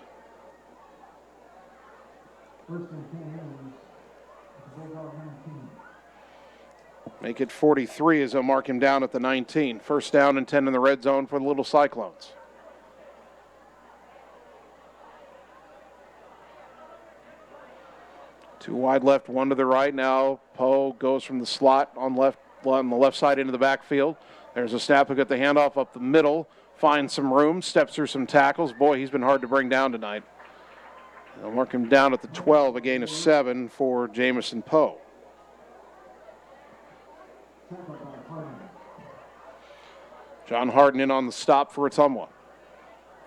Make it 43 as they'll mark him down at the 19. 1st down and 10 in the red zone for the Little Cyclones. Two wide left, 1 to the right. Now Poe goes from the slot on the left side into the backfield. There's a snap. Who got the handoff up the middle, finds some room, steps through some tackles. Boy, he's been hard to bring down tonight. They'll mark him down at the 12, a gain of 7 for Jamison Poe. John Harden in on the stop for Ottumwa.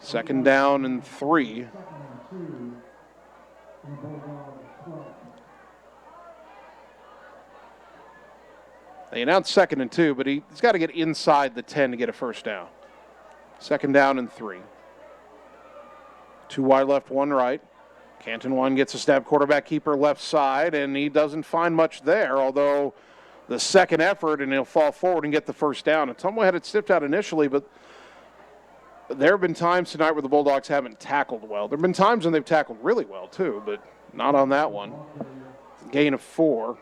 2nd down and 3. They announced 2nd and 2, but he's got to get inside the 10 to get a 1st down. 2nd down and 3. 2 wide left, 1 right. Cantonwine gets a snap, quarterback keeper left side, and he doesn't find much there, although the 2nd effort, and he'll fall forward and get the 1st down. Ottumwa had it snipped out initially, but There have been times tonight where the Bulldogs haven't tackled well. There have been times when they've tackled really well, too, but not on that one. Gain of 4.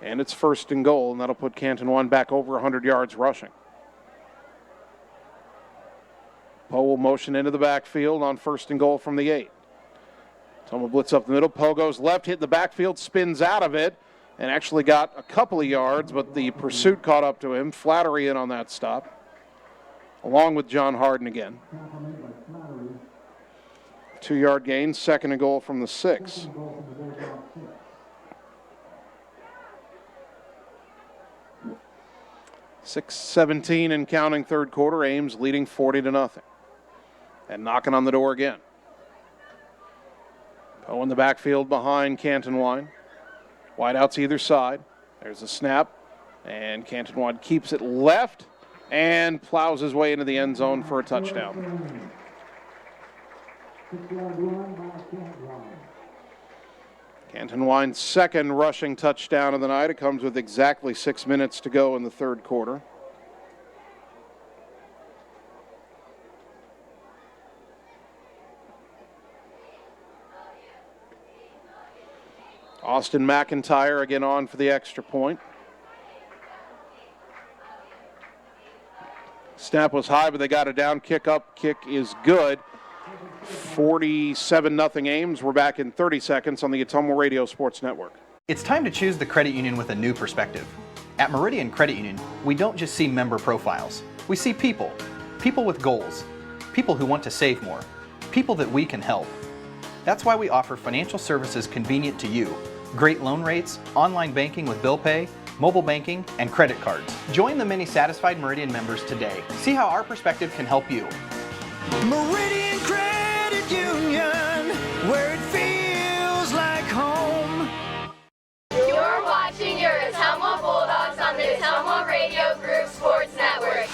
And it's 1st and goal, and that'll put Canton One back over 100 yards rushing. Poe will motion into the backfield on 1st and goal from the 8. Ottumwa blitz up the middle. Poe goes left, hit the backfield, spins out of it, and actually got a couple of yards, but the pursuit caught up to him. Flattery in on that stop, along with John Harden again. 2-yard gain, 2nd and goal from the 6. .6:17 and counting third quarter. Ames leading 40-0. And knocking on the door again. Poe in the backfield behind Canton Wine. Wideouts either side. There's a snap. And Canton Wine keeps it left and plows his way into the end zone for a touchdown. Canton Wine's 2nd rushing touchdown of the night. It comes with exactly 6 minutes to go in the third quarter. Austin McIntyre again on for the extra point. Snap was high, but they got it down. Kick up. Kick is good. 47-0 Ames. We're back in 30 seconds on the Ottumwa Radio Sports Network. It's time to choose the credit union with a new perspective. At Meridian Credit Union, we don't just see member profiles. We see people. People with goals. People who want to save more. People that we can help. That's why we offer financial services convenient to you. Great loan rates, online banking with bill pay, mobile banking, and credit cards. Join the many satisfied Meridian members today. See how our perspective can help you. Meridian Credit Union, where it feels like home. You're watching your Ottumwa Bulldogs on the Ottumwa Radio Group Sports Network.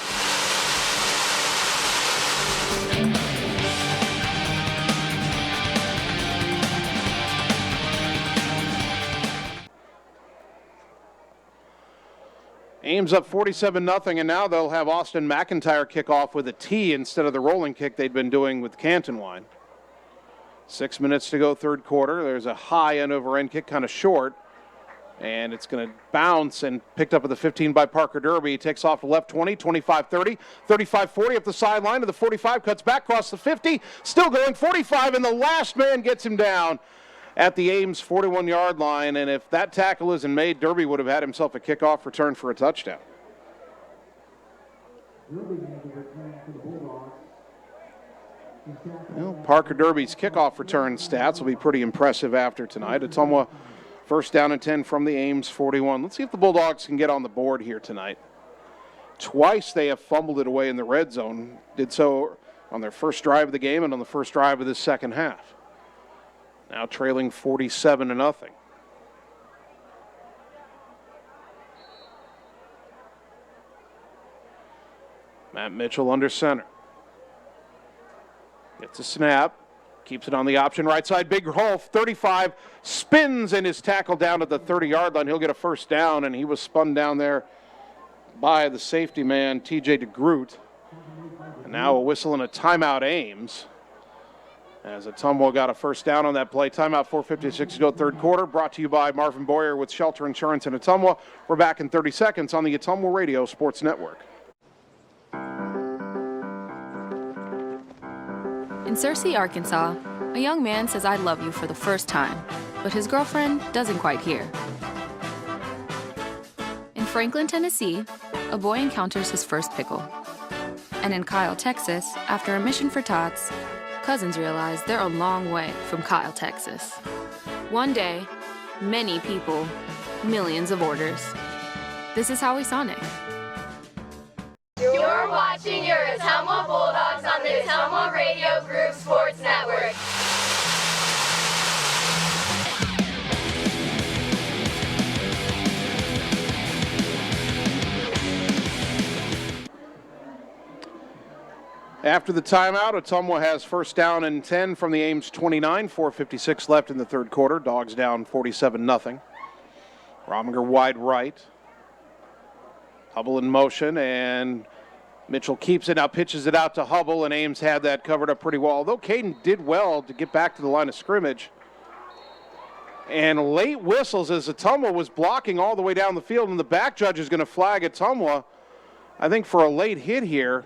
Ames up 47-0, and now they'll have Austin McIntyre kick off with a tee instead of the rolling kick they'd been doing with Canton Wine. 6 minutes to go, third quarter. There's a high end-over-end kick, kind of short, and it's going to bounce and picked up at the 15 by Parker Derby. He takes off to left 20, 25-30, 35-40 up the sideline to the 45, cuts back across the 50, still going 45, and the last man gets him down at the Ames 41-yard line, and if that tackle isn't made, Derby would have had himself a kickoff return for a touchdown. Well, Parker Derby's kickoff return stats will be pretty impressive after tonight. Ottumwa first down and 10 from the Ames 41. Let's see if the Bulldogs can get on the board here tonight. Twice they have fumbled it away in the red zone. Did so on their first drive of the game and on the first drive of this second half. Now trailing 47-0. Matt Mitchell under center. Gets a snap. Keeps it on the option right side. Big hole, 35. Spins and is tackled down at the 30-yard line. He'll get a first down, and he was spun down there by the safety man, T.J. DeGroot. And now a whistle and a timeout Ames. As Ottumwa got a first down on that play. Timeout, 4:56 to go, third quarter. Brought to you by Marvin Boyer with Shelter Insurance in Ottumwa. We're back in 30 seconds on the Ottumwa Radio Sports Network. In Searcy, Arkansas, a young man says I love you for the first time, but his girlfriend doesn't quite hear. In Franklin, Tennessee, a boy encounters his first pickle. And in Kyle, Texas, after a mission for tots, cousins realize they're a long way from Kyle, Texas. One day, many people, millions of orders. This is Howie Sonic. You're watching your Ottumwa Bulldogs on the Ottumwa Radio Group Sports Network. After the timeout, Ottumwa has first down and 10 from the Ames 29, 4:56 left in the third quarter. Dogs down 47-0. Rominger wide right. Hubble in motion, and Mitchell keeps it, now pitches it out to Hubble, and Ames had that covered up pretty well. Although Caden did well to get back to the line of scrimmage. And late whistles as Ottumwa was blocking all the way down the field, and the back judge is going to flag Ottumwa, I think, for a late hit here.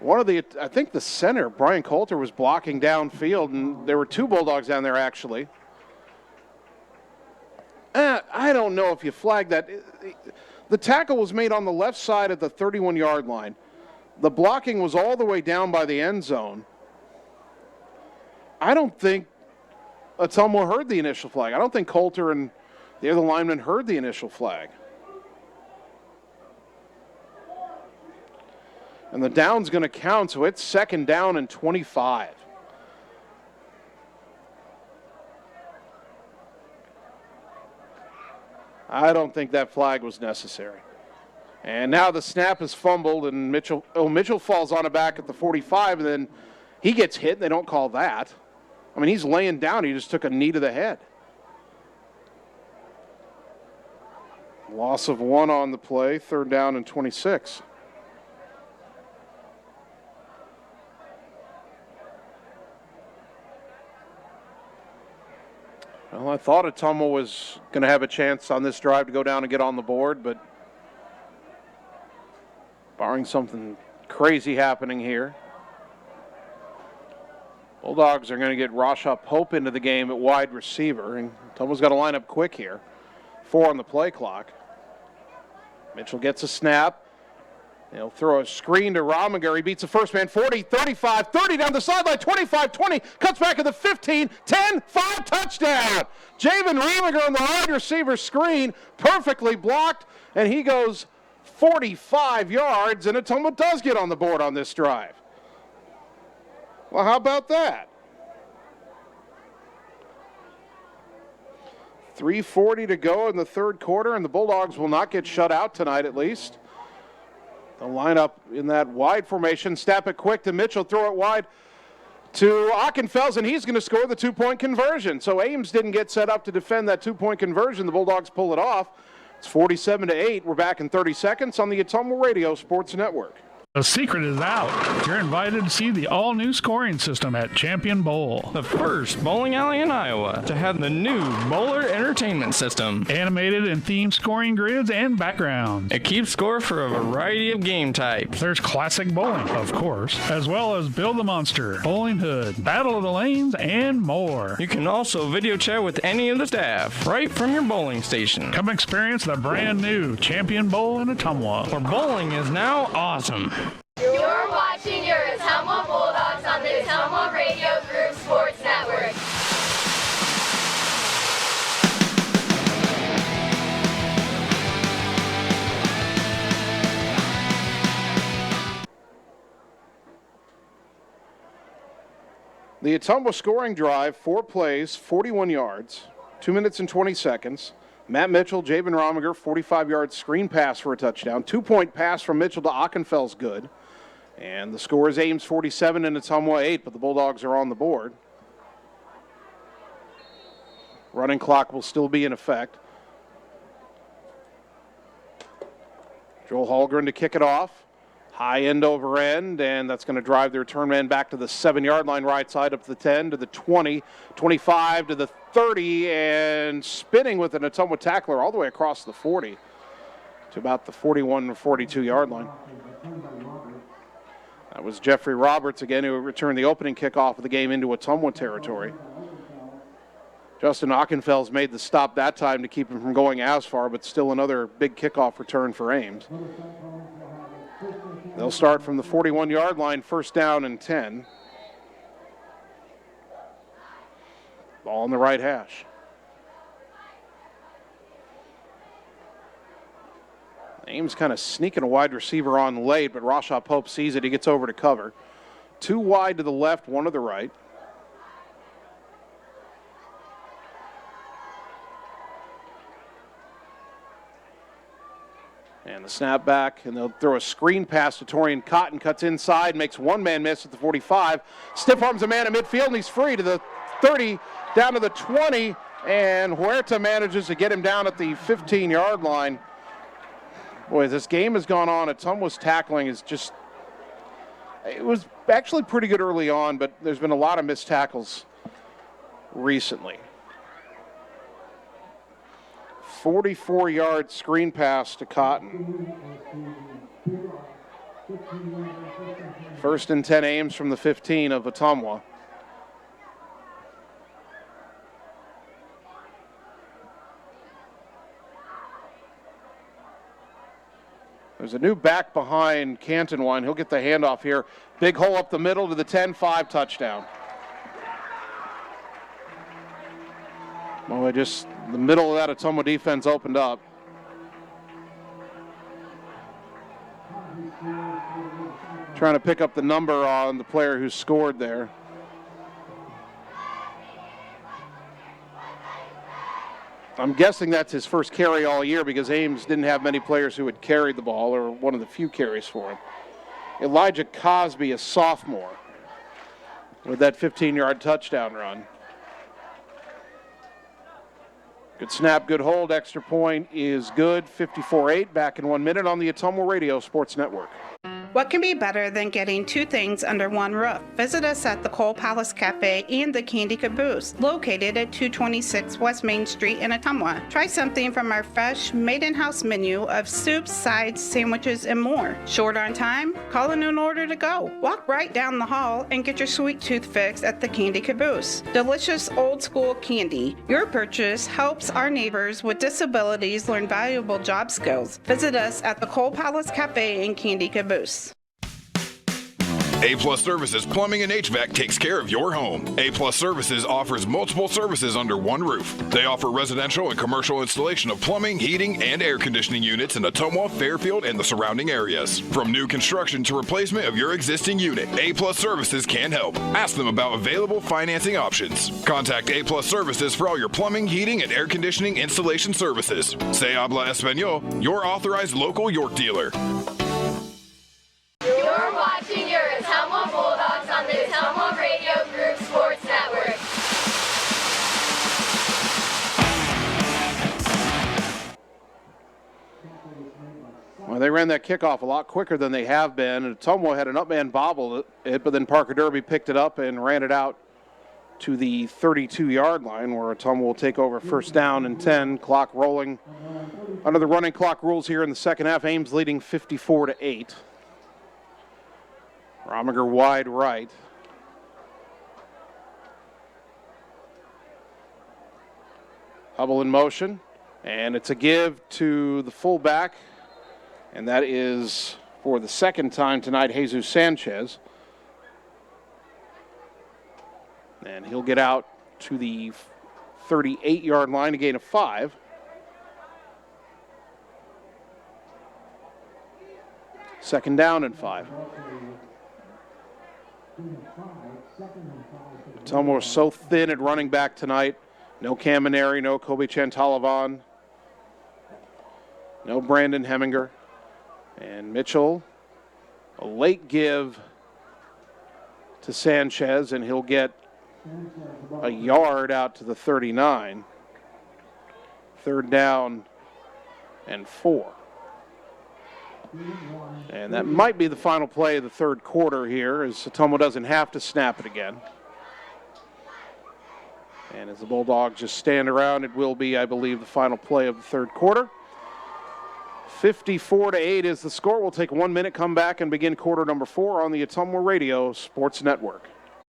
I think the center, Brian Coulter, was blocking downfield, and there were two Bulldogs down there actually. I don't know if you flagged that. The tackle was made on the left side at the 31-yard line. The blocking was all the way down by the end zone. I don't think Ottumwa heard the initial flag. I don't think Coulter and the other lineman heard the initial flag. And the down's going to count, so it's 2nd down and 25. I don't think that flag was necessary. And now the snap is fumbled, and Mitchell falls on it back at the 45, and then he gets hit, and they don't call that. I mean, he's laying down. He just took a knee to the head. Loss of 1 on the play, 3rd down and 26. Well, I thought Ottumwa was going to have a chance on this drive to go down and get on the board, but barring something crazy happening here, Bulldogs are going to get Rasha Pope into the game at wide receiver, and Ottumwa's got to line up quick here. 4 on the play clock. Mitchell gets a snap. He'll throw a screen to Rominger. He beats the first man 40, 35, 30 down the sideline, 25, 20, cuts back at the 15, 10, 5, touchdown. Javen Rominger on the wide receiver screen, perfectly blocked, and he goes 45 yards, and Ottumwa does get on the board on this drive. Well, how about that? 3:40 to go in the 3rd quarter, and the Bulldogs will not get shut out tonight at least. They'll line up in that wide formation, snap it quick to Mitchell, throw it wide to Ockenfels, and he's going to score the 2-point conversion. So Ames didn't get set up to defend that 2-point conversion. The Bulldogs pull it off. It's 47-8. We're back in 30 seconds on the Ottumwa Radio Sports Network. The secret is out. You're invited to see the all-new scoring system at Champion Bowl. The first bowling alley in Iowa to have the new Bowler Entertainment System. Animated and themed scoring grids and backgrounds. It keeps score for a variety of game types. There's classic bowling, of course, as well as Build the Monster, Bowling Hood, Battle of the Lanes, and more. You can also video chat with any of the staff right from your bowling station. Come experience the brand new Champion Bowl in Ottumwa, where bowling is now awesome. You're watching your Ottumwa Bulldogs on the Ottumwa Radio Group Sports Network. The Ottumwa scoring drive, 4 plays, 41 yards, 2 minutes and 20 seconds. Matt Mitchell, Javen Rominger, 45-yard screen pass for a touchdown. 2-point pass from Mitchell to Ockenfels, good. And the score is Ames 47 and Ottumwa 8, but the Bulldogs are on the board. Running clock will still be in effect. Joel Hallgren to kick it off. High end over end, and that's going to drive the return man back to the 7-yard line right side, up to the 10, to the 20, 25, to the 30, and spinning with an Ottumwa tackler all the way across the 40 to about the 41 or 42-yard line. That was Jeffrey Roberts again, who returned the opening kickoff of the game into Ottumwa territory. Justin Ockenfels made the stop that time to keep him from going as far, but still another big kickoff return for Ames. They'll start from the 41-yard line, 1st down and 10. Ball on the right hash. Ames kind of sneaking a wide receiver on late, but Rasha Pope sees it. He gets over to cover. 2 wide to the left, 1 to the right. And the snap back, and they'll throw a screen pass to Torian Cotton, cuts inside, makes 1 man miss at the 45. Stiff arms a man at midfield, and he's free to the 30, down to the 20, And Huerta manages to get him down at the 15-yard line. Boy, this game has gone on. Ottumwa's tackling is just, it was actually pretty good early on, but there's been a lot of missed tackles recently. 44-yard screen pass to Cotton. 1st and 10 Ames from the 15 of Ottumwa. There's a new back behind Cantonwine. He'll get the handoff here. Big hole up the middle to the 10-5 touchdown. Well, just the middle of that Ottumwa defense opened up. Trying to pick up the number on the player who scored there. I'm guessing that's his first carry all year because Ames didn't have many players who had carried the ball, or one of the few carries for him. Elijah Cosby, a sophomore, with that 15-yard touchdown run. Good snap, good hold. Extra point is good. 54-8, back in 1 minute on the Ottumwa Radio Sports Network. What can be better than getting two things under one roof? Visit us at the Cole Palace Cafe and the Candy Caboose, located at 226 West Main Street in Ottumwa. Try something from our fresh, made-in-house menu of soups, sides, sandwiches, and more. Short on time? Call in an order to go. Walk right down the hall and get your sweet tooth fix at the Candy Caboose. Delicious old-school candy. Your purchase helps our neighbors with disabilities learn valuable job skills. Visit us at the Cole Palace Cafe and Candy Caboose. A-Plus Services Plumbing and HVAC takes care of your home. A-Plus Services offers multiple services under one roof. They offer residential and commercial installation of plumbing, heating, and air conditioning units in Ottumwa, Fairfield, and the surrounding areas. From new construction to replacement of your existing unit, A-Plus Services can help. Ask them about available financing options. Contact A-Plus Services for all your plumbing, heating, and air conditioning installation services. Se habla español, your authorized local York dealer. You're watching your Ottumwa Bulldogs on the Ottumwa Radio Group Sports Network. Well, they ran that kickoff a lot quicker than they have been, and Ottumwa had an up-man bobble it, but then Parker Derby picked it up and ran it out to the 32-yard line, where Ottumwa will take over 1st down and 10. Clock rolling under the running clock rules here in the second half. Ames leading 54-8. Rominger wide right. Hubble in motion, and it's a give to the fullback, and that is for the second time tonight, Jesus Sanchez. And he'll get out to the 38-yard line, a gain of 5. Second down and 5. Ottumwa was so thin at running back tonight. No Camineri, no Kobe Chantalavan, no Brandon Heminger. And Mitchell, a late give to Sanchez, and he'll get a yard out to the 39. 3rd down and 4. And that might be the final play of the third quarter here, as Ottumwa doesn't have to snap it again. And as the Bulldogs just stand around, it will be, I believe, the final play of the third quarter. 54-8 is the score. We'll take 1 minute, come back, and begin quarter number 4 on the Ottumwa Radio Sports Network.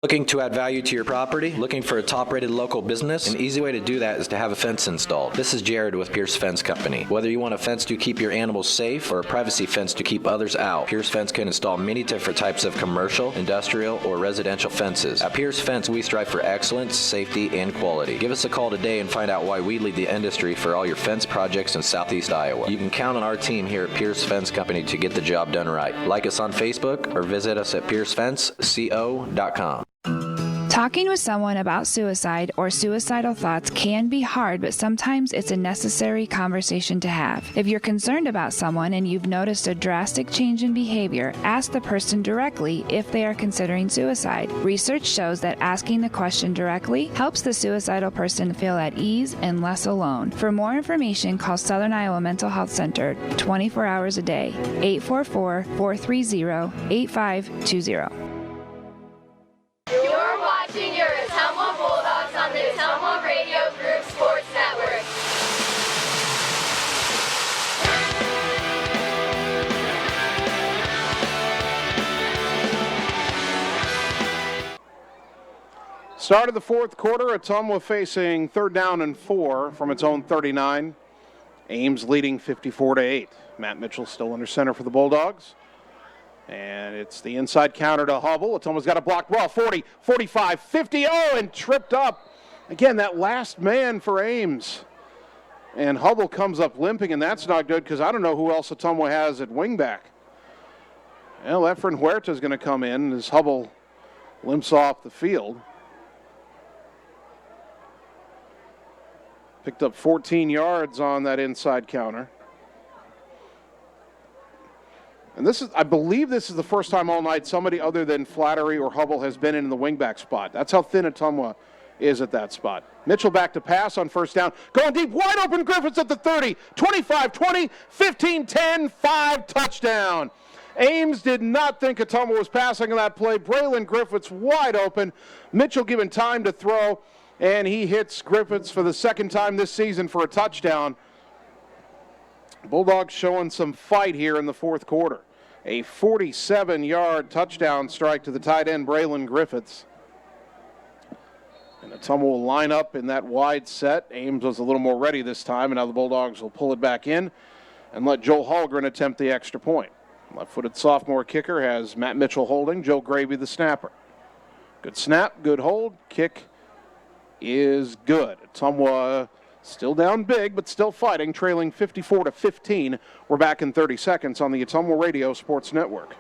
Looking to add value to your property? Looking for a top-rated local business? An easy way to do that is to have a fence installed. This is Jared with Pierce Fence Company. Whether you want a fence to keep your animals safe or a privacy fence to keep others out, Pierce Fence can install many different types of commercial, industrial, or residential fences. At Pierce Fence, we strive for excellence, safety, and quality. Give us a call today and find out why we lead the industry for all your fence projects in Southeast Iowa. You can count on our team here at Pierce Fence Company to get the job done right. Like us on Facebook or visit us at piercefenceco.com. Talking with someone about suicide or suicidal thoughts can be hard, but sometimes it's a necessary conversation to have. If you're concerned about someone and you've noticed a drastic change in behavior, ask the person directly if they are considering suicide. Research shows that asking the question directly helps the suicidal person feel at ease and less alone. For more information, call Southern Iowa Mental Health Center 24 hours a day, 844-430-8520. You're watching your Ottumwa Bulldogs on the Ottumwa Radio Group Sports Network. Start of the fourth quarter, Ottumwa facing 3rd down and 4 from its own 39. Ames leading 54-8. Matt Mitchell still under center for the Bulldogs. And it's the inside counter to Hubble. Ottumwa's got a block well, 40, 45, 50, and tripped up. Again, that last man for Ames. And Hubble comes up limping, and that's not good because I don't know who else Ottumwa has at wingback. Well, Efren Huerta's going to come in as Hubble limps off the field. Picked up 14 yards on that inside counter. And I believe this is the first time all night somebody other than Flattery or Hubble has been in the wingback spot. That's how thin Ottumwa is at that spot. Mitchell back to pass on 1st down. Going deep, wide open, Griffiths at the 30, 25, 20, 15, 10, 5, touchdown. Ames did not think Ottumwa was passing on that play. Braylon Griffiths wide open. Mitchell given time to throw, and he hits Griffiths for the 2nd time this season for a touchdown. Bulldogs showing some fight here in the 4th quarter. A 47-yard touchdown strike to the tight end, Braylon Griffiths. And Ottumwa will line up in that wide set. Ames was a little more ready this time, and now the Bulldogs will pull it back in and let Joel Hallgren attempt the extra point. Left-footed sophomore kicker has Matt Mitchell holding, Joe Gravy the snapper. Good snap, good hold, kick is good. Ottumwa still down big, but still fighting, trailing 54-15. We're back in 30 seconds on the Ottumwa Radio Sports Network.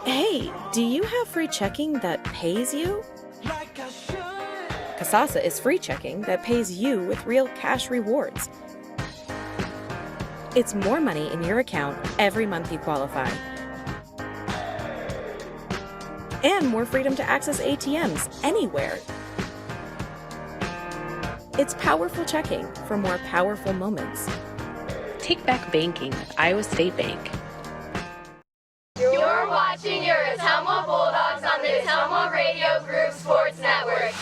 Hey, do you have free checking that pays you? Kasasa is free checking that pays you with real cash rewards. It's more money in your account every month you qualify. And more freedom to access ATMs anywhere. It's powerful checking for more powerful moments. Take back banking with Iowa State Bank. You're watching your Ottumwa Bulldogs on the Ottumwa Radio Group Sports Network.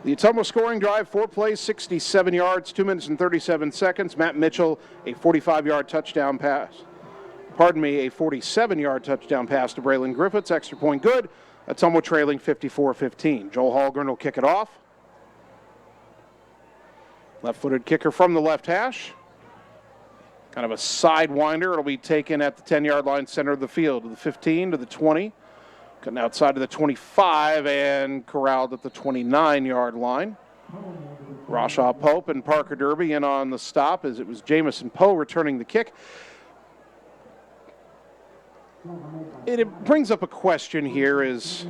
The Ottumwa scoring drive, 4 plays, 67 yards, 2 minutes and 37 seconds. Matt Mitchell, a 45-yard touchdown pass. A 47-yard touchdown pass to Braylon Griffiths. Extra point good. Ottumwa trailing 54-15. Joel Hallgren will kick it off. Left-footed kicker from the left hash. Kind of a sidewinder. It'll be taken at the 10-yard line, center of the field, to the 15, to the 20. Cutting outside of the 25 and corralled at the 29-yard line. Rashaw Pope and Parker Derby in on the stop as it was Jamison Poe returning the kick. It brings up a question here as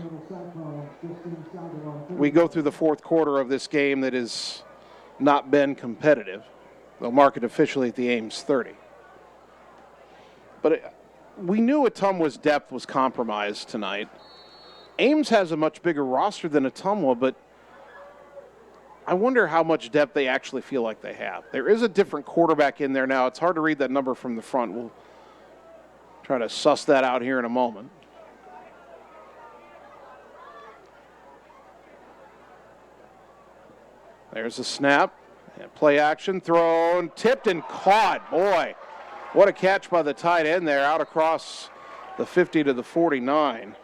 we go through the 4th quarter of this game that has not been competitive. They'll mark it officially at the Ames 30. But we knew Ottumwa's depth was compromised tonight. Ames has a much bigger roster than Ottumwa, but I wonder how much depth they actually feel like they have. There is a different quarterback in there now. It's hard to read that number from the front. We'll try to suss that out here in a moment. There's a snap. And play action, thrown, tipped and caught. Boy, what a catch by the tight end there, out across the 50 to the 49.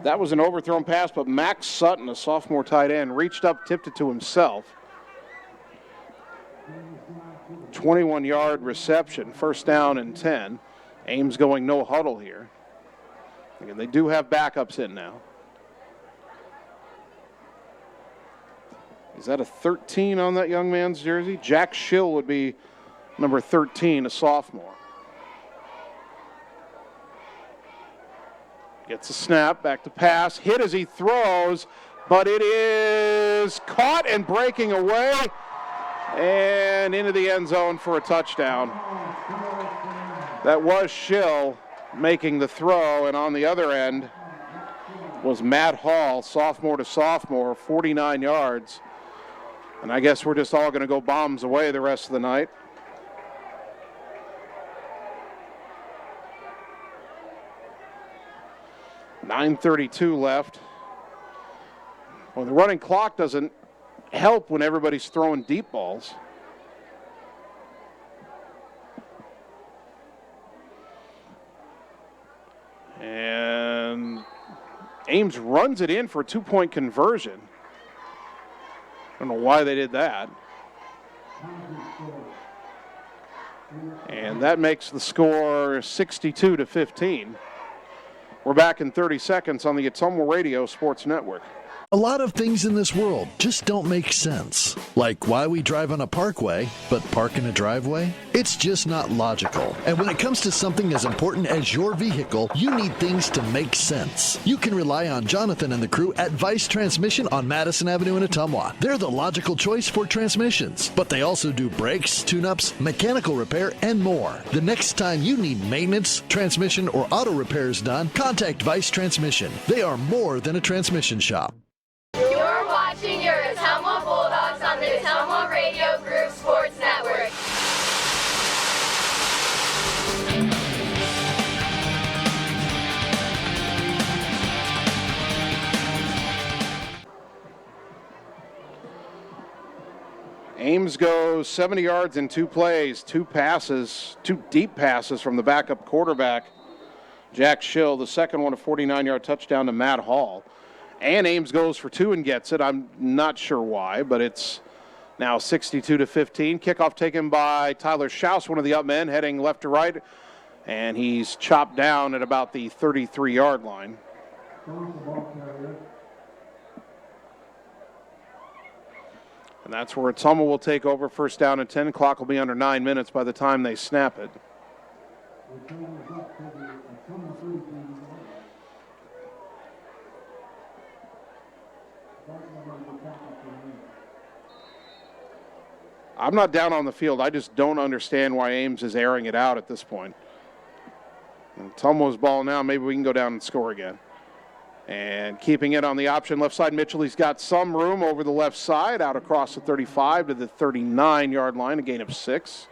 That was an overthrown pass, but Max Sutton, a sophomore tight end, reached up, tipped it to himself. 21-yard reception, 1st down and 10. Ames going no huddle here. Again, they do have backups in now. Is that a 13 on that young man's jersey? Jack Schill would be number 13, a sophomore. Gets a snap, back to pass, hit as he throws, but it is caught and breaking away and into the end zone for a touchdown. That was Schill making the throw, and on the other end was Matt Hall, sophomore to sophomore, 49 yards. And I guess we're just all going to go bombs away the rest of the night. .9:32 left. Well, the running clock doesn't help when everybody's throwing deep balls. And Ames runs it in for a two-point conversion. I don't know why they did that. And that makes the score 62-15. We're back in 30 seconds on the Ottumwa Radio Sports Network. A lot of things in this world just don't make sense. Like why we drive on a parkway, but park in a driveway? It's just not logical. And when it comes to something as important as your vehicle, you need things to make sense. You can rely on Jonathan and the crew at Vice Transmission on Madison Avenue in Ottumwa. They're the logical choice for transmissions, but they also do brakes, tune-ups, mechanical repair, and more. The next time you need maintenance, transmission, or auto repairs done, contact Vice Transmission. They are more than a transmission shop. You're watching your Ottumwa Bulldogs on the Ottumwa Radio Group Sports Network. Ames goes 70 yards in two plays, two deep passes from the backup quarterback, Jack Schill. The second one, a 49-yard touchdown to Matt Hall. And Ames goes for two and gets it. I'm not sure why, but it's now 62-15. Kickoff taken by Tyler Schaus, one of the up men, heading left to right. And he's chopped down at about the 33-yard line. And that's where Ottumwa will take over. First down and 10. Clock will be under 9 minutes by the time they snap it. I'm not down on the field. I just don't understand why Ames is airing it out at this point. And Ottumwa's ball now. Maybe we can go down and score again. And keeping it on the option left side, Mitchell, he's got some room over the left side, out across the 35 to the 39-yard line, a gain of 6.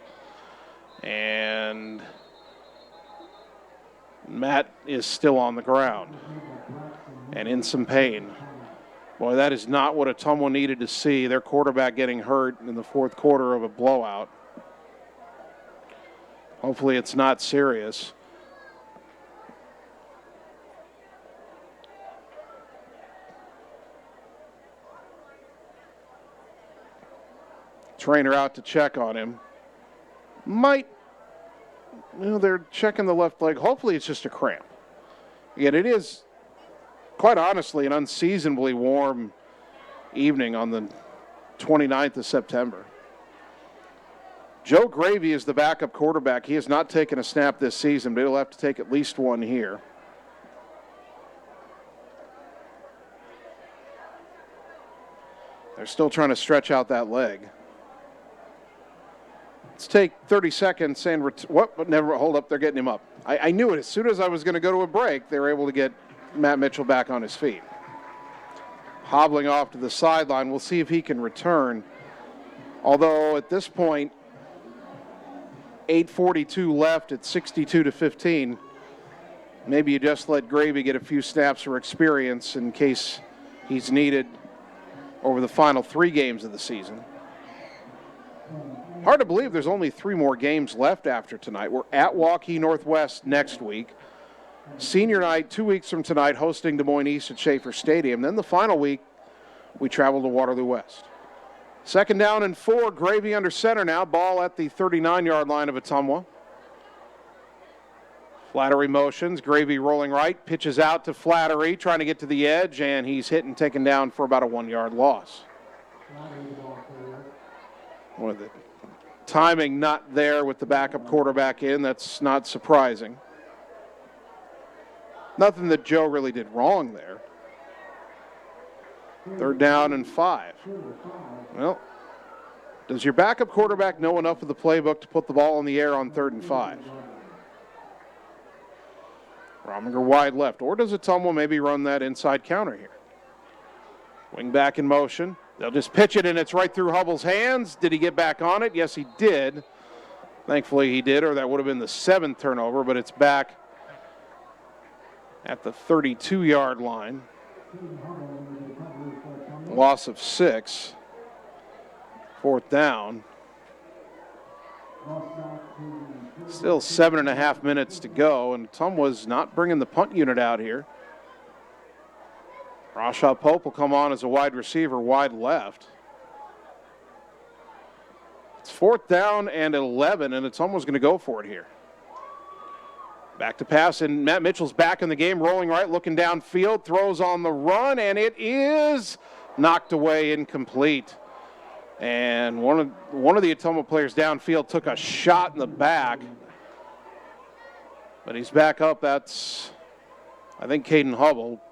And Matt is still on the ground and in some pain. Boy, that is not what Ottumwa needed to see. Their quarterback getting hurt in the fourth quarter of a blowout. Hopefully it's not serious. Trainer out to check on him. They're checking the left leg. Hopefully it's just a cramp. Yet it is, quite honestly, an unseasonably warm evening on the 29th of September. Joe Gravy is the backup quarterback. He has not taken a snap this season, but he'll have to take at least one here. They're still trying to stretch out that leg. Let's take 30 seconds and hold up, they're getting him up. I knew it. As soon as I was going to go to a break, they were able to get Matt Mitchell back on his feet. Hobbling off to the sideline. We'll see if he can return. Although at this point, 8:42 left at 62-15. Maybe you just let Gravy get a few snaps for experience in case he's needed over the final 3 games of the season. Hard to believe there's only 3 more games left after tonight. We're at Waukee Northwest next week. Senior night 2 weeks from tonight, hosting Des Moines East at Schaefer Stadium. Then the final week, we travel to Waterloo West. Second down and 4, Gravy under center now. Ball at the 39-yard line of Ottumwa. Flattery motions, Gravy rolling right, pitches out to Flattery, trying to get to the edge, and he's hit and taken down for about a 1-yard loss. With the timing not there with the backup quarterback in, that's not surprising. Nothing that Joe really did wrong there. 3rd down and 5. Well, does your backup quarterback know enough of the playbook to put the ball in the air on 3rd and 5? Rominger wide left, or does Ottumwa maybe run that inside counter here? Wing back in motion. They'll just pitch it, and it's right through Hubble's hands. Did he get back on it? Yes, he did. Thankfully, he did, or that would have been the 7th turnover, but it's back at the 32-yard line. Loss of 6. 4th down. Still 7.5 minutes to go, and Ottumwa's not bringing the punt unit out here. Rashaw Pope will come on as a wide receiver, wide left. It's 4th down and 11, and Ottumwa's going to go for it here. Back to pass, and Matt Mitchell's back in the game, rolling right, looking downfield, throws on the run, and it is knocked away, incomplete. And one of the Ottumwa players downfield took a shot in the back, but he's back up. That's, I think, Caden Hubble.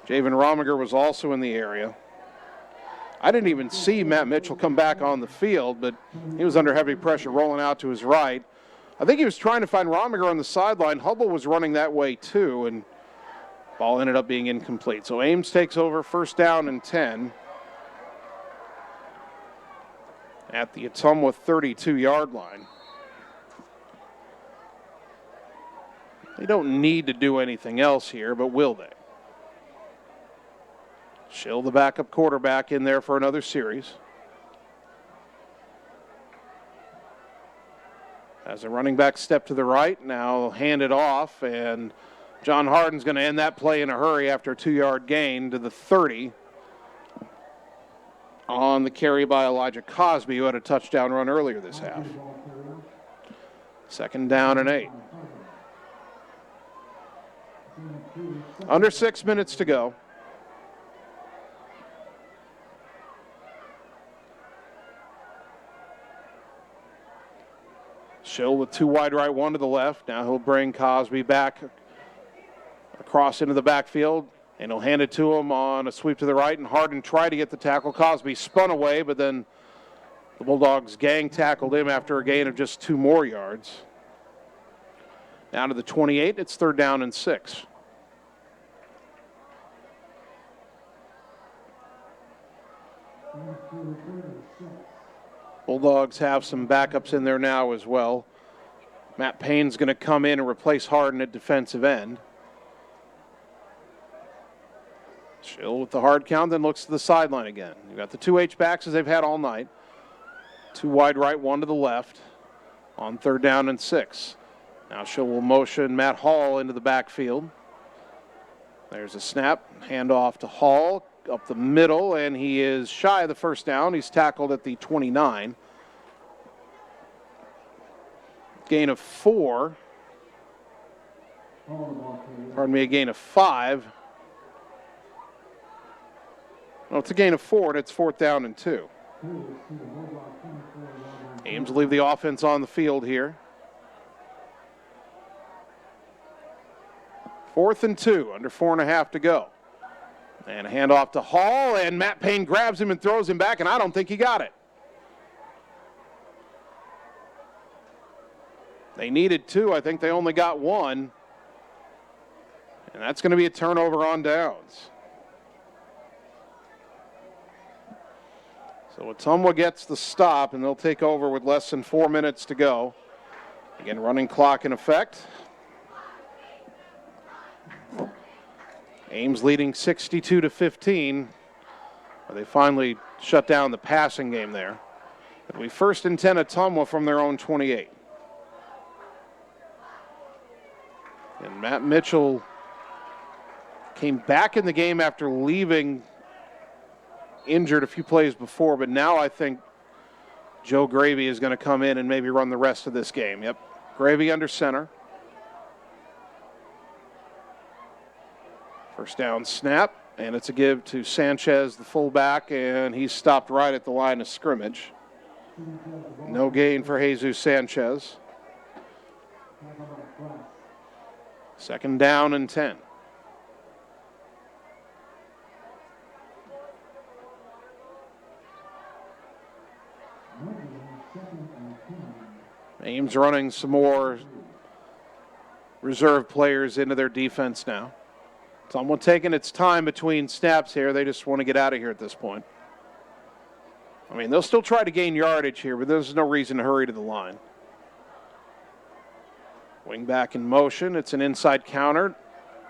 Javen Rominger was also in the area. I didn't even see Matt Mitchell come back on the field, but he was under heavy pressure rolling out to his right. I think he was trying to find Rominger on the sideline. Hubble was running that way too, and ball ended up being incomplete. So Ames takes over, 1st down and 10 at the Ottumwa 32-yard line. They don't need to do anything else here, but will they? Schill, the backup quarterback, in there for another series. As a running back step to the right, now hand it off, and John Harden's going to end that play in a hurry after a 2-yard gain to the 30 on the carry by Elijah Cosby, who had a touchdown run earlier this half. 2nd down and 8. Under 6 minutes to go. Schill with 2 wide right, 1 to the left. Now he'll bring Cosby back across into the backfield, and he'll hand it to him on a sweep to the right, and Harden tried to get the tackle. Cosby spun away, but then the Bulldogs gang tackled him after a gain of just 2 more yards. Down to the 28, it's 3rd down and 6. Bulldogs have some backups in there now as well. Matt Payne's going to come in and replace Harden at defensive end. Schill with the hard count, then looks to the sideline again. You've got the 2 H-backs as they've had all night. 2 wide right, 1 to the left on 3rd down and 6. Now Schill will motion Matt Hall into the backfield. There's a snap, handoff to Hall. Up the middle, and he is shy of the 1st down. He's tackled at the 29. Gain of 4. Pardon me, a gain of 5. No, it's a gain of 4, and it's 4th down and 2. Ames leave the offense on the field here. 4th and 2, under 4.5 to go. And a handoff to Hall, and Matt Payne grabs him and throws him back, and I don't think he got it. They needed 2. I think they only got 1. And that's going to be a turnover on downs. So Ottumwa gets the stop, and they'll take over with less than 4 minutes to go. Again, running clock in effect. Ames leading 62-15. They finally shut down the passing game there. It'll be 1st and 10 Ottumwa from their own 28. And Matt Mitchell came back in the game after leaving injured a few plays before, but now I think Joe Gravy is going to come in and maybe run the rest of this game. Yep, Gravy under center. 1st down snap. And it's a give to Sanchez, the fullback, and he's stopped right at the line of scrimmage. No gain for Jesus Sanchez. 2nd down and 10. Ames running some more reserve players into their defense now. Someone taking its time between snaps here. They just want to get out of here at this point. I mean, they'll still try to gain yardage here, but there's no reason to hurry to the line. Wing back in motion. It's an inside counter,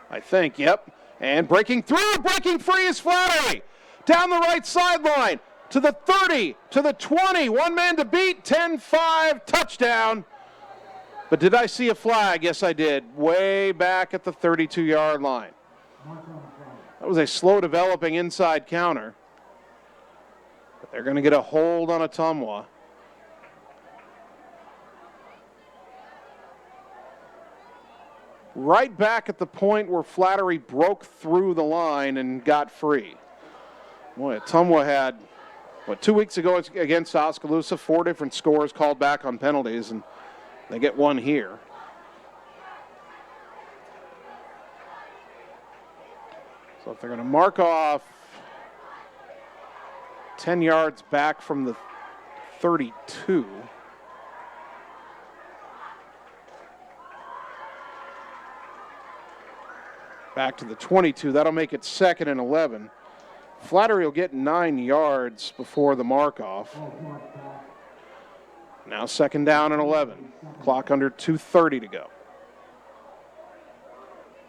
I think. Yep. And breaking through, breaking free is Flattery. Down the right sideline to the 30, to the 20. One man to beat, 10-5, touchdown. But did I see a flag? Yes, I did. Way back at the 32-yard line. That was a slow developing inside counter. But they're going to get a hold on Ottumwa. Right back at the point where Flattery broke through the line and got free. Boy, Ottumwa had, 2 weeks ago against Oskaloosa, 4 different scores called back on penalties, and they get one here. So if they're going to mark off 10 yards back from the 32, back to the 22, that'll make it 2nd and 11. Flattery will get 9 yards before the mark off. Now 2nd down and 11. Clock under 2:30 to go.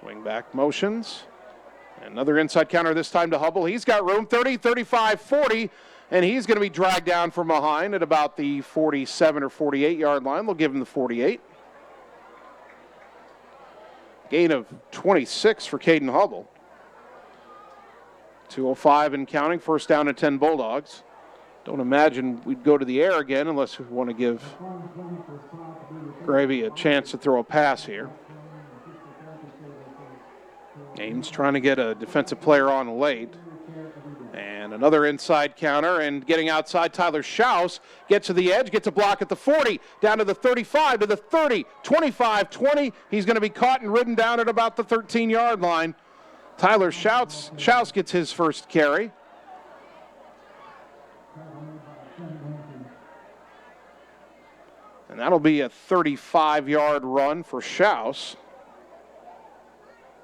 Wing back motions. Another inside counter this time to Hubble. He's got room, 30, 35, 40, and he's going to be dragged down from behind at about the 47 or 48-yard line. They'll give him the 48. Gain of 26 for Caden Hubble. 2:05 and counting, 1st down and 10 Bulldogs. Don't imagine we'd go to the air again unless we want to give Gravy a chance to throw a pass here. Ames trying to get a defensive player on late. And another inside counter, and getting outside, Tyler Schaus gets to the edge, gets a block at the 40, down to the 35, to the 30, 25, 20. He's going to be caught and ridden down at about the 13-yard line. Tyler Schaus gets his first carry. And that'll be a 35-yard run for Schaus.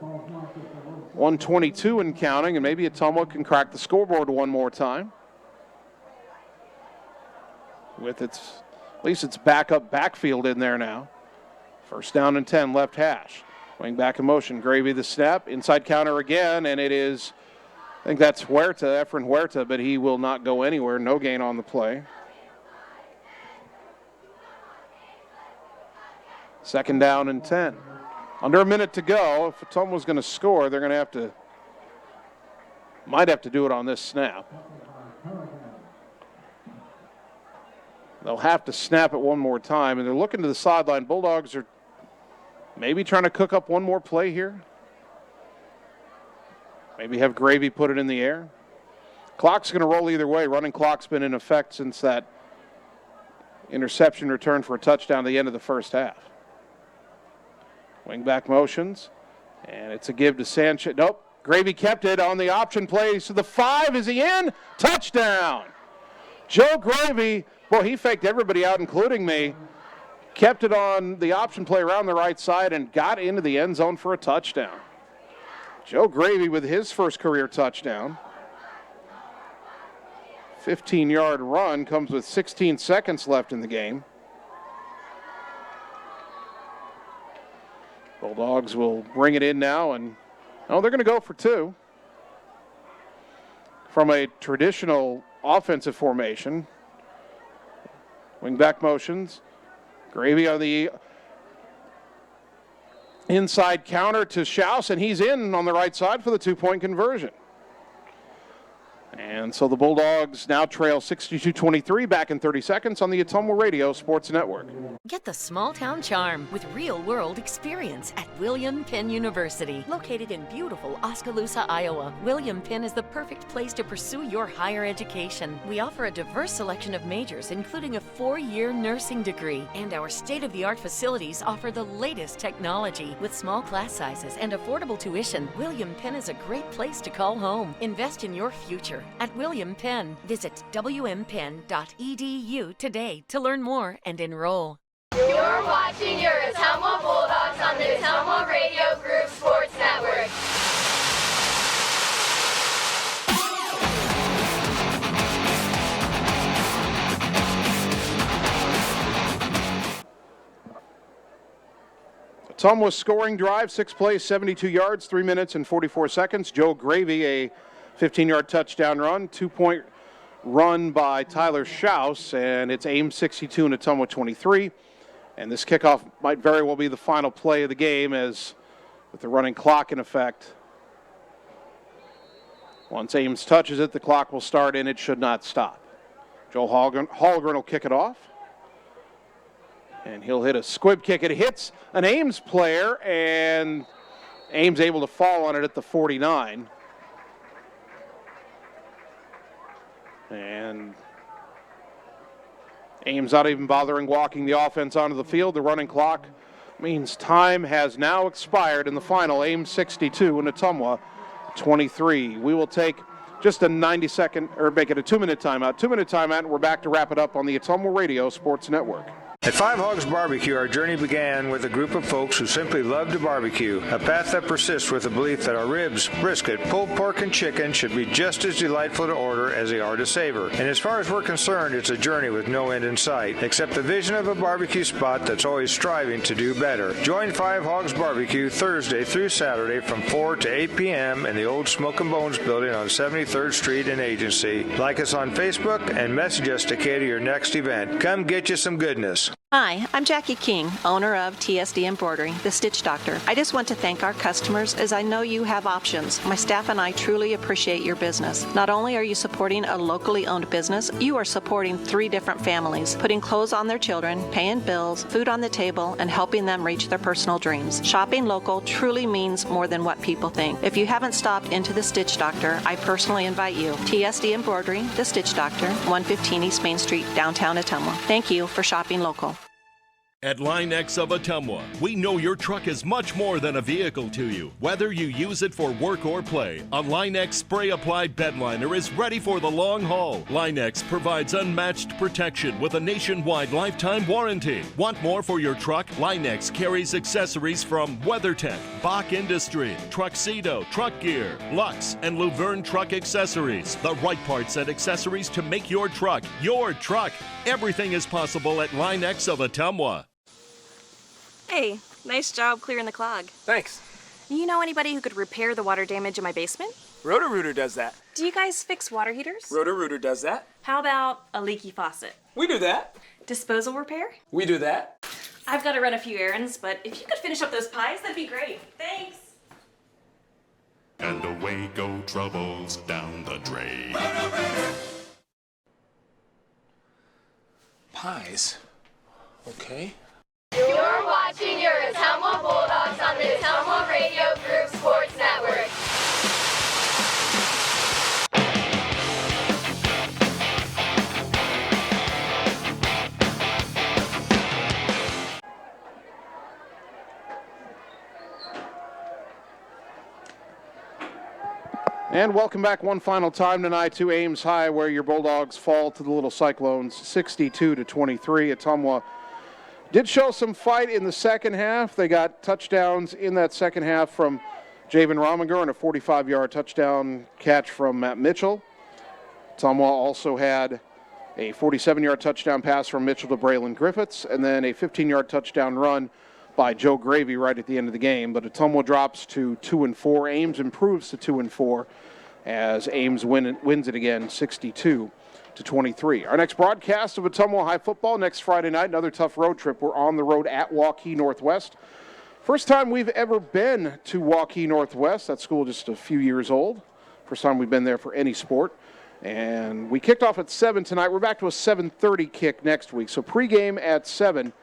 1:22 and counting, and maybe Ottumwa can crack the scoreboard one more time. With at least its backup backfield in there now. 1st down and 10, left hash. Wing back in motion, Gravy the snap, inside counter again, and it is, I think that's Efren Huerta, but he will not go anywhere. No gain on the play. 2nd down and 10. Under a minute to go. If Ottumwa's going to score, they're going to might have to do it on this snap. They'll have to snap it one more time, and they're looking to the sideline. Bulldogs are maybe trying to cook up one more play here. Maybe have Gravy put it in the air. Clock's going to roll either way. Running clock's been in effect since that interception return for a touchdown at the end of the first half. Wing back motions, and it's a give to Sanchez. Nope, Gravy kept it on the option play. So the 5, is he in? Touchdown! Joe Gravy, boy, he faked everybody out, including me. Kept it on the option play around the right side and got into the end zone for a touchdown. Joe Gravy with his first career touchdown. 15-yard run comes with 16 seconds left in the game. Bulldogs will bring it in now, and they're going to go for 2. From a traditional offensive formation. Wing back motions. Gravy on the inside counter to Schaus, and he's in on the right side for the 2-point conversion. And so the Bulldogs now trail 62-23 back in 30 seconds on the Ottumwa Radio Sports Network. Get the small town charm with real-world experience at William Penn University. Located in beautiful Oskaloosa, Iowa, William Penn is the perfect place to pursue your higher education. We offer a diverse selection of majors, including a 4-year nursing degree. And our state-of-the-art facilities offer the latest technology. With small class sizes and affordable tuition, William Penn is a great place to call home. Invest in your future at William Penn. Visit wmpenn.edu today to learn more and enroll. You're watching your Ottumwa Bulldogs on the Ottumwa Radio Group Sports Network. Ottumwa's scoring drive, 6 plays, 72 yards, 3 minutes and 44 seconds. Joe Gravy, a 15-yard touchdown run, 2-point run by Tyler Schaus, and it's Ames 62 and Ottumwa 23. And this kickoff might very well be the final play of the game, as with the running clock in effect. Once Ames touches it, the clock will start, and it should not stop. Joel Hallgren will kick it off. And he'll hit a squib kick. It hits an Ames player, and Ames able to fall on it at the 49. And Ames not even bothering walking the offense onto the field. The running clock means time has now expired in the final. Ames 62 and Ottumwa 23. We will take just a 90-second, or make it a 2-minute timeout. 2-minute timeout, and we're back to wrap it up on the Ottumwa Radio Sports Network. At Five Hogs Barbecue, our journey began with a group of folks who simply love to barbecue, a path that persists with the belief that our ribs, brisket, pulled pork, and chicken should be just as delightful to order as they are to savor. And as far as we're concerned, it's a journey with no end in sight, except the vision of a barbecue spot that's always striving to do better. Join Five Hogs Barbecue Thursday through Saturday from 4 to 8 p.m. in the old Smoke and Bones building on 73rd Street in Agency. Like us on Facebook and message us to cater your next event. Come get you some goodness. Hi, I'm Jackie King, owner of TSD Embroidery, the Stitch Doctor. I just want to thank our customers, as I know you have options. My staff and I truly appreciate your business. Not only are you supporting a locally owned business, you are supporting 3 different families, putting clothes on their children, paying bills, food on the table, and helping them reach their personal dreams. Shopping local truly means more than what people think. If you haven't stopped into the Stitch Doctor, I personally invite you. TSD Embroidery, the Stitch Doctor, 115 East Main Street, downtown Ottumwa. Thank you for shopping local. At Line X of Ottumwa, we know your truck is much more than a vehicle to you. Whether you use it for work or play, a Line X spray-applied bed liner is ready for the long haul. Line X provides unmatched protection with a nationwide lifetime warranty. Want more for your truck? Line X carries accessories from WeatherTech, Bach Industry, Truxedo, Truck Gear, Lux, and Luverne Truck Accessories. The right parts and accessories to make your truck your truck. Everything is possible at Line X of Ottumwa. Hey, nice job clearing the clog. Thanks. You know anybody who could repair the water damage in my basement? Roto-Rooter does that. Do you guys fix water heaters? Roto-Rooter does that. How about a leaky faucet? We do that. Disposal repair? We do that. I've got to run a few errands, but if you could finish up those pies, that'd be great. Thanks. And away go troubles down the drain. Pies. Okay. You're watching your Ottumwa Bulldogs on the Ottumwa Radio Group Sports Network. And welcome back one final time tonight to Ames High, where your Bulldogs fall to the Little Cyclones 62-23. Ottumwa did show some fight in the second half. They got touchdowns in that second half from Javen Rominger and a 45-yard touchdown catch from Matt Mitchell. Ottumwa also had a 47-yard touchdown pass from Mitchell to Braylon Griffiths, and then a 15-yard touchdown run by Joe Gravy right at the end of the game. But Ottumwa drops to 2-4. Ames improves to 2-4 as Ames wins it again 62-23. Our next broadcast of Ottumwa High football next Friday night, another tough road trip. We're on the road at Waukee Northwest. First time we've ever been to Waukee Northwest. That school just a few years old. First time we've been there for any sport. And we kicked off at 7 tonight. We're back to a 7:30 kick next week. So pregame at 7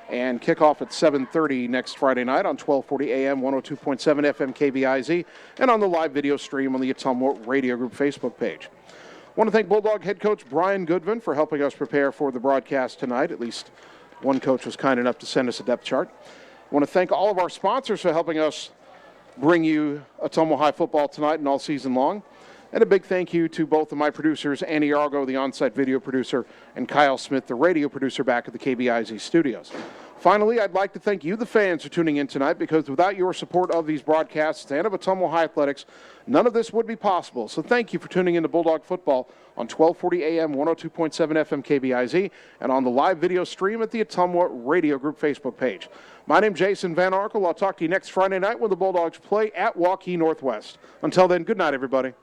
and kickoff at 7:30 next Friday night on 1240 AM, 102.7 FM KBIZ, and on the live video stream on the Ottumwa Radio Group Facebook page. I want to thank Bulldog head coach Brian Goodvin for helping us prepare for the broadcast tonight. At least one coach was kind enough to send us a depth chart. I want to thank all of our sponsors for helping us bring you Ottumwa High football tonight and all season long. And a big thank you to both of my producers, Annie Argo, the on-site video producer, and Kyle Smith, the radio producer back at the KBIZ studios. Finally, I'd like to thank you, the fans, for tuning in tonight, because without your support of these broadcasts and of Ottumwa High Athletics, none of this would be possible. So thank you for tuning in to Bulldog Football on 1240 AM, 102.7 FM KBIZ, and on the live video stream at the Ottumwa Radio Group Facebook page. My name's Jason Van Arkel. I'll talk to you next Friday night when the Bulldogs play at Waukee Northwest. Until then, good night, everybody.